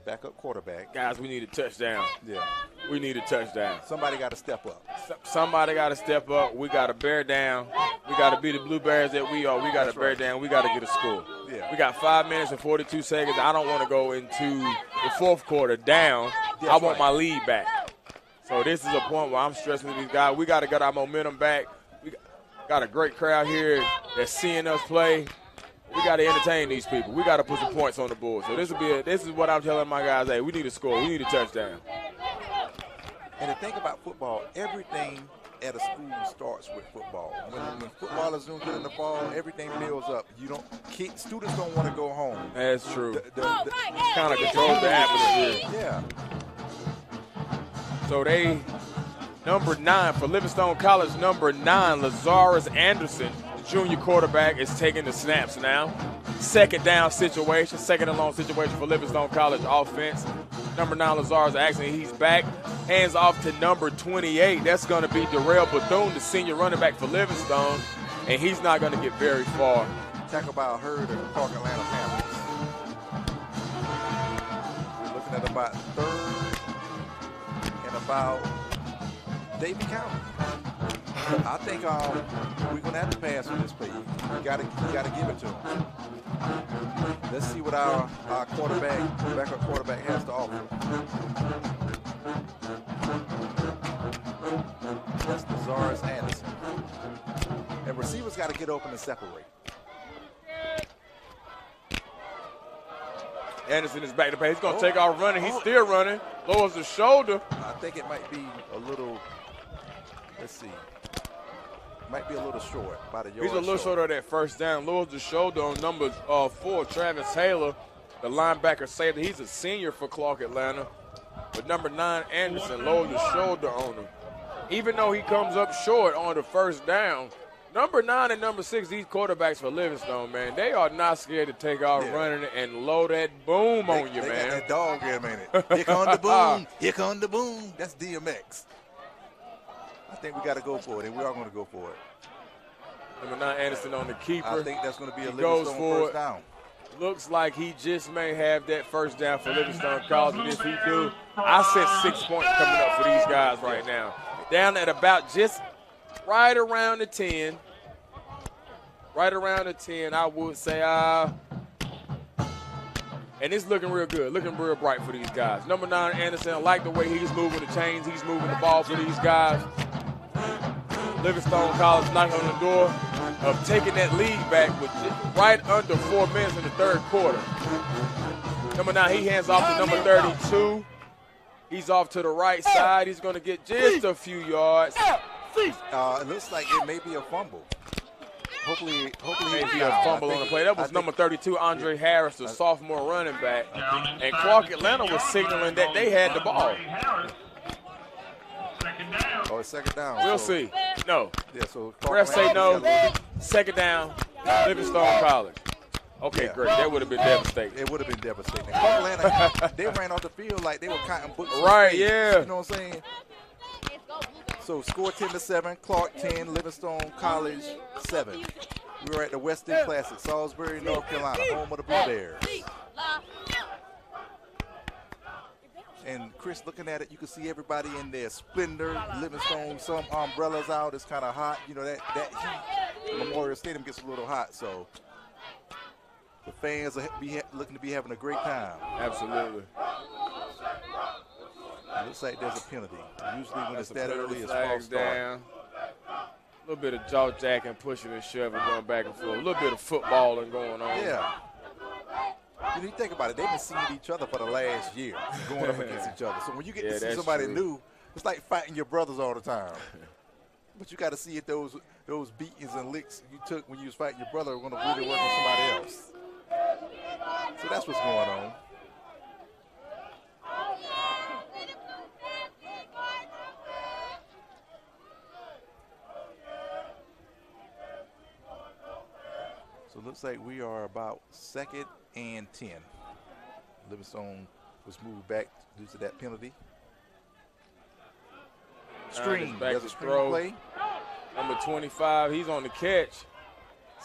backup quarterback. Guys, we need a touchdown. Yeah. We need a touchdown. Somebody got to step up. Somebody got to step up. We got to bear down. We got to be the Blue Bears that we are. We got to bear down. We got to get a score. Yeah. We got 5 minutes and 42 seconds. I don't want to go into the fourth quarter down. I want my lead back. So this is a point where I'm stressing these guys. We got to get our momentum back. We got a great crowd here that's seeing us play. We got to entertain these people. We got to put some points on the board. So this is what I'm telling my guys. Hey, we need a score. We need a touchdown. And to think about football, everything at a school starts with football. When football is doing good in the fall, everything builds up. Students don't want to go home. That's true. Kind of controls the atmosphere. Yeah. So they, number 9 for Livingstone College, number 9, Lazarus Anderson, junior quarterback, is taking the snaps now. Second and long situation for Livingstone College offense. Number 9, Lazarus Anderson, he's back. Hands off to number 28. That's going to be Darrell Bethune, the senior running back for Livingstone, and he's not going to get very far. Talk about Herd and Park Atlanta Panthers. We're looking at about 3rd and about Davie County. I think we're going to have to pass on this play. You got to give it to him. Let's see what our backup quarterback has to offer. That's Lazarus Anderson. And receivers got to get open and separate. Anderson is back to pass. He's going to take off running. He's still running. Lowers the shoulder. I think it might be a little, let's see. Might be a little short, about a yard. He's a little short of that first down. Lowers the shoulder on number 4, Travis Taylor, the linebacker safety. He's a senior for Clark Atlanta. But number 9, Anderson, lowered the shoulder on him. Even though he comes up short on the first down, number 9 and number 6, these quarterbacks for Livingstone, man, they are not scared to take off running and load that boom on you, they man. Got that dog in a minute. Here come the boom. Here come the boom. That's DMX. I think we got to go for it, and we are going to go for it. Number 9, Anderson on the keeper. I think that's going to be a Livingstone first down. Looks like he just may have that first down for Livingstone College. And if he do, I set 6 points coming up for these guys right now. Down at about just right around the 10. Right around the 10, I would say. And it's looking real good, looking real bright for these guys. Number 9, Anderson, I like the way he's moving the chains. He's moving the ball for these guys. Livingstone College knocking on the door of taking that lead back with right under 4 minutes in the third quarter. Number 9, he hands off to number 32. He's off to the right side. He's going to get just a few yards. It looks like it may be a fumble. Hopefully maybe a fumble on the play. That was number 32, Andre Harris, the sophomore running back. And Clark Atlanta was signaling that they had the ball. Oh, it's second down. We'll see. No. Yeah, so refs say no. Second down, Livingstone College. Okay, great. That would have been devastating. It would have been devastating. Clark Atlanta, they ran off the field like they were counting books. Right, yeah. You know what I'm saying? So score 10-7, Clark 10, Livingstone College 7. We were at the Weston Classic, Salisbury, North Carolina, home of the Blue Bears. And Chris, looking at it, you can see everybody in their splendor. Livingstone, some umbrellas out. It's kind of hot. You know, that heat. Memorial Stadium gets a little hot, so the fans are looking to be having a great time. Absolutely. It looks like there's a penalty. Usually when it's that early, it's false false start. down. A little bit of jaw jacking, pushing and shoving, going back and forth. A little bit of footballing going on. Yeah. When you think about it, they've been seeing each other for the last year, going up against each other. So when you get to see somebody new, it's like fighting your brothers all the time. But you got to see if those beatings and licks you took when you was fighting your brother are going to really work on somebody else. So that's what's going on. So it looks like we are about 2nd and 10. Livingstone was moved back due to that penalty. Screen. There's a screen play. Number 25, he's on the catch.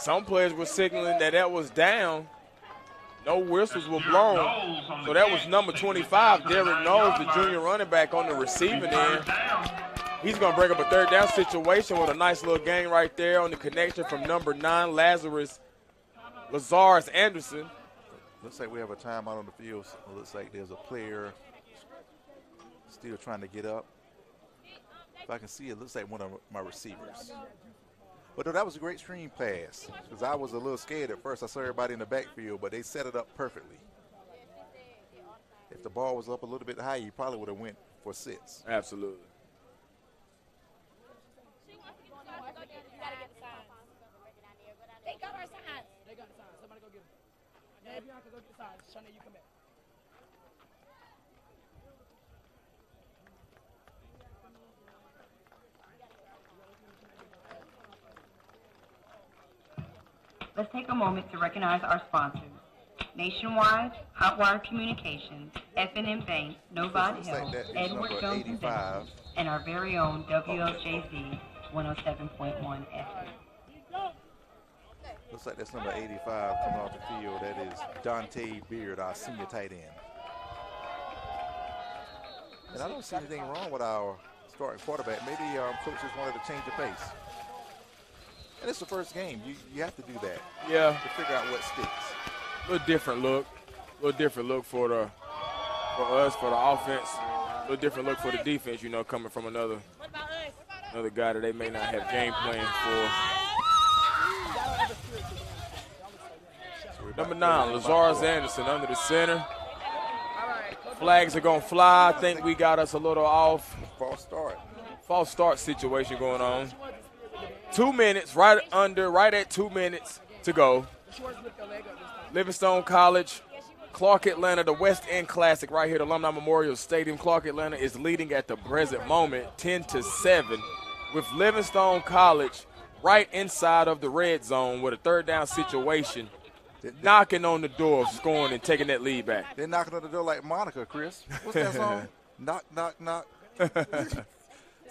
Some players were signaling that was down. No whistles were blown. So that was number 25, Derek Knowles, the junior running back on the receiving end. He's going to bring up a third down situation with a nice little gain right there on the connection from number 9, Lazarus Anderson. Looks like we have a timeout on the field. It looks like there's a player still trying to get up. If I can see, it looks like one of my receivers. But no, that was a great screen pass because I was a little scared at first. I saw everybody in the backfield, but they set it up perfectly. If the ball was up a little bit higher, you probably would have went for 6. Absolutely. They got our signs. They got the signs. Somebody go get them. Yeah, Bianca, go get the signs. Shanae, you come back. Let's take a moment to recognize our sponsors. Nationwide, Hotwire Communications, F&M Bank, Novant Hill, Edward Jones Investment, and our very own WLJZ 107.1 FM. Looks like that's number 85 coming off the field. That is Dante Beard, our senior tight end. And I don't see anything wrong with our starting quarterback. Maybe coaches wanted to change the pace. And it's the first game. You have to do that. Yeah. To figure out what sticks. A little different look for us, for the offense. A little different look for the defense, coming from another guy that they may not have game plan for. Number 9, Lazarus Anderson under the center. Flags are going to fly. I think we got us a little off. False start situation going on. 2 minutes, right at 2 minutes to go. Livingstone College, Clark Atlanta, the West End Classic right here at Alumni Memorial Stadium. Clark Atlanta is leading at the present moment 10-7 with Livingstone College right inside of the red zone with a third down situation, knocking on the door, scoring and taking that lead back. They're knocking on the door like Monica, Chris. What's that song? Knock, knock, knock.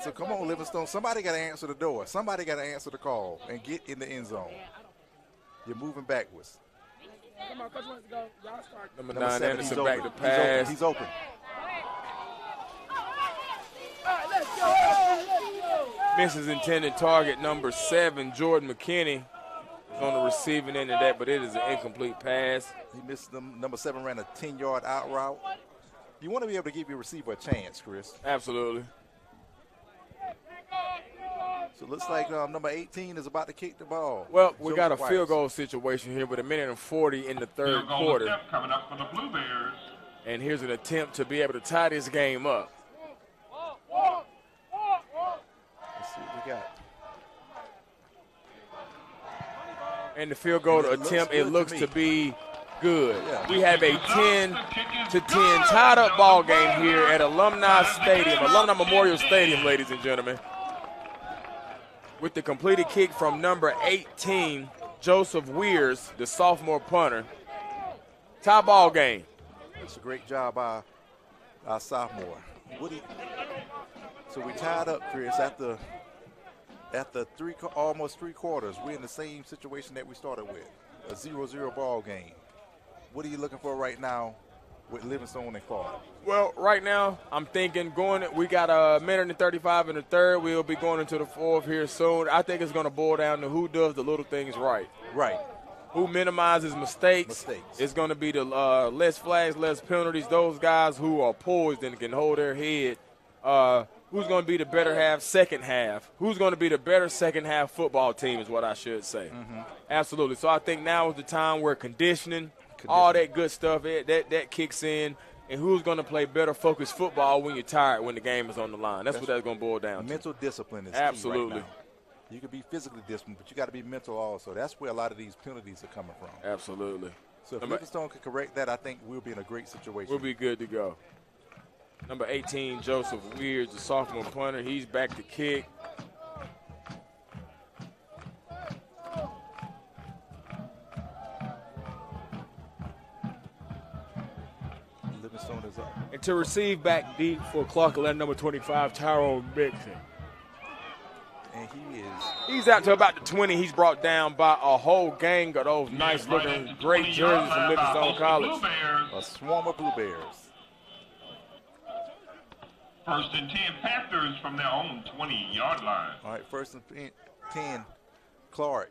So come on, Livingstone. Somebody got to answer the door. Somebody got to answer the call and get in the end zone. You're moving backwards. Come on, Coach wants to go. Y'all start. Number 9, Anderson back to pass. He's open. Let's go. Misses intended target number 7, Jordan McKinney, is on the receiving end of that, but it is an incomplete pass. He missed them. Number 7 ran a 10-yard out route. You want to be able to give your receiver a chance, Chris. Absolutely. So it looks like number 18 is about to kick the ball. Well, we got a field goal situation here with 1:40 in the third quarter. Coming up for the Blue Bears. And here's an attempt to be able to tie this game up. Let's see what we got. And the field goal attempt, it looks to be good. Yeah. We have a 10-10 tied up ball game here at Alumni Memorial Stadium, ladies and gentlemen. With the completed kick from number 18, Joseph Weirs, the sophomore punter. Tie ball game. That's a great job by our sophomore. So we tied up, Chris, after almost 3 quarters. We're in the same situation that we started with, a 0-0 ball game. What are you looking for right now with Livingstone and Clark? Well, right now, I'm thinking we got a 1:35 in the third. We'll be going into the fourth here soon. I think it's going to boil down to who does the little things right. Right. Who minimizes mistakes. It's going to be the less flags, less penalties. Those guys who are poised and can hold their head. Who's going to be the better half, second half? Who's going to be the better second half football team is what I should say. Mm-hmm. Absolutely. So I think now is the time where conditioning, all that good stuff, that kicks in. And who's going to play better focused football when you're tired, when the game is on the line. That's what that's going to boil down to. Mental discipline is absolutely key right now. You can be physically disciplined, but you got to be mental also. That's where a lot of these penalties are coming from. Absolutely. So if Livingstone could correct that, I think we'll be in a great situation. We'll be good to go. Number 18, Joseph Weirs, the sophomore punter. He's back to kick. Livingstone is up. And to receive back deep for Clark Atlanta, number 25, Tyrone Mixon. And he is He's out to about the 20. He's brought down by a whole gang of those nice-looking, great jerseys from Livingstone College. A swarm of Blue Bears. First and 10 Panthers from their own 20-yard line. All right, first and 10, Clark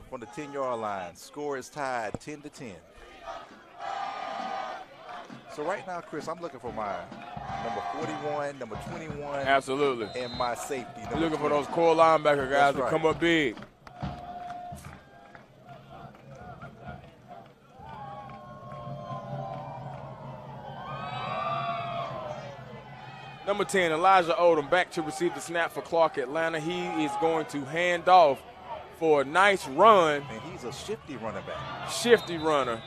from the 10-yard line. Score is tied 10-10. So right now, Chris, I'm looking for my number 41, number 21. Absolutely. And my safety. You're looking for those core linebacker guys to come up big. Number 10, Elijah Odom, back to receive the snap for Clark Atlanta. He is going to hand off for a nice run. And he's a shifty running back. Shifty runner.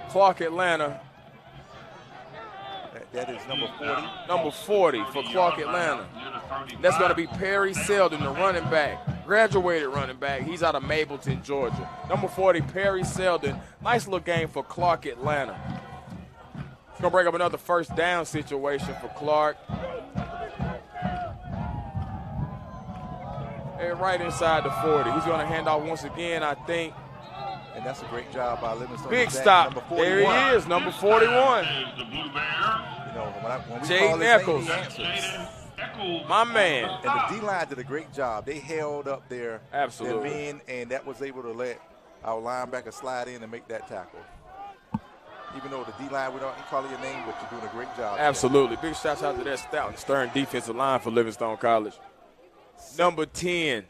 Clark Atlanta. That is number 40. Number 40 for Clark Atlanta. That's going to be Perry Selden, the running back. Graduated running back. He's out of Mableton, Georgia. Number 40, Perry Selden. Nice little game for Clark Atlanta. It's going to bring up another first down situation for Clark. And right inside the 40. He's going to hand off once again, I think. And that's a great job by Livingstone. Big stop. There he is, number 41. You know, when we Jaden call his Eccles. name, he answers. My man. And the D-line did a great job. They held up their men, and that was able to let our linebacker slide in and make that tackle. Even though the D-line, we don't call it your name, but you're doing a great job. Absolutely. Big shouts out to that stout and stern defensive line for Livingstone College. Number 10,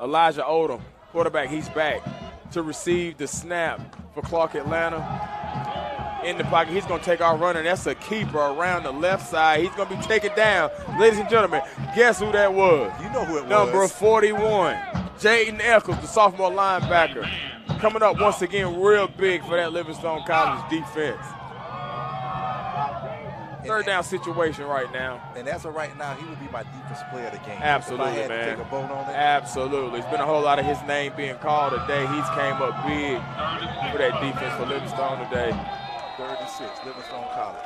Elijah Odom, quarterback. He's back to receive the snap for Clark Atlanta. In the pocket, he's going to take our runner. That's a keeper around the left side. He's going to be taken down. Ladies and gentlemen, guess who that was? You know who it was. Number 41, Jaden Eccles, the sophomore linebacker. Coming up once again real big for that Livingstone College defense. Third down situation right now. And as of right now, he would be my defensive player of the game. Absolutely, if I had man. to take a vote on it. Absolutely. It's been a whole lot of his name being called today. He's came up big for that defense for Livingstone today. 36, Livingstone College.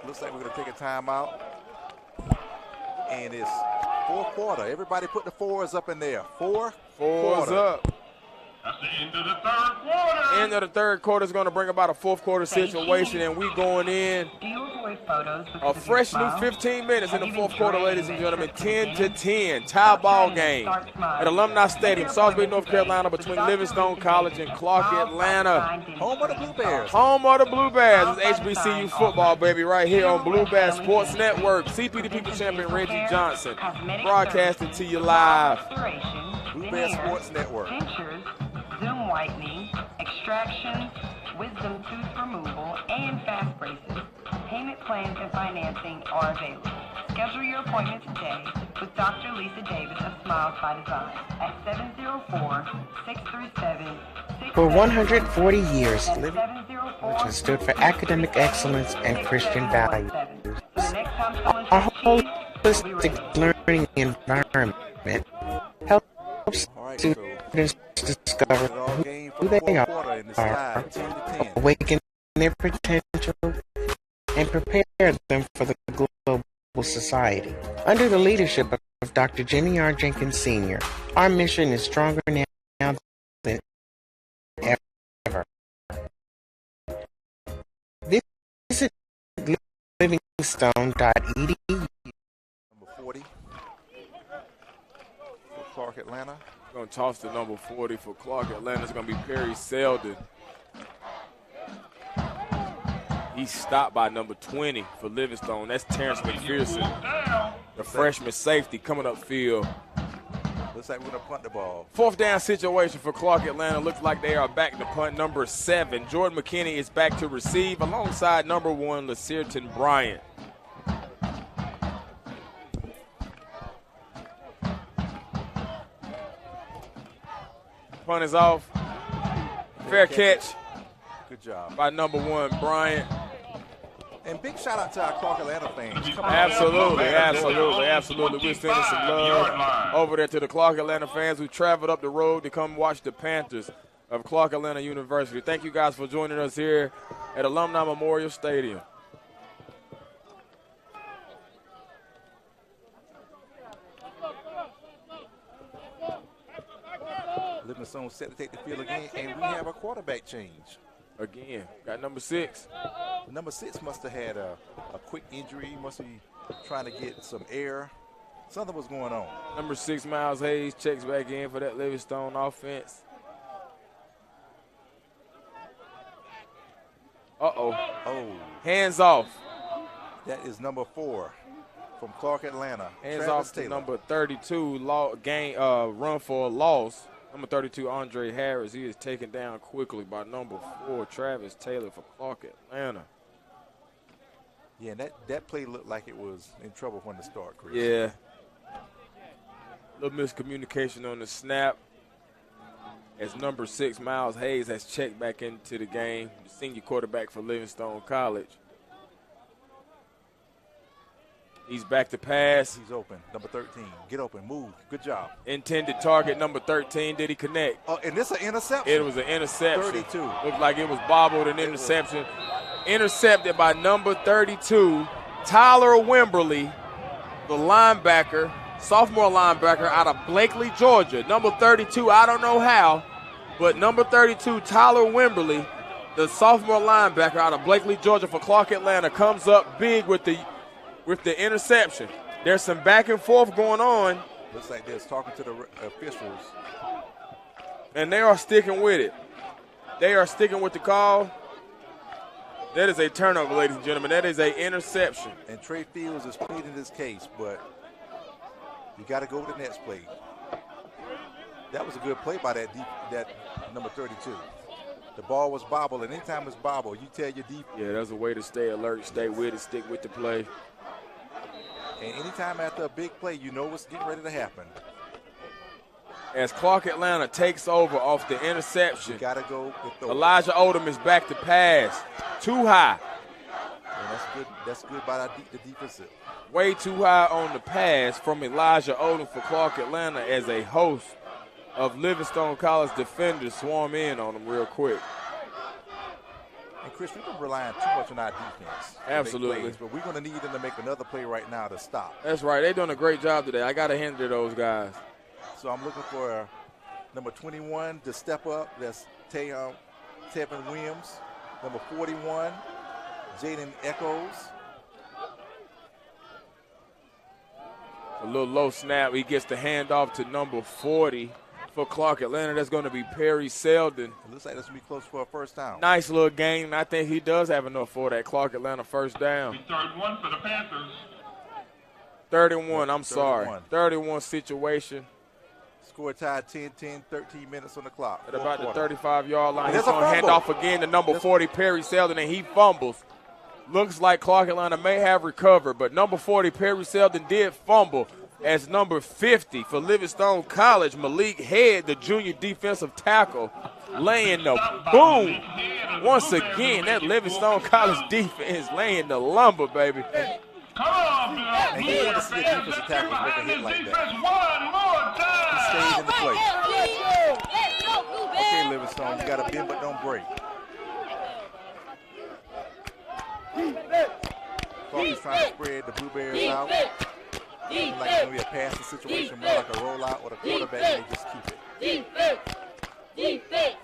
Looks like we're going to take a timeout. And it's fourth quarter. Everybody put the fours up in there. Fours up. That's the end of the third quarter. End of the third quarter is going to bring about a fourth quarter situation, and we going in a fresh new 15 minutes in the fourth quarter, ladies and gentlemen. 10-10, tie ball game at Alumni Stadium, Salisbury, North Carolina, between Livingstone College and Clark Atlanta. Home of the Blue Bears. Home of the Blue Bears. It's HBCU football, baby, right here on Blue Bears Sports Network. CP the People Champion Reggie Johnson broadcasting to you live. Blue Bears Sports Network. Zoom whitening, extraction, wisdom tooth removal, and fast braces. Payment plans and financing are available. Schedule your appointment today with Dr. Lisa Davis of Smiles by Design at 704-637-6777. For 140 years, which has stood for academic excellence and Christian values. Our holistic learning environment helps students discover who they are, awaken their potential, and prepare them for the global society. Under the leadership of Dr. Jenny R. Jenkins Sr., our mission is stronger now than ever. Visit livingstone.edu. Number 40 for Clark Atlanta. Going to toss to number 40 for Clark Atlanta. It's going to be Perry Selden. He's stopped by number 20 for Livingstone. That's Terrence McPherson, the freshman safety coming up field. Looks like we're going to punt the ball. Fourth down situation for Clark Atlanta. Looks like they are back to punt. Number 7, Jordan McKinney is back to receive alongside number 1, LaCierton Bryant. Punt is off. Fair catch. Good job. By number 1, Bryant. And big shout out to our Clark Atlanta fans. Absolutely. We're sending some love over there to the Clark Atlanta fans who traveled up the road to come watch the Panthers of Clark Atlanta University. Thank you guys for joining us here at Alumni Memorial Stadium. Livingstone set to take the field again, and we have a quarterback change. Again, got number 6. Number 6 must have had a quick injury. He must be trying to get some air. Something was going on. Number 6, Miles Hayes, checks back in for that Livingstone offense. Uh-oh. Oh. Hands off. That is number 4 from Clark, Atlanta. Hands Travis off to Taylor. number 32, run for a loss. Number 32, Andre Harris. He is taken down quickly by number 4, Travis Taylor for Clark, Atlanta. Yeah, and that play looked like it was in trouble from the start, Chris. Yeah. Little miscommunication on the snap. As number 6, Miles Hayes, has checked back into the game, the senior quarterback for Livingstone College. He's back to pass. He's open. Number 13. Get open. Move. Good job. Intended target, number 13. Did he connect? Oh, and this is an interception. It was an interception. 32. Looked like it was bobbled, an interception. Intercepted by number 32, Tyler Wimberly, the linebacker, sophomore linebacker out of Blakely, Georgia. Number 32, I don't know how, but number 32, Tyler Wimberly, the sophomore linebacker out of Blakely, Georgia for Clark, Atlanta, comes up big with the interception. There's some back and forth going on. Looks like they're talking to the officials. And they are sticking with it. They are sticking with the call. That is a turnover, ladies and gentlemen. That is an interception. And Trey Fields is pleading this case, but you got to go with the next play. That was a good play by that number 32. The ball was bobbled, and anytime it's bobbled, you tell your defense. Yeah, that's a way to stay alert, stay with it, stick with the play. And anytime after a big play, you know what's getting ready to happen. As Clark, Atlanta takes over off the interception, You got to go with the Elijah Odom is back to pass. Too high. And that's good. That's good by the defensive. Way too high on the pass from Elijah Odom for Clark, Atlanta, as a host of Livingstone College defenders swarm in on them real quick. And Chris, we've been relying too much on our defense. Absolutely. Plays, but we're going to need them to make another play right now to stop. That's right. They're doing a great job today. I got to hand it to those guys. So I'm looking for number 21 to step up. That's Tevin Williams. Number 41, Jaden Echoes. A little low snap. He gets the handoff to number 40 for Clark, Atlanta. That's going to be Perry Selden. It looks like this will be close for a first down. Nice little gain, and I think he does have enough for that Clark, Atlanta first down. 31 for the Panthers. 31, I'm 31. sorry. 31 situation. Score tied 10-10, 13 minutes on the clock. At about the 35-yard line. And He's there's a going to hand fumble. off again to number 40, Perry Selden, and he fumbles. Looks like Clark, Atlanta may have recovered, but number 40, Perry Selden, did fumble as number 50 for Livingstone College, Malik Head, the junior defensive tackle, laying the boom. Once again, that Livingstone College defense laying the lumber, baby. Come on, Bill. And you want to see a defensive tackle make a hit like that. He stays in the play. Okay, Livingstone, you got to bend but don't break. Clark is trying to spread the Blueberries out. Looking like it's going to be a passing situation, more like a rollout, or the quarterback may just keep it.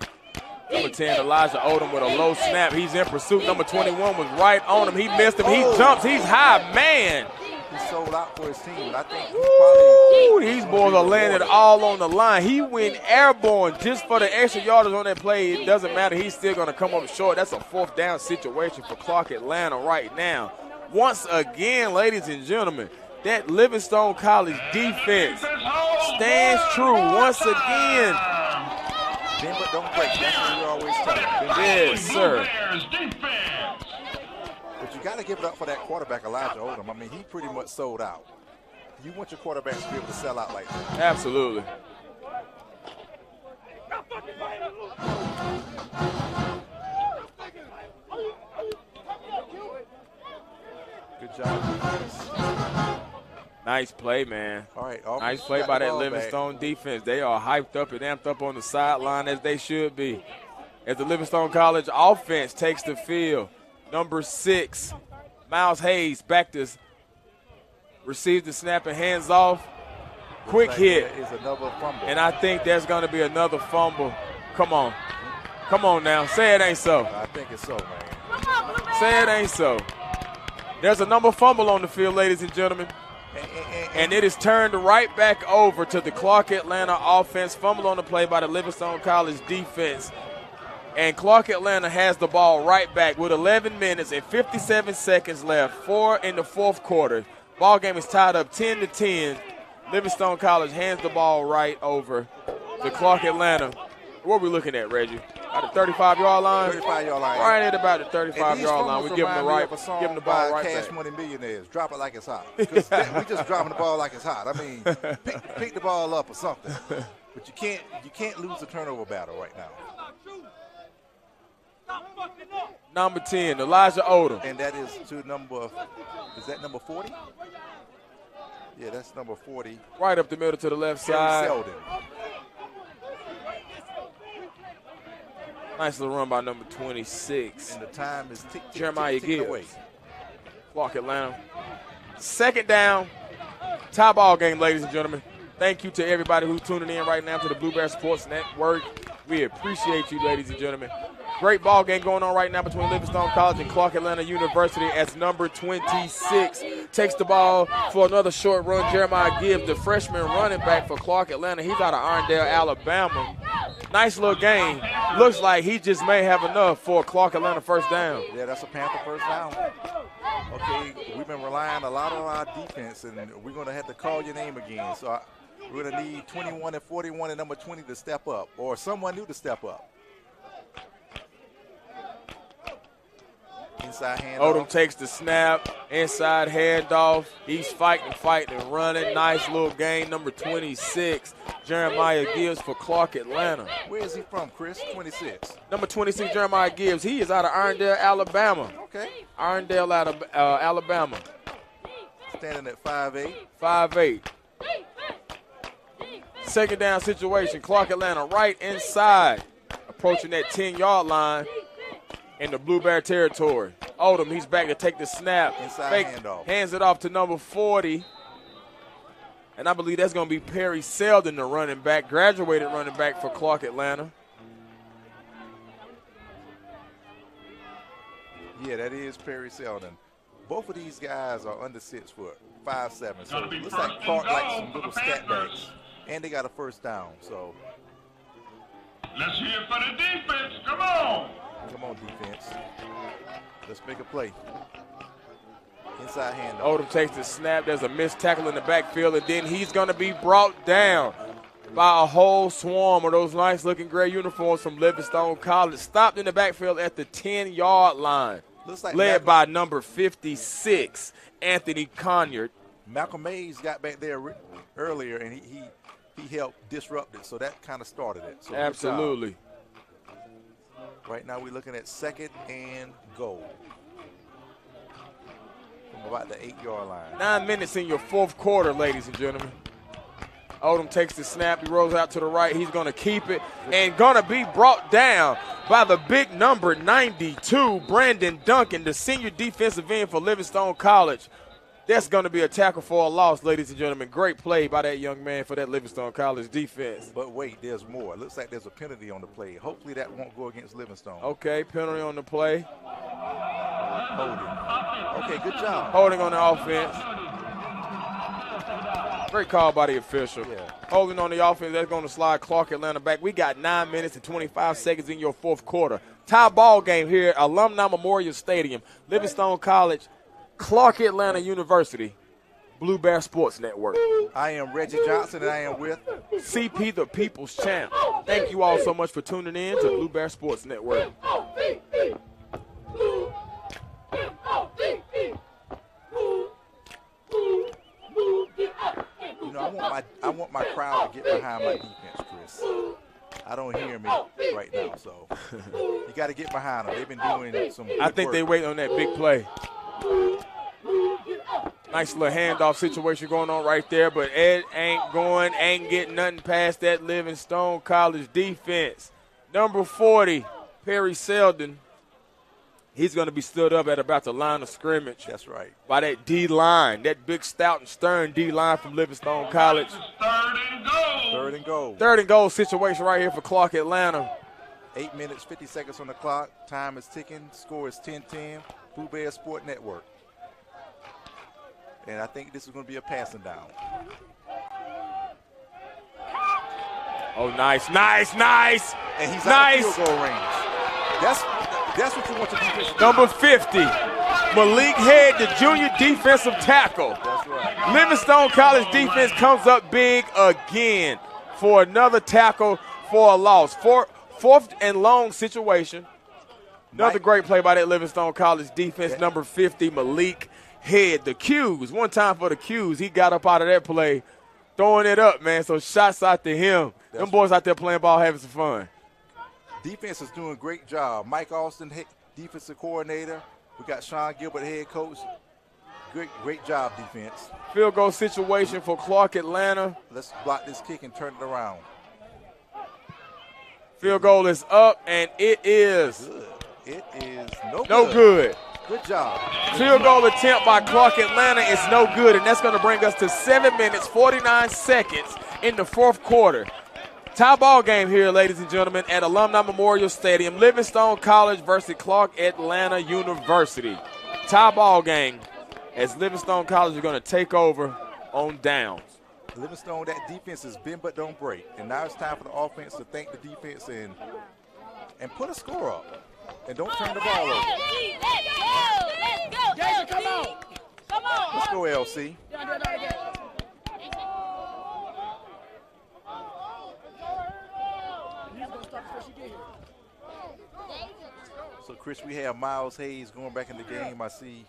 Number 10, Elijah Odom with a low snap. He's in pursuit. Number 21 was right on him. He missed him. He jumps. He's high. Man. He sold out for his team, but I think he probably. These boys are laying it all on the line. He went airborne just for the extra yardage on that play. It doesn't matter. He's still going to come up short. That's a fourth down situation for Clark, Atlanta right now. Once again, ladies and gentlemen, that Livingstone College defense stands true once again. Bend but don't break. That's what we always tell them. Yes, sir. But you got to give it up for that quarterback, Elijah Odom. I mean, he pretty much sold out. You want your quarterbacks to be able to sell out like that. Absolutely. Good job. Nice play, man. All right. Nice play by that Livingstone defense. They are hyped up and amped up on the sideline as they should be. As the Livingstone College offense takes the field, number 6, Miles Hayes back to receive the snap and hands off. Quick hit. Is another fumble. And I think there's going to be another fumble. Come on. Come on now. Say it ain't so. I think it's so, man. Say it ain't so. There's a number fumble on the field, ladies and gentlemen. And it is turned right back over to the Clark Atlanta offense. Fumble on the play by the Livingstone College defense. And Clark Atlanta has the ball right back with 11 minutes and 57 seconds left. 4 in the fourth quarter. Ball game is tied up 10-10. Livingstone College hands the ball right over to Clark Atlanta. What are we looking at, Reggie? At the 35-yard line? 35-yard line. Right at about the 35-yard line. We give them the ball right Cash back. Money Millionaires. Drop it like it's hot. We just dropping the ball like it's hot. I mean, pick the ball up or something. But you can't lose the turnover battle right now. Number 10, Elijah Odom. And that is to number 40? Yeah, that's number 40. Right up the middle to the left side. Selden. Nice little run by number 26. And the time is Jeremiah ticking away. Gibbs. Clark Atlanta. Second down. Tie ball game, ladies and gentlemen. Thank you to everybody who's tuning in right now to the Blue Bear Sports Network. We appreciate you, ladies and gentlemen. Great ball game going on right now between Livingstone College and Clark Atlanta University as number 26 takes the ball for another short run. Jeremiah Gibbs, the freshman running back for Clark Atlanta. He's out of Irondale, Alabama. Nice little game. Looks like he just may have enough for Clark Atlanta first down. Yeah, that's a Panther first down. Okay, we've been relying a lot on our defense, and we're going to have to call your name again. So we're going to need 21 and 41 and number 20 to step up, or someone new to step up. Inside handoff. Odom takes the snap, inside handoff. He's fighting and running. Nice little gain, number 26. Jeremiah Gibbs for Clark Atlanta. Where is he from, Chris? 26. Number 26, Jeremiah Gibbs. He is out of Irondale, Alabama. Okay. Irondale, Alabama. Standing at 5'8". 5'8". Second down situation. Clark Atlanta right inside, approaching that 10-yard line. In the Blue Bear territory. Odom, he's back to take the snap. Inside handoff. Hands it off to number 40. And I believe that's going to be Perry Selden, the running back, graduated running back for Clark Atlanta. Yeah, that is Perry Selden. Both of these guys are under 6 foot, 5'7". So it looks like Clark likes some little stat backs. And they got a first down. So let's hear it for the defense. Come on. Come on, defense. Let's make a play. Inside handoff. Odom takes the snap. There's a missed tackle in the backfield, and then he's going to be brought down by a whole swarm of those nice-looking gray uniforms from Livingstone College. Stopped in the backfield at the 10-yard line. Looks like led by number 56, Anthony Conyard. Malcolm Mays got back there earlier, and he helped disrupt it, so that kind of started it. So absolutely. Right now we're looking at 2nd and goal from about the 8-yard line. 9 minutes in your fourth quarter, ladies and gentlemen. Odom takes the snap. He rolls out to the right. He's going to keep it and going to be brought down by the big number 92, Brandon Duncan, the senior defensive end for Livingstone College. That's going to be a tackle for a loss, ladies and gentlemen. Great play by that young man for that Livingstone College defense. But wait, there's more. It looks like there's a penalty on the play. Hopefully that won't go against Livingstone. Okay, penalty on the play. Holding. Okay, good job. Holding on the offense. Great call by the official. Yeah. Holding on the offense, that's going to slide Clark Atlanta back. We got 9 minutes and 25 seconds in your fourth quarter. Tie ball game here at Alumni Memorial Stadium. Livingstone College, Clark Atlanta University, Blue Bear Sports Network. I am Reggie Johnson, and I am with CP, the People's Champ. Thank you all so much for tuning in to Blue Bear Sports Network. You know, I want my crowd to get behind my defense, Chris. I don't hear me right now, so you got to get behind them. They've been doing some good I think work. they wait on that big play. Nice little handoff situation going on right there, but Ed ain't getting nothing past that Livingstone College defense. Number 40, Perry Selden. He's going to be stood up at about the line of scrimmage. That's right. By that D-line, that big, stout, and stern D-line from Livingstone College. Third and goal. Third and goal. Third and goal situation right here for Clark Atlanta. 8 minutes, 50 seconds on the clock. Time is ticking. Score is 10-10. Pooh Bear Sport Network. And I think this is going to be a passing down. Oh, nice, nice, nice. And he's nice. out of field goal range. That's what you want to do. Number 50, Malik Head, the junior defensive tackle. That's right. Livingstone College defense comes up big again for another tackle for a loss. Fourth and long situation. Another great play by that Livingstone College defense, number 50, Malik Head. The Qs, one time for the Qs. He got up out of that play, throwing it up, man. So shots out to him. Them boys out there playing ball, having some fun. Defense is doing a great job. Mike Austin, defensive coordinator. We got Sean Gilbert, head coach. Great job, defense. Field goal situation for Clark Atlanta. Let's block this kick and turn it around. Field goal is up, and it is good. It is no good. Good job. Field goal attempt by Clark Atlanta is no good, and that's going to bring us to 7 minutes, 49 seconds in the fourth quarter. Tie ball game here, ladies and gentlemen, at Alumni Memorial Stadium. Livingstone College versus Clark Atlanta University. Tie ball game as Livingstone College are going to take over on downs. Livingstone, that defense is bend but don't break. And now it's time for the offense to thank the defense and put a score up. And don't turn the ball over. Let's go. Jason, come on. Come on. Let's go, LC. So, Chris, we have Miles Hayes going back in the game. I see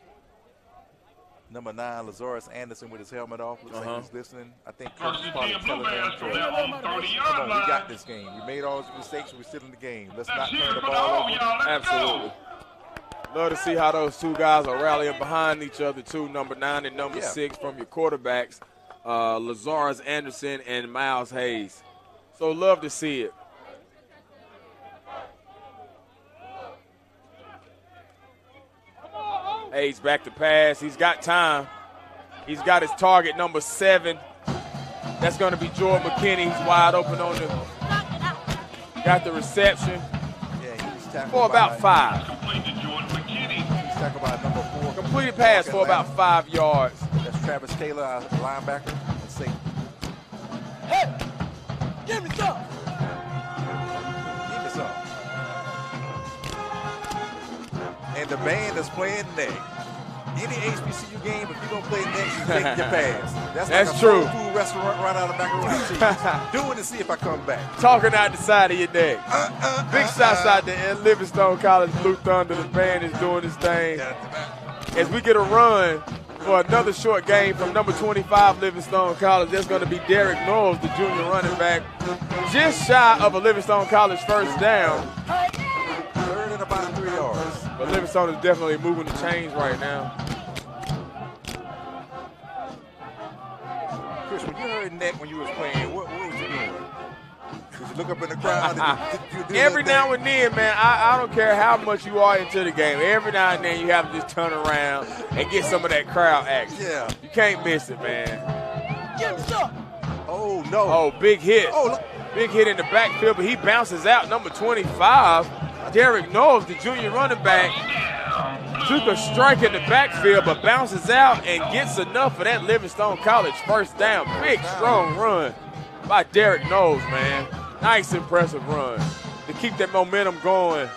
number 9, Lazarus Anderson with his helmet off. Looks like he's listening. I think Coach is probably telling him, come on, we got this game. We made all these mistakes. We're still in the game. Let's not turn the ball over. Absolutely. Love to see how those two guys are rallying behind each other, too, number 9 and number 6 from your quarterbacks, Lazarus Anderson and Miles Hayes. So love to see it. Hayes back to pass. He's got time. He's got his target, number 7. That's going to be Jordan McKinney. He's wide open on the. Got the reception. Yeah, he's tackled for about 5. He's tackled by number 4. Completed pass for about 5 yards. That's Travis Taylor, our linebacker, and safety. Hey, give me some. Give me some. And the band is playing next. Any HBCU game, if you're going to play next, you take your pass. That's like a true. Food restaurant right out of the macaroni and cheese. Do it and see if I come back. Talking out the side of your neck. Big shots out to Livingstone College Blue Thunder. The band is doing his thing. As we get a run for another short game from number 25, Livingstone College, that's going to be Derek Knowles, the junior running back. Just shy of a Livingstone College first down. Third and about 3 yards. But Livingstone is definitely moving the chains right now. Chris, when you heard Neck when you was playing, what was you doing? Did you look up in the crowd? Did you do Every now and then, man, I don't care how much you are into the game. Every now and then you have to just turn around and get some of that crowd action. Yeah. You can't miss it, man. Give me some. Oh, no. Oh, big hit. Oh, look. Big hit in the backfield, but he bounces out. Number 25, Derek Knowles, the junior running back, took a strike in the backfield, but bounces out and gets enough for that Livingstone College first down. Big, strong run by Derek Knowles, man. Nice, impressive run to keep that momentum going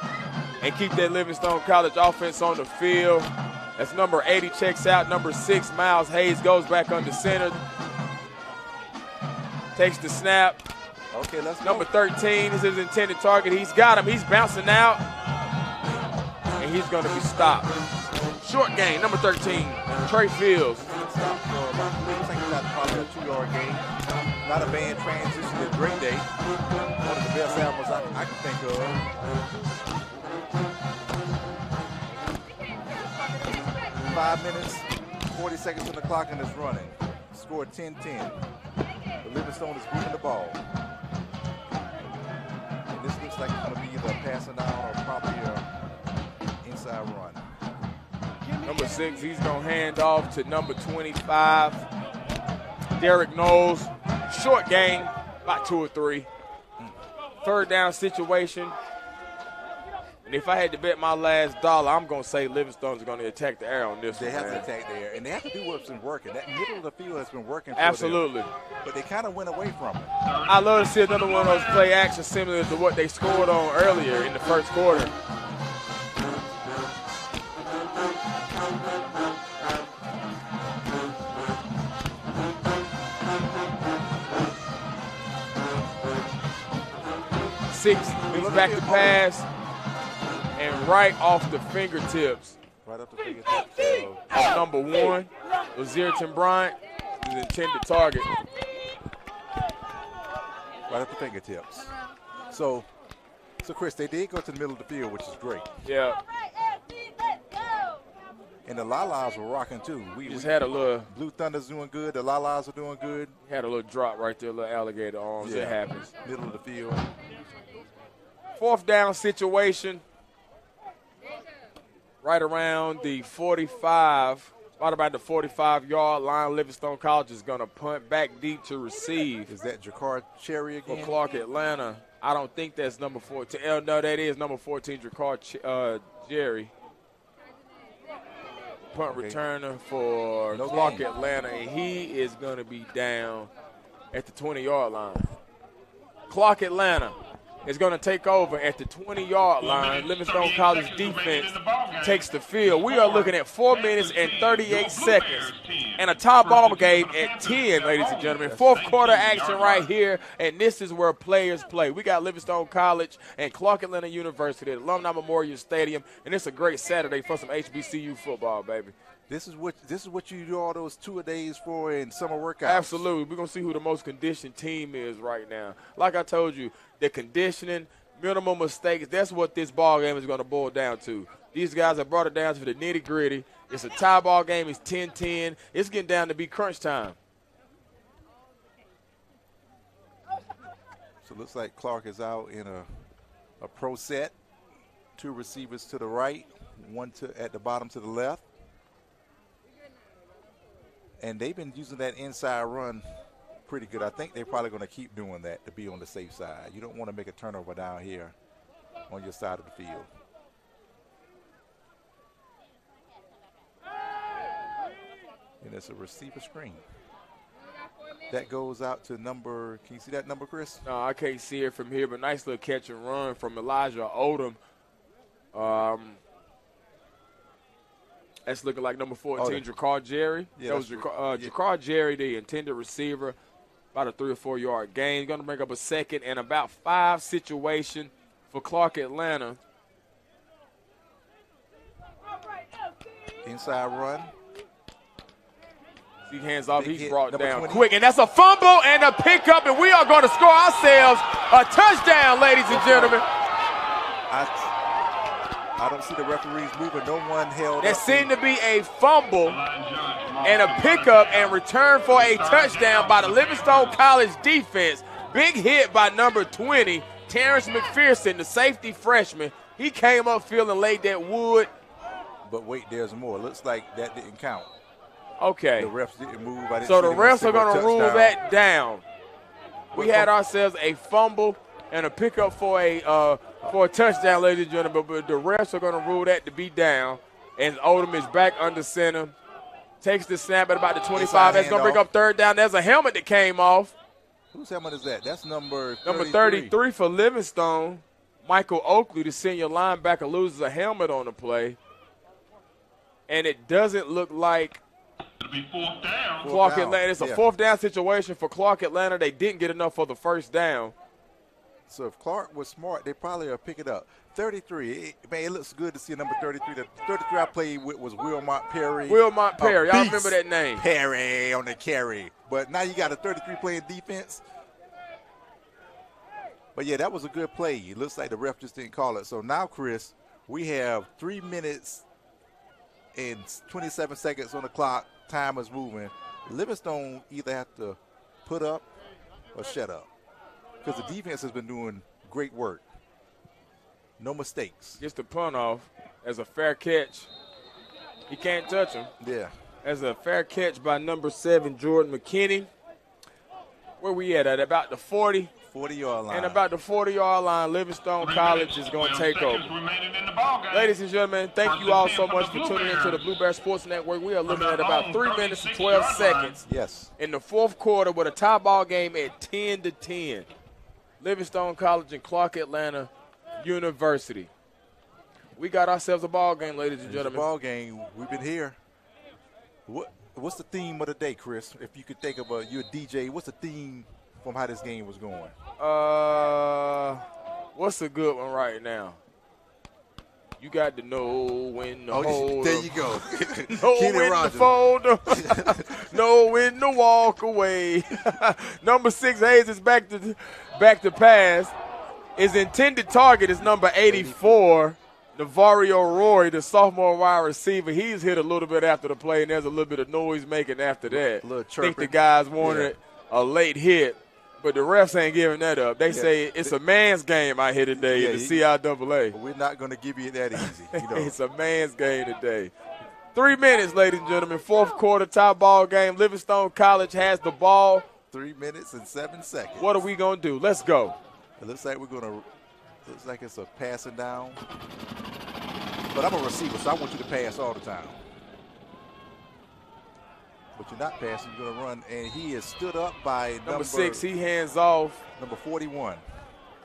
and keep that Livingstone College offense on the field. As number 80 checks out, number 6, Miles Hayes, goes back under center. Takes the snap. Okay, let's go. Number 13 is his intended target. He's got him. He's bouncing out. And he's going to be stopped. Short gain, number 13, Trey Fields. Stop for about 3 seconds out, probably a 2-yard gain. Not a bad transition to Green Day. One of the best albums I can think of. Five minutes, 40 seconds on the clock, and it's running. Score 10-10. But Livingstone is moving the ball. And this looks like it's going to be either a passing down or probably an inside run. number 6. He's going to hand off to number 25, Derek Knowles. Short game, about 2 or 3. Third down situation. And if I had to bet my last dollar, I'm going to say Livingstone's going to attack the air on this one. They have to attack the air, and they have to do what's been working. That middle of the field has been working for Absolutely. them, but they kind of went away from it. I love to see another one of those play actions similar to what they scored on earlier in the first quarter. Six, he's back to pass, and right off the fingertips. Right off the fingertips. Of number 1, Lazierton Bryant, his intended target. Right off the fingertips. So Chris, they did go to the middle of the field, which is great. Yeah. And the Lalas were rocking too. We just had a little. Blue Thunder's doing good. The Lalas are doing good. Had a little drop right there, little alligator arms. Yeah. It happens. Middle of the field. 4th down situation. Right around the 45, right about the 45-yard line. Livingstone College is going to punt back deep to receive. Is that Jakar Cherry again? For Clark Atlanta. I don't think that's number 14. No, that is number 14, Jakar Jerry. Punt returner for Clark Atlanta, and he is going to be down at the 20-yard line. Clark Atlanta is going to take over at the 20-yard line. Livingstone College defense takes the field. We are looking at 4 minutes and 38 seconds and a tie ball game at 10, ladies and gentlemen. 4th quarter action right here, and this is where players play. We got Livingstone College and Clark Atlanta University at Alumni Memorial Stadium, and it's a great Saturday for some HBCU football, baby. This is what you do all those two-a-days for in summer workouts. Absolutely. We're going to see who the most conditioned team is right now. Like I told you, the conditioning, minimal mistakes, that's what this ball game is going to boil down to. These guys have brought it down to the nitty-gritty. It's a tie ball game. It's 10-10. It's getting down to be crunch time. So it looks like Clark is out in a pro set. 2 receivers to the right, 1 at the bottom to the left. And they've been using that inside run pretty good. I think they're probably going to keep doing that to be on the safe side. You don't want to make a turnover down here on your side of the field. And it's a receiver screen. That goes out to number, can you see that number, Chris? No, I can't see it from here, but nice little catch and run from Elijah Odom. That's looking like number 14, Jakar Jerry. Yeah, that was Jakar Jerry, the intended receiver, about a 3 or 4 yard gain. Going to bring up a 2nd and about 5 situation for Clark Atlanta. Inside run. See hands off. Big He's brought down 20. quick, and that's a fumble and a pickup, and we are going to score ourselves a touchdown, ladies and gentlemen. I don't see the referees moving. No one held There up. seemed to be a fumble and a pickup and return for a touchdown by the Livingstone College defense. Big hit by number 20, Terrence McPherson, the safety freshman. He came upfield and laid that wood. But wait, there's more. Looks like that didn't count. Okay. The refs didn't move. So the refs are going to rule that down. We had ourselves a fumble and a pickup for a touchdown, ladies and gentlemen, but the refs are going to rule that to be down. And Odom is back under center. Takes the snap at about the 25. That's going to bring up 3rd down. There's a helmet that came off. Whose helmet is that? That's number 33. Number 33 for Livingstone. Michael Oakley, the senior linebacker, loses a helmet on the play. And it doesn't look like It'll be 4th down. Clark Atlanta. It's a 4th down situation for Clark Atlanta. They didn't get enough for the 1st down. So if Clark was smart, they probably will pick it up. 33, it looks good to see number 33. The 33 I played with was Wilmot Perry. Wilmot Perry, I remember that name. Perry on the carry. But now you got a 33 playing defense. But, yeah, that was a good play. It looks like the ref just didn't call it. So now, Chris, we have 3 minutes and 27 seconds on the clock. Time is moving. Livingstone either have to put up or shut up, because the defense has been doing great work. No mistakes. Gets the punt off as a fair catch He can't touch him. Yeah. As a fair catch by number 7, Jordan McKinney. Where we at about the 40? 40-yard line. And about the 40-yard line, Livingstone College is going to take over. Ladies and gentlemen, thank you all so much for tuning into the Blue Bear Sports Network. We are looking at about 3 minutes and 12 seconds in the fourth quarter with a tie ball game at 10-10. Livingstone College and Clark Atlanta University. We got ourselves a ball game, ladies and gentlemen. It's a ball game. We've been here. What's the theme of the day, Chris? If you could think of you're a DJ, what's the theme from how this game was going? What's a good one right now? You got to know when to hold. There you go. Know when to fold. Know when to walk away. Number 6, Hayes is back to pass. His intended target is number 84. Navario Roy, the sophomore wide receiver, he's hit a little bit after the play, and there's a little bit of noise making after that. I think the guys wanted a late hit, but the refs ain't giving that up. They say it's a man's game out here today in the CIAA. We're not going to give you that easy. It's a man's game today. 3 minutes, ladies and gentlemen, fourth quarter tie ball game. Livingstone College has the ball. 3 minutes and 7 seconds. What are we going to do? Let's go. It looks like looks like it's a passing down. But I'm a receiver, so I want you to pass all the time. But you're not passing, you're going to run. And he is stood up by number 6. He hands off. Number 41.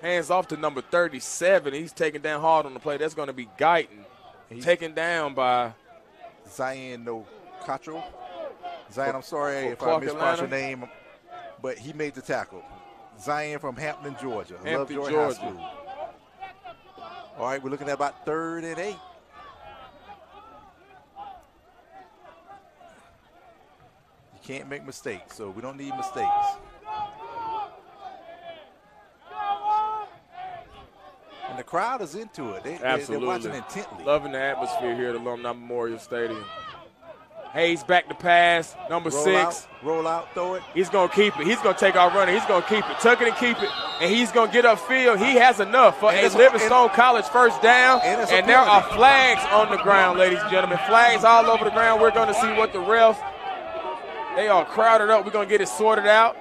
Hands off to number 37. He's taken down hard on the play. That's going to be Guyton. Taken down by Zion Nocatro. Zion, I'm sorry if I mispronounced your name, but he made the tackle. Zion from Hampton, Georgia. Hampton, Lovejoy Georgia. High School. All right, we're looking at about 3rd and 8. You can't make mistakes, so we don't need mistakes. And the crowd is into it. Absolutely. They're watching intently. Loving the atmosphere here at Alumni Memorial Stadium. Hayes back to pass, number 6. Roll out, throw it. He's going to keep it. He's going to take our running. He's going to keep it. Tuck it and keep it. And he's going to get upfield. He has enough for a Livingstone College first down. And there are flags on the ground, ladies and gentlemen. Flags all over the ground. We're going to see what the refs, they are crowded up. We're going to get it sorted out.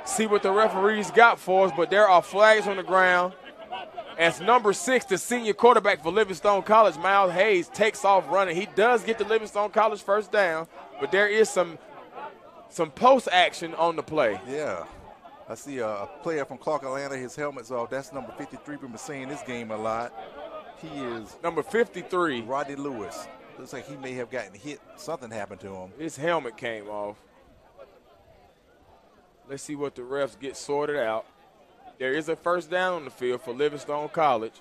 See what the referees got for us. But there are flags on the ground. As number 6, the senior quarterback for Livingstone College, Miles Hayes, takes off running. He does get the Livingstone College first down, but there is some post action on the play. Yeah. I see a player from Clark, Atlanta. His helmet's off. That's number 53. We've been seeing this game a lot. He is number 53. Rodney Lewis. Looks like he may have gotten hit. Something happened to him. His helmet came off. Let's see what the refs get sorted out. There is a first down on the field for Livingstone College.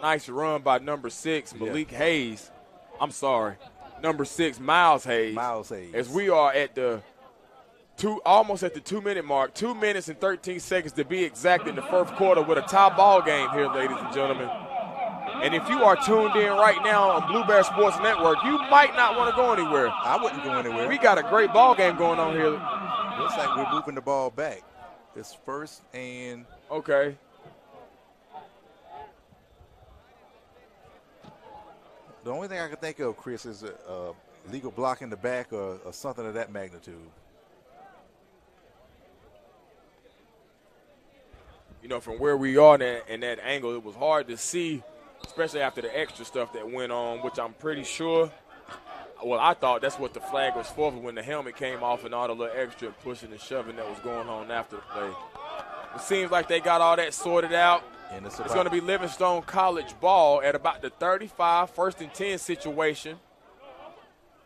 Nice run by number 6, Malik Hayes. I'm sorry, number 6, Miles Hayes. Miles Hayes. As we are at almost at the 2-minute mark, 2 minutes and 13 seconds to be exact in the first quarter with a tie ball game here, ladies and gentlemen. And if you are tuned in right now on Blue Bear Sports Network, you might not want to go anywhere. I wouldn't go anywhere. We got a great ball game going on here. Looks like we're moving the ball back. It's 1st and... Okay. The only thing I can think of, Chris, is a legal block in the back or something of that magnitude. You know, from where we are in that angle, it was hard to see, especially after the extra stuff that went on, which I'm pretty sure, well, I thought that's what the flag was for when the helmet came off and all the little extra pushing and shoving that was going on after the play. It seems like they got all that sorted out. And it's going to be Livingstone College ball at about the 35, 1st and 10 situation.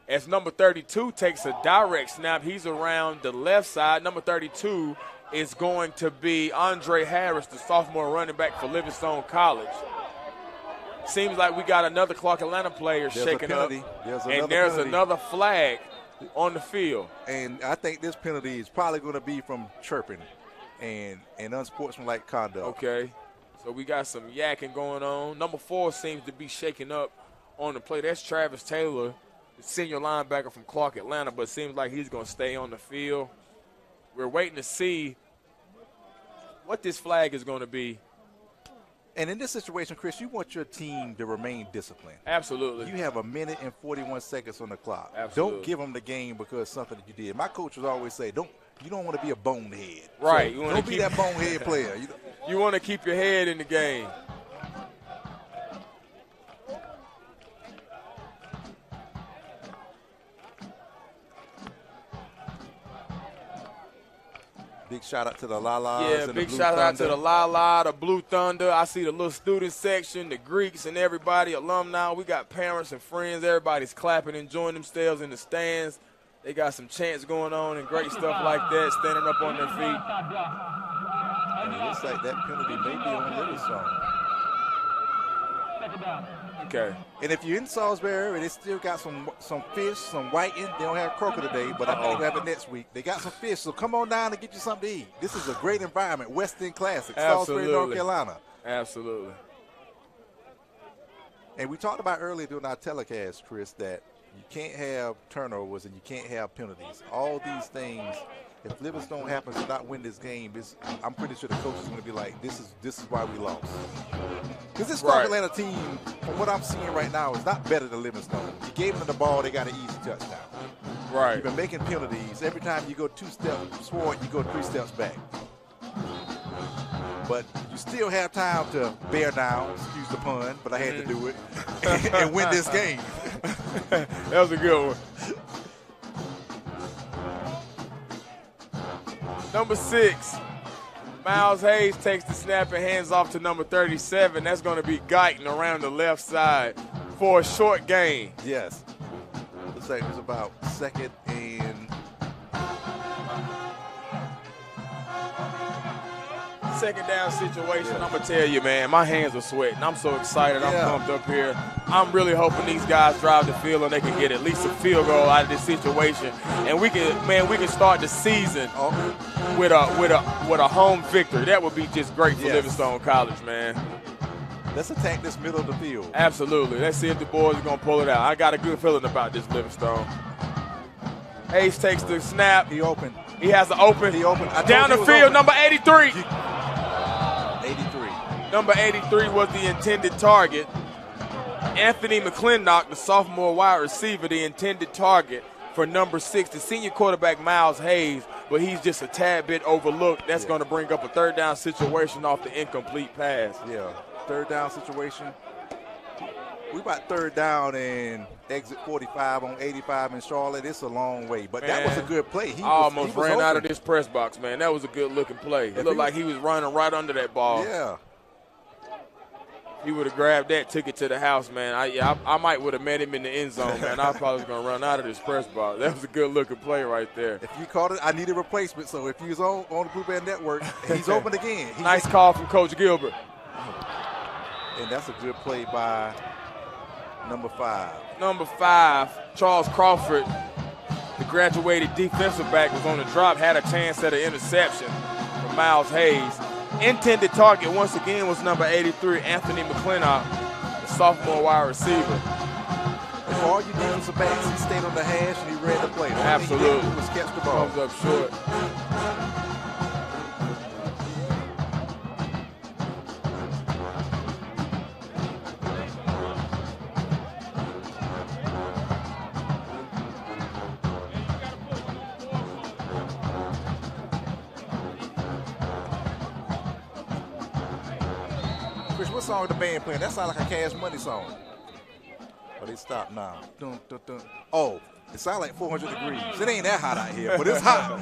As number 32 takes a direct snap, he's around the left side. Number 32 is going to be Andre Harris, the sophomore running back for Livingstone College. Seems like we got another Clark Atlanta player shaking up. There's another flag on the field. And I think this penalty is probably going to be from chirping and unsportsmanlike conduct. Okay. So we got some yakking going on. Number 4 seems to be shaking up on the play. That's Travis Taylor, the senior linebacker from Clark Atlanta, but it seems like he's going to stay on the field. We're waiting to see what this flag is going to be. And in this situation, Chris, you want your team to remain disciplined. Absolutely. You have 1 minute and 41 seconds on the clock. Absolutely. Don't give them the game because something that you did. My coach would always say, you don't want to be a bonehead. Right. So don't be that bonehead player. You want to keep your head in the game. Big shout out to the Lalas. Yeah, and big the Blue shout out Thunder. to the Lala, the Blue Thunder. I see the little student section, the Greeks and everybody, alumni. We got parents and friends. Everybody's clapping, enjoying themselves in the stands. They got some chants going on and great stuff like that, standing up on their feet. And it looks like that penalty may be on Livingstone. Okay. And if you're in Salisbury, they still got some fish, some whiting. They don't have croaker today, but I think they'll have it next week. They got some fish, so come on down and get you something to eat. This is a great environment, West End Classic, Salisbury, North Carolina. Absolutely. And we talked about earlier during our telecast, Chris, that you can't have turnovers and you can't have penalties. All these things, if Livingstone happens to not win this game, I'm pretty sure the coach is going to be like, this is why we lost. Because this North Carolina team, from what I'm seeing right now, is not better than Livingstone. You gave them the ball, they got an easy touchdown. Right. You've been making penalties. Every time you go 2 steps forward, you go 3 steps back. But you still have time to bear down, excuse the pun, but I had to do it, and win this game. That was a good one. Number 6, Miles Hayes takes the snap and hands off to number 37. That's going to be Guyton around the left side for a short gain. Yes. Looks like it was about 2nd and... Second down situation, I'm going to tell you, man, my hands are sweating. I'm so excited. I'm pumped up here. I'm really hoping these guys drive the field and they can get at least a field goal out of this situation. And we can start the season with a home victory. That would be just great for Livingstone College, man. Let's attack this middle of the field. Absolutely. Let's see if the boys are going to pull it out. I got a good feeling about this Livingstone. Hayes takes the snap. He opened. He has an open. He opened. Down the field, number 83. 83. Number 83 was the intended target. Anthony McClintock, the sophomore wide receiver, the intended target for number 6, the senior quarterback Miles Hayes, but he's just a tad bit overlooked. That's going to bring up a 3rd down situation off the incomplete pass. Yeah, 3rd down situation. We about 3rd down and exit 45 on 85 in Charlotte. It's a long way, but that was a good play. He almost ran open. out of this press box, man. That was a good-looking play. It looked like he was running right under that ball. Yeah. He would have grabbed that, took it to the house, man. I might would have met him in the end zone, man. I probably was going to run out of this press box. That was a good-looking play right there. If you called it, I need a replacement. So if he was on the Blue Band Network, he's open again. Nice call from Coach Gilbert. And that's a good play by number 5. Number 5, Charles Crawford, the graduated defensive back, was on the drop, had a chance at an interception from Miles Hayes. Intended target, once again, was number 83, Anthony McClintock, the sophomore wide receiver. And for all you defensive backs, he stayed on the hash and he ran the play. Absolutely. He was catch the ball. Comes up short. What song the band playing? That sounds like a Cash Money song. But they stopped now. Dun, dun, dun. Oh, it sounds like 400 degrees. It ain't that hot out here, but it's hot.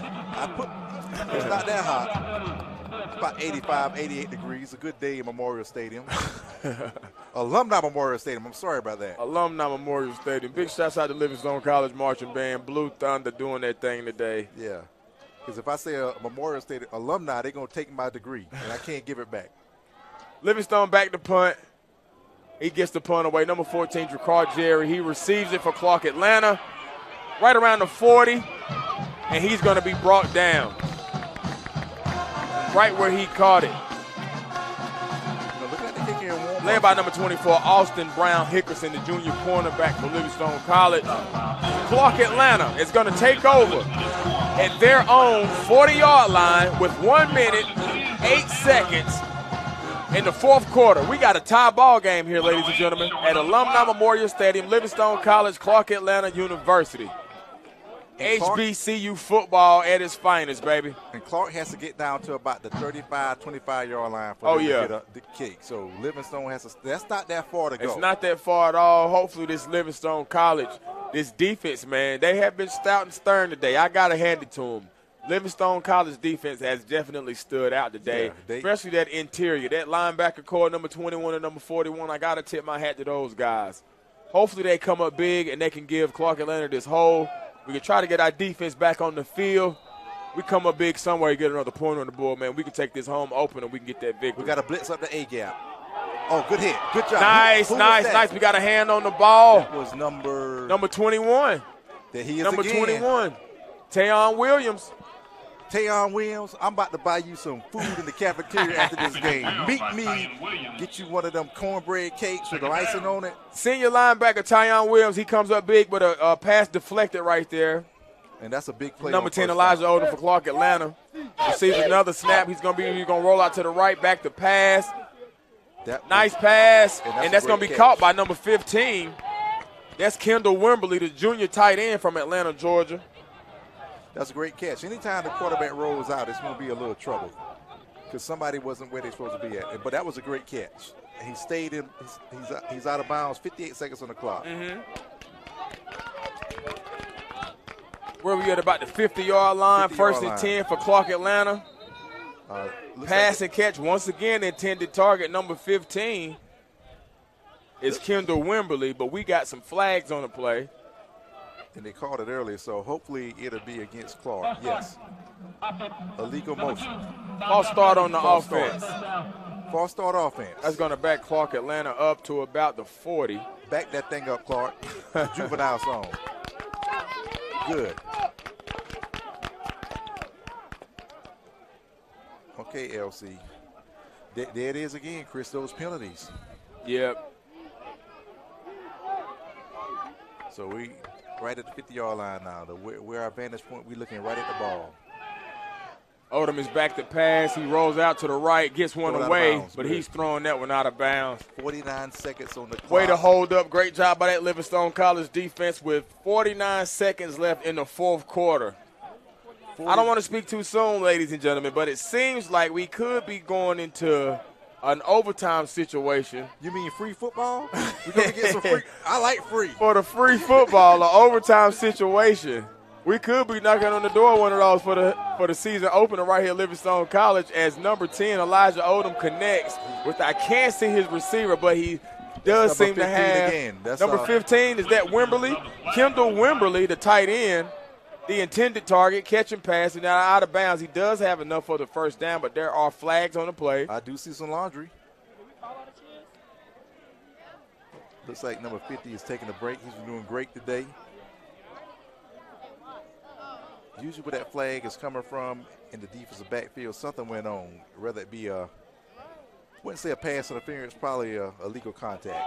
It's not that hot. It's about 85, 88 degrees. A good day in Memorial Stadium. Alumni Memorial Stadium. I'm sorry about that. Alumni Memorial Stadium. Big shouts out to Livingstone College Marching Band. Blue Thunder doing their thing today. Yeah. Because if I say a Memorial Stadium alumni, they're going to take my degree, and I can't give it back. Livingstone back to punt. He gets the punt away. Number 14, Dracard Jerry. He receives it for Clark Atlanta. Right around the 40. And he's going to be brought down. Right where he caught it. Led by number 24, Austin Brown Hickerson, the junior cornerback for Livingstone College. Clark Atlanta is going to take over at their own 40-yard line with 1 minute, 8 seconds In the fourth quarter, we got a tie ball game here, ladies and gentlemen, at Alumni Memorial Stadium, Livingstone College, Clark Atlanta University. HBCU football at its finest, baby. And Clark has to get down to about the 35, 25-yard line for them to get the kick. So Livingstone has to – that's not that far to go. It's not that far at all. Hopefully this Livingstone College, this defense, man, they have been stout and stern today. I got to hand it to them. Livingstone College defense has definitely stood out today, especially that interior, that linebacker core, number 21 and number 41. I got to tip my hat to those guys. Hopefully they come up big and they can give Clark Atlanta this hole. We can try to get our defense back on the field. We come up big somewhere, get another point on the board, man. We can take this home open and we can get that victory. We got to blitz up the A-gap. Oh, good hit. Good job. Nice. We got a hand on the ball. That was number 21. That he is number again. 21. Tayon Williams. Tayon Williams, I'm about to buy you some food in the cafeteria after this game. Meet me, get you one of them cornbread cakes with the icing on it. Senior linebacker Tayon Williams, he comes up big, but a pass deflected right there. And that's a big play. Number 10, Elijah Odom for Clark Atlanta. Receives another snap. He's gonna roll out to the right, back to pass. Nice pass, and that's going to be caught by number 15. That's Kendall Wimberly, the junior tight end from Atlanta, Georgia. That's a great catch. Anytime the quarterback rolls out, it's going to be a little trouble because somebody wasn't where they're supposed to be at. But that was a great catch. He stayed in. He's out of bounds. 58 seconds on the clock. Where we at about the 50-yard line. First and 10 for Clark Atlanta. Pass and catch once again. Intended target number 15 is Kendall Wimberly, but we got some flags on the play. And they called it earlier, so hopefully it'll be against Clark. Yes. Illegal motion. False start on the offense. False start offense. That's going to back Clark Atlanta up to about the 40. Back that thing up, Clark. Juvenile zone. Good. Okay, LC. There it is again, Chris, those penalties. Yep. So we right at the 50-yard line now. Where our vantage point, we're looking right at the ball. Odom is back to pass. He rolls out to the right, gets one away, but he's throwing that one out of bounds. 49 seconds on the clock. Way to hold up. Great job by that Livingstone College defense with 49 seconds left in the fourth quarter. I don't want to speak too soon, ladies and gentlemen, but it seems like we could be going into an overtime situation. You mean free football? We're going to get some free. I like free. For the free football, an overtime situation. We could be knocking on the door one of those for the season opener right here at Livingstone College as number 10, Elijah Odom, connects with, I can't see his receiver, but he does seem to have. Number 15, is that Wimberly? Kendall Wimberly, the tight end. The intended target, catch and pass, and now out of bounds. He does have enough for the first down, but there are flags on the play. I do see some laundry. Looks like number 50 is taking a break. He's doing great today. Usually where that flag is coming from in the defensive backfield, something went on. Whether it be wouldn't say a pass interference, probably a illegal contact.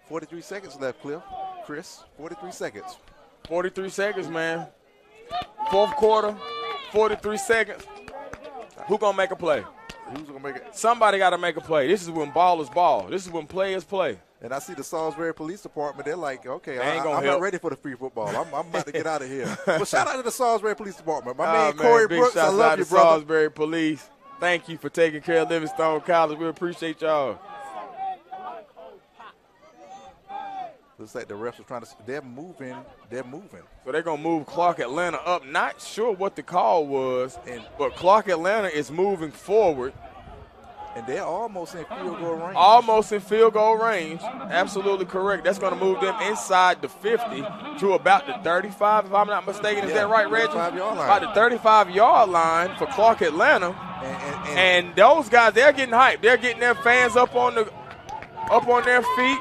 43 seconds left, Chris. 43 seconds. 43 seconds, man. Fourth quarter, 43 seconds. Who gonna make a play? Who's gonna make it? Somebody got to make a play. This is when ball is ball. This is when players play. And I see the Salisbury Police Department. They're like, okay, I'm not ready for the free football. I'm about to get out of here. Well, shout out to the Salisbury Police Department. My man Corey Brooks, I love you, brother. Salisbury Police. Thank you for taking care of Livingstone College. We appreciate y'all. Looks like the refs are trying to – they're moving. So they're going to move Clark Atlanta up. Not sure what the call was, but Clark Atlanta is moving forward. And they're almost in field goal range. Almost in field goal range. Absolutely correct. That's going to move them inside the 50 to about the 35, if I'm not mistaken. Is that right, Reggie? About the 35-yard line for Clark Atlanta. And those guys, they're getting hyped. They're getting their fans up on their feet.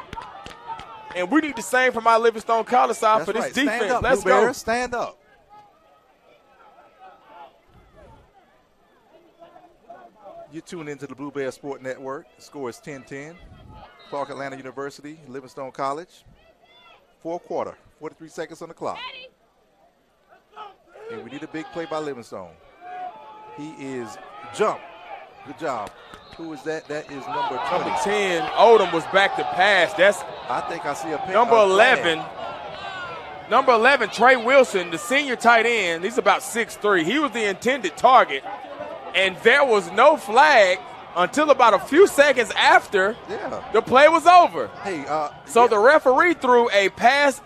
And we need the same from our Livingstone College side for this defense. Stand up, Let's go. Stand up. You tune into the Blue Bear Sport Network. The score is 10-10. Clark Atlanta University, Livingstone College. Fourth quarter, 43 seconds on the clock. And we need a big play by Livingstone. He is jump. Good job. Who is that? That is number 20. Number 10, Odom was back to pass. That's I think I see a pick. number 11. Number 11, Trey Wilson, the senior tight end. He's about 6'3". He was the intended target, and there was no flag until about a few seconds after the play was over. Hey, so the referee threw a pass.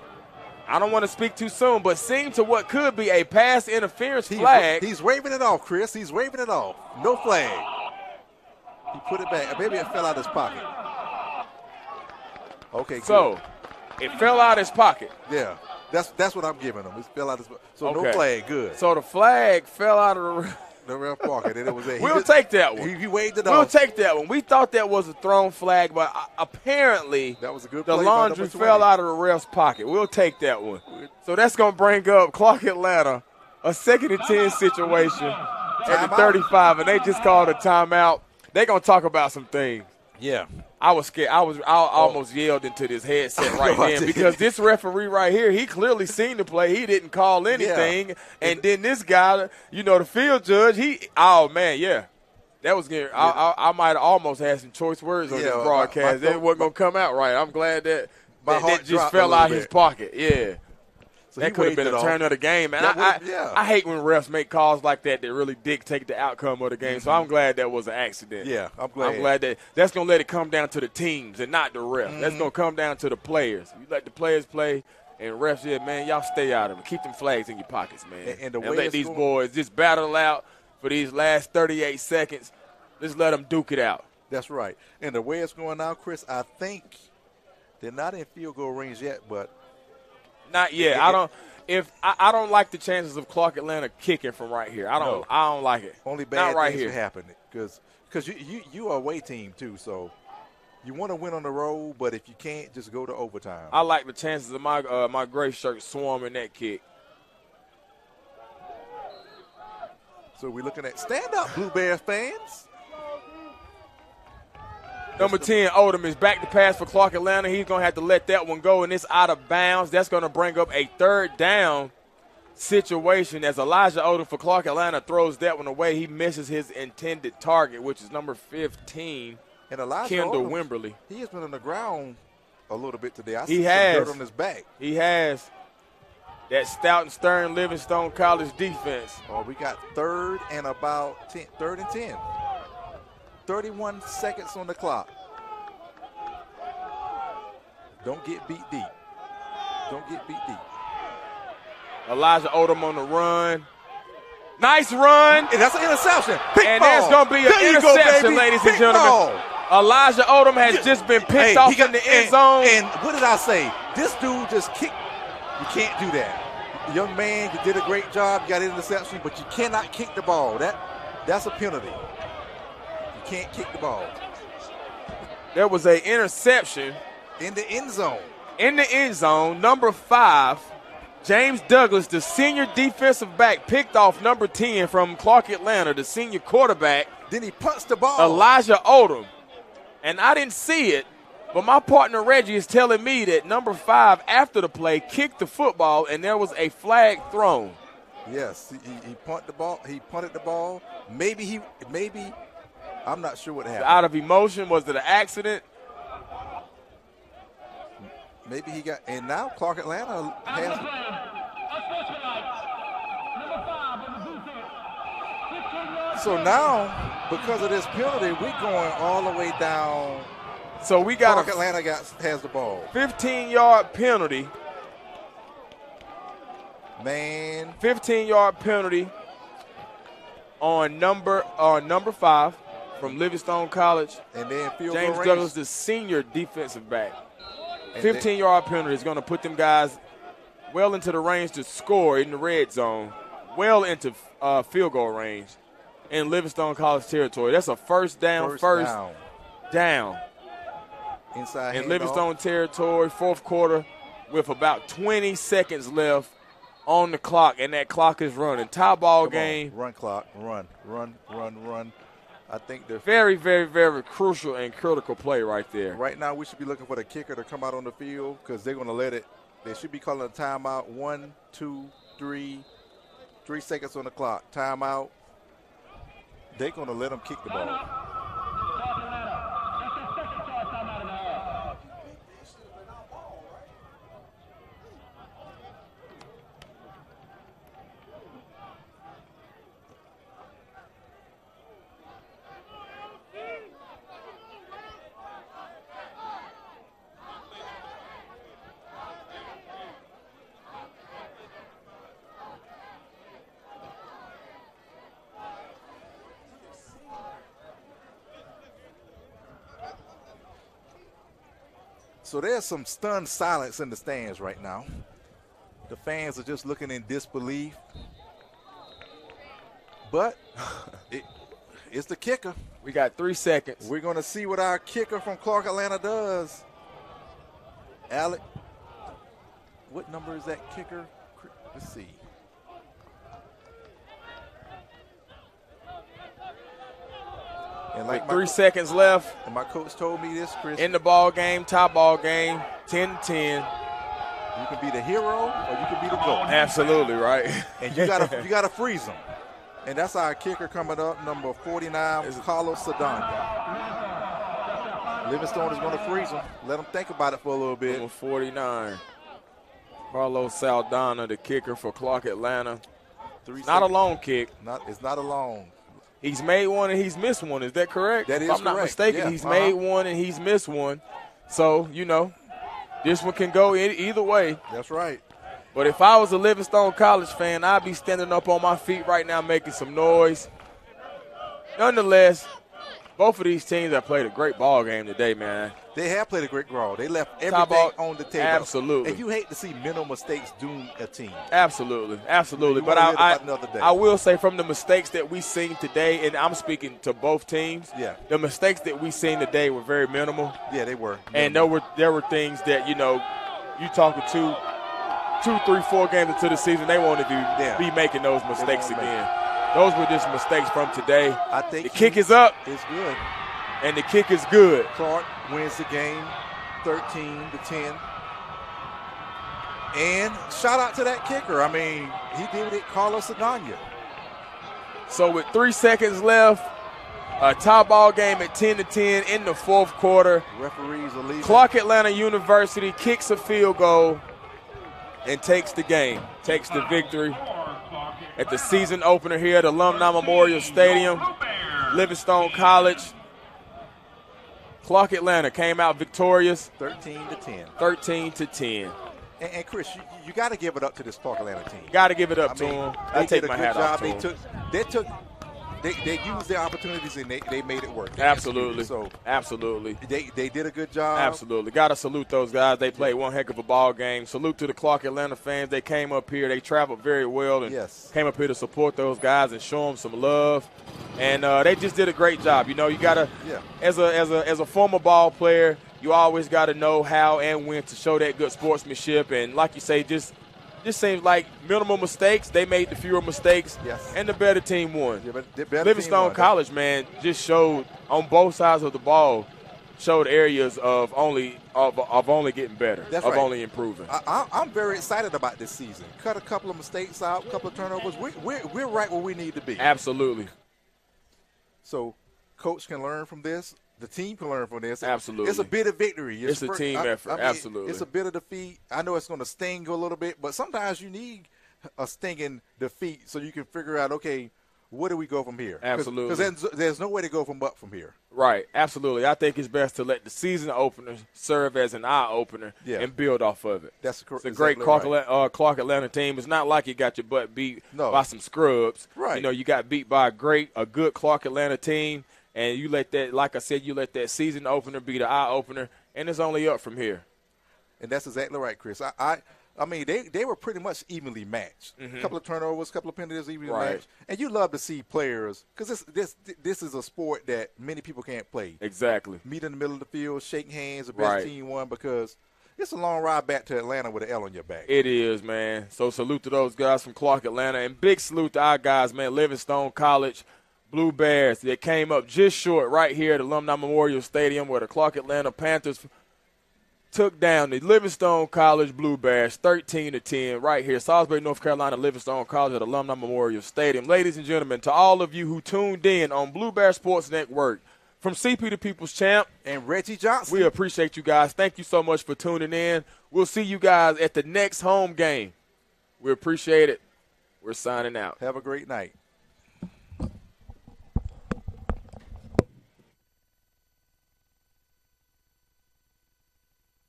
I don't want to speak too soon, but seemed to what could be a pass interference flag. He's waving it off, Chris. He's waving it off. No flag. He put it back. Maybe it fell out of his pocket. Okay, good. So it fell out of his pocket. Yeah, that's what I'm giving him. It fell out of his pocket. So no flag. Good. So the flag fell out of the ref pocket, and it was we'll take that one. He waved it off. We'll take that one. We thought that was a thrown flag, but apparently that was a good the play laundry fell out of the ref's pocket. We'll take that one. So that's going to bring up Clark Atlanta, a 2nd and 10 situation at the 35, and they just called a timeout. They're going to talk about some things. Yeah. I was scared. I almost yelled into this headset right then because this referee right here, he clearly seen the play. He didn't call anything. Yeah. And then this guy, the field judge, that was good. Yeah. I might have almost had some choice words on this broadcast. It wasn't going to come out right. I'm glad that just fell out his pocket. Yeah. So that could have been a turn of the game. And I hate when refs make calls like that really dictate the outcome of the game. So I'm glad that was an accident. Yeah, I'm glad. I'm glad that's going to let it come down to the teams and not the refs. That's going to come down to the players. You let the players play, and refs, man, y'all stay out of it. Keep them flags in your pockets, man. And let these boys just battle out for these last 38 seconds. Just let them duke it out. That's right. And the way it's going now, Chris, I think they're not in field goal range yet, but not yet. I don't like the chances of Clark Atlanta kicking from right here. I don't like it. Only bad things will happen because you are a away team too, so you want to win on the road, but if you can't, just go to overtime. I like the chances of my gray shirt swarming that kick. So we're looking at stand up, Blue Bears fans. Number 10, Odom is back to pass for Clark Atlanta. He's going to have to let that one go, and it's out of bounds. That's going to bring up a 3rd down situation as Elijah Odom for Clark Atlanta throws that one away. He misses his intended target, which is number 15, and Elijah Kendall Odom, Wimberly. He has been on the ground a little bit today. I see some dirt on his back. He has. That stout and stern Livingstone College defense. Oh, we got 3rd and about 10, 3rd and 10. 31 seconds on the clock. Don't get beat deep. Don't get beat deep. Elijah Odom on the run. Nice run. And that's an interception. And there's going to be an interception, ladies and gentlemen. Elijah Odom has just been picked off in the end zone. And what did I say? This dude just kicked. You can't do that. Young man, you did a great job. You got an interception, but you cannot kick the ball. That's a penalty. You can't kick the ball. There was an interception. In the end zone. In the end zone, number 5, James Douglas, the senior defensive back, picked off number 10 from Clark Atlanta, the senior quarterback. Then he punched the ball. Elijah Odom. And I didn't see it, but my partner Reggie is telling me that number 5, after the play, kicked the football, and there was a flag thrown. Yes, he punted the ball. He punted the ball. Maybe I'm not sure what happened. Out of emotion, was it an accident? Maybe he got, and now Clark Atlanta has. So now, because of this penalty, we're going all the way down. So we got Clark Atlanta has the ball. 15-yard penalty. Man. 15-yard penalty on number 5 from Livingstone College. And then field James goal Douglas, the senior defensive back. 15-yard penalty is going to put them guys well into the range to score in the red zone, well into field goal range in Livingstone College territory. That's a first down. Inside in Livingstone territory, 4th quarter, with about 20 seconds left on the clock, and that clock is running. Tie ball game. Run clock, run. I think they're very, very, very crucial and critical play right there. Right now, we should be looking for the kicker to come out on the field because they're going to let it. They should be calling a timeout. 1, 2, 3 seconds on the clock. Timeout. They're going to let them kick the ball. So there's some stunned silence in the stands right now. The fans are just looking in disbelief. But it's the kicker. We got 3 seconds. We're going to see what our kicker from Clark, Atlanta does. Alec, what number is that kicker? Let's see. And like 3 seconds left. And my coach told me this, Chris. In the ball game, tie ball game, 10-10. You can be the hero or you can be the GOAT. Absolutely, right. And you gotta freeze them. And that's our kicker coming up, number 49, Carlos Sedano. Livingstone is going to freeze him. Let him think about it for a little bit. Number 49, Carlos Saldana, the kicker for Clark, Atlanta. Not a long kick. It's not a long. He's made one and he's missed one. Is that correct? That is correct. If I'm not mistaken, he's made one and he's missed one. So, this one can go either way. That's right. But if I was a Livingstone College fan, I'd be standing up on my feet right now making some noise. Nonetheless, both of these teams have played a great ball game today, man. They have played a great ball. They left everything on the table. Absolutely. And you hate to see mental mistakes doom a team. Absolutely. But I will say from the mistakes that we seen today, and I'm speaking to both teams, the mistakes that we seen today were very minimal. Yeah, they were. And there were things that, you talking to 2, 3, 4 games into the season, they wanted to be making those mistakes again. Those were just mistakes from today. I think the kick is up. It's good. And the kick is good. Clark wins the game 13-10. And shout out to that kicker. I mean, he did it, Carlos Sedano. So with 3 seconds left, a tie ball game at 10-10 in the fourth quarter. Referees are leaving. Clark Atlanta University kicks a field goal and takes the game, takes the victory at the season opener here at Alumni Memorial Stadium. Livingstone College. Clark Atlanta came out victorious. 13-10. 13-10. And Chris, you got to give it up to this Clark Atlanta team. Got to give it up to them. I take my hat off to them. They used their opportunities and they made it work. Absolutely. So absolutely. They did a good job. Absolutely. Got to salute those guys. They played one heck of a ball game. Salute to the Clark Atlanta fans. They came up here. They traveled very well and came up here to support those guys and show them some love. And they just did a great job. You got to, as a former ball player, you always got to know how and when to show that good sportsmanship. And like you say, just seems like minimal mistakes. They made the fewer mistakes, and the better team won. Livingstone College, man, just showed on both sides of the ball, showed areas of only getting better, only improving. I'm very excited about this season. Cut a couple of mistakes out, a couple of turnovers. We're right where we need to be. Absolutely. So, coach can learn from this. The team can learn from this. Absolutely. It's a bit of victory. It's a team effort. Absolutely. It's a bit of defeat. I know it's going to sting a little bit, but sometimes you need a stinging defeat so you can figure out, okay, where do we go from here? Absolutely. Because there's no way to go from here. Right. Absolutely. I think it's best to let the season opener serve as an eye-opener and build off of it. That's correct. It's a great Clark Atlanta team. It's not like you got your butt beat by some scrubs. Right. You got beat by a good Clark Atlanta team. And you let that, like I said, you let that season opener be the eye opener, and it's only up from here. And that's exactly right, Chris. I mean, they were pretty much evenly matched. A couple of turnovers, a couple of penalties, evenly matched. And you love to see players, because this is a sport that many people can't play. Exactly. Meet in the middle of the field, shake hands, the best team won, because it's a long ride back to Atlanta with an L on your back. It is, man. So salute to those guys from Clark Atlanta, and big salute to our guys, man, Livingstone College Blue Bears that came up just short right here at Alumni Memorial Stadium where the Clark Atlanta Panthers took down the Livingstone College Blue Bears 13-10 right here. Salisbury, North Carolina, Livingstone College at Alumni Memorial Stadium. Ladies and gentlemen, to all of you who tuned in on Blue Bear Sports Network, from CP the People's Champ and Reggie Johnson, we appreciate you guys. Thank you so much for tuning in. We'll see you guys at the next home game. We appreciate it. We're signing out. Have a great night.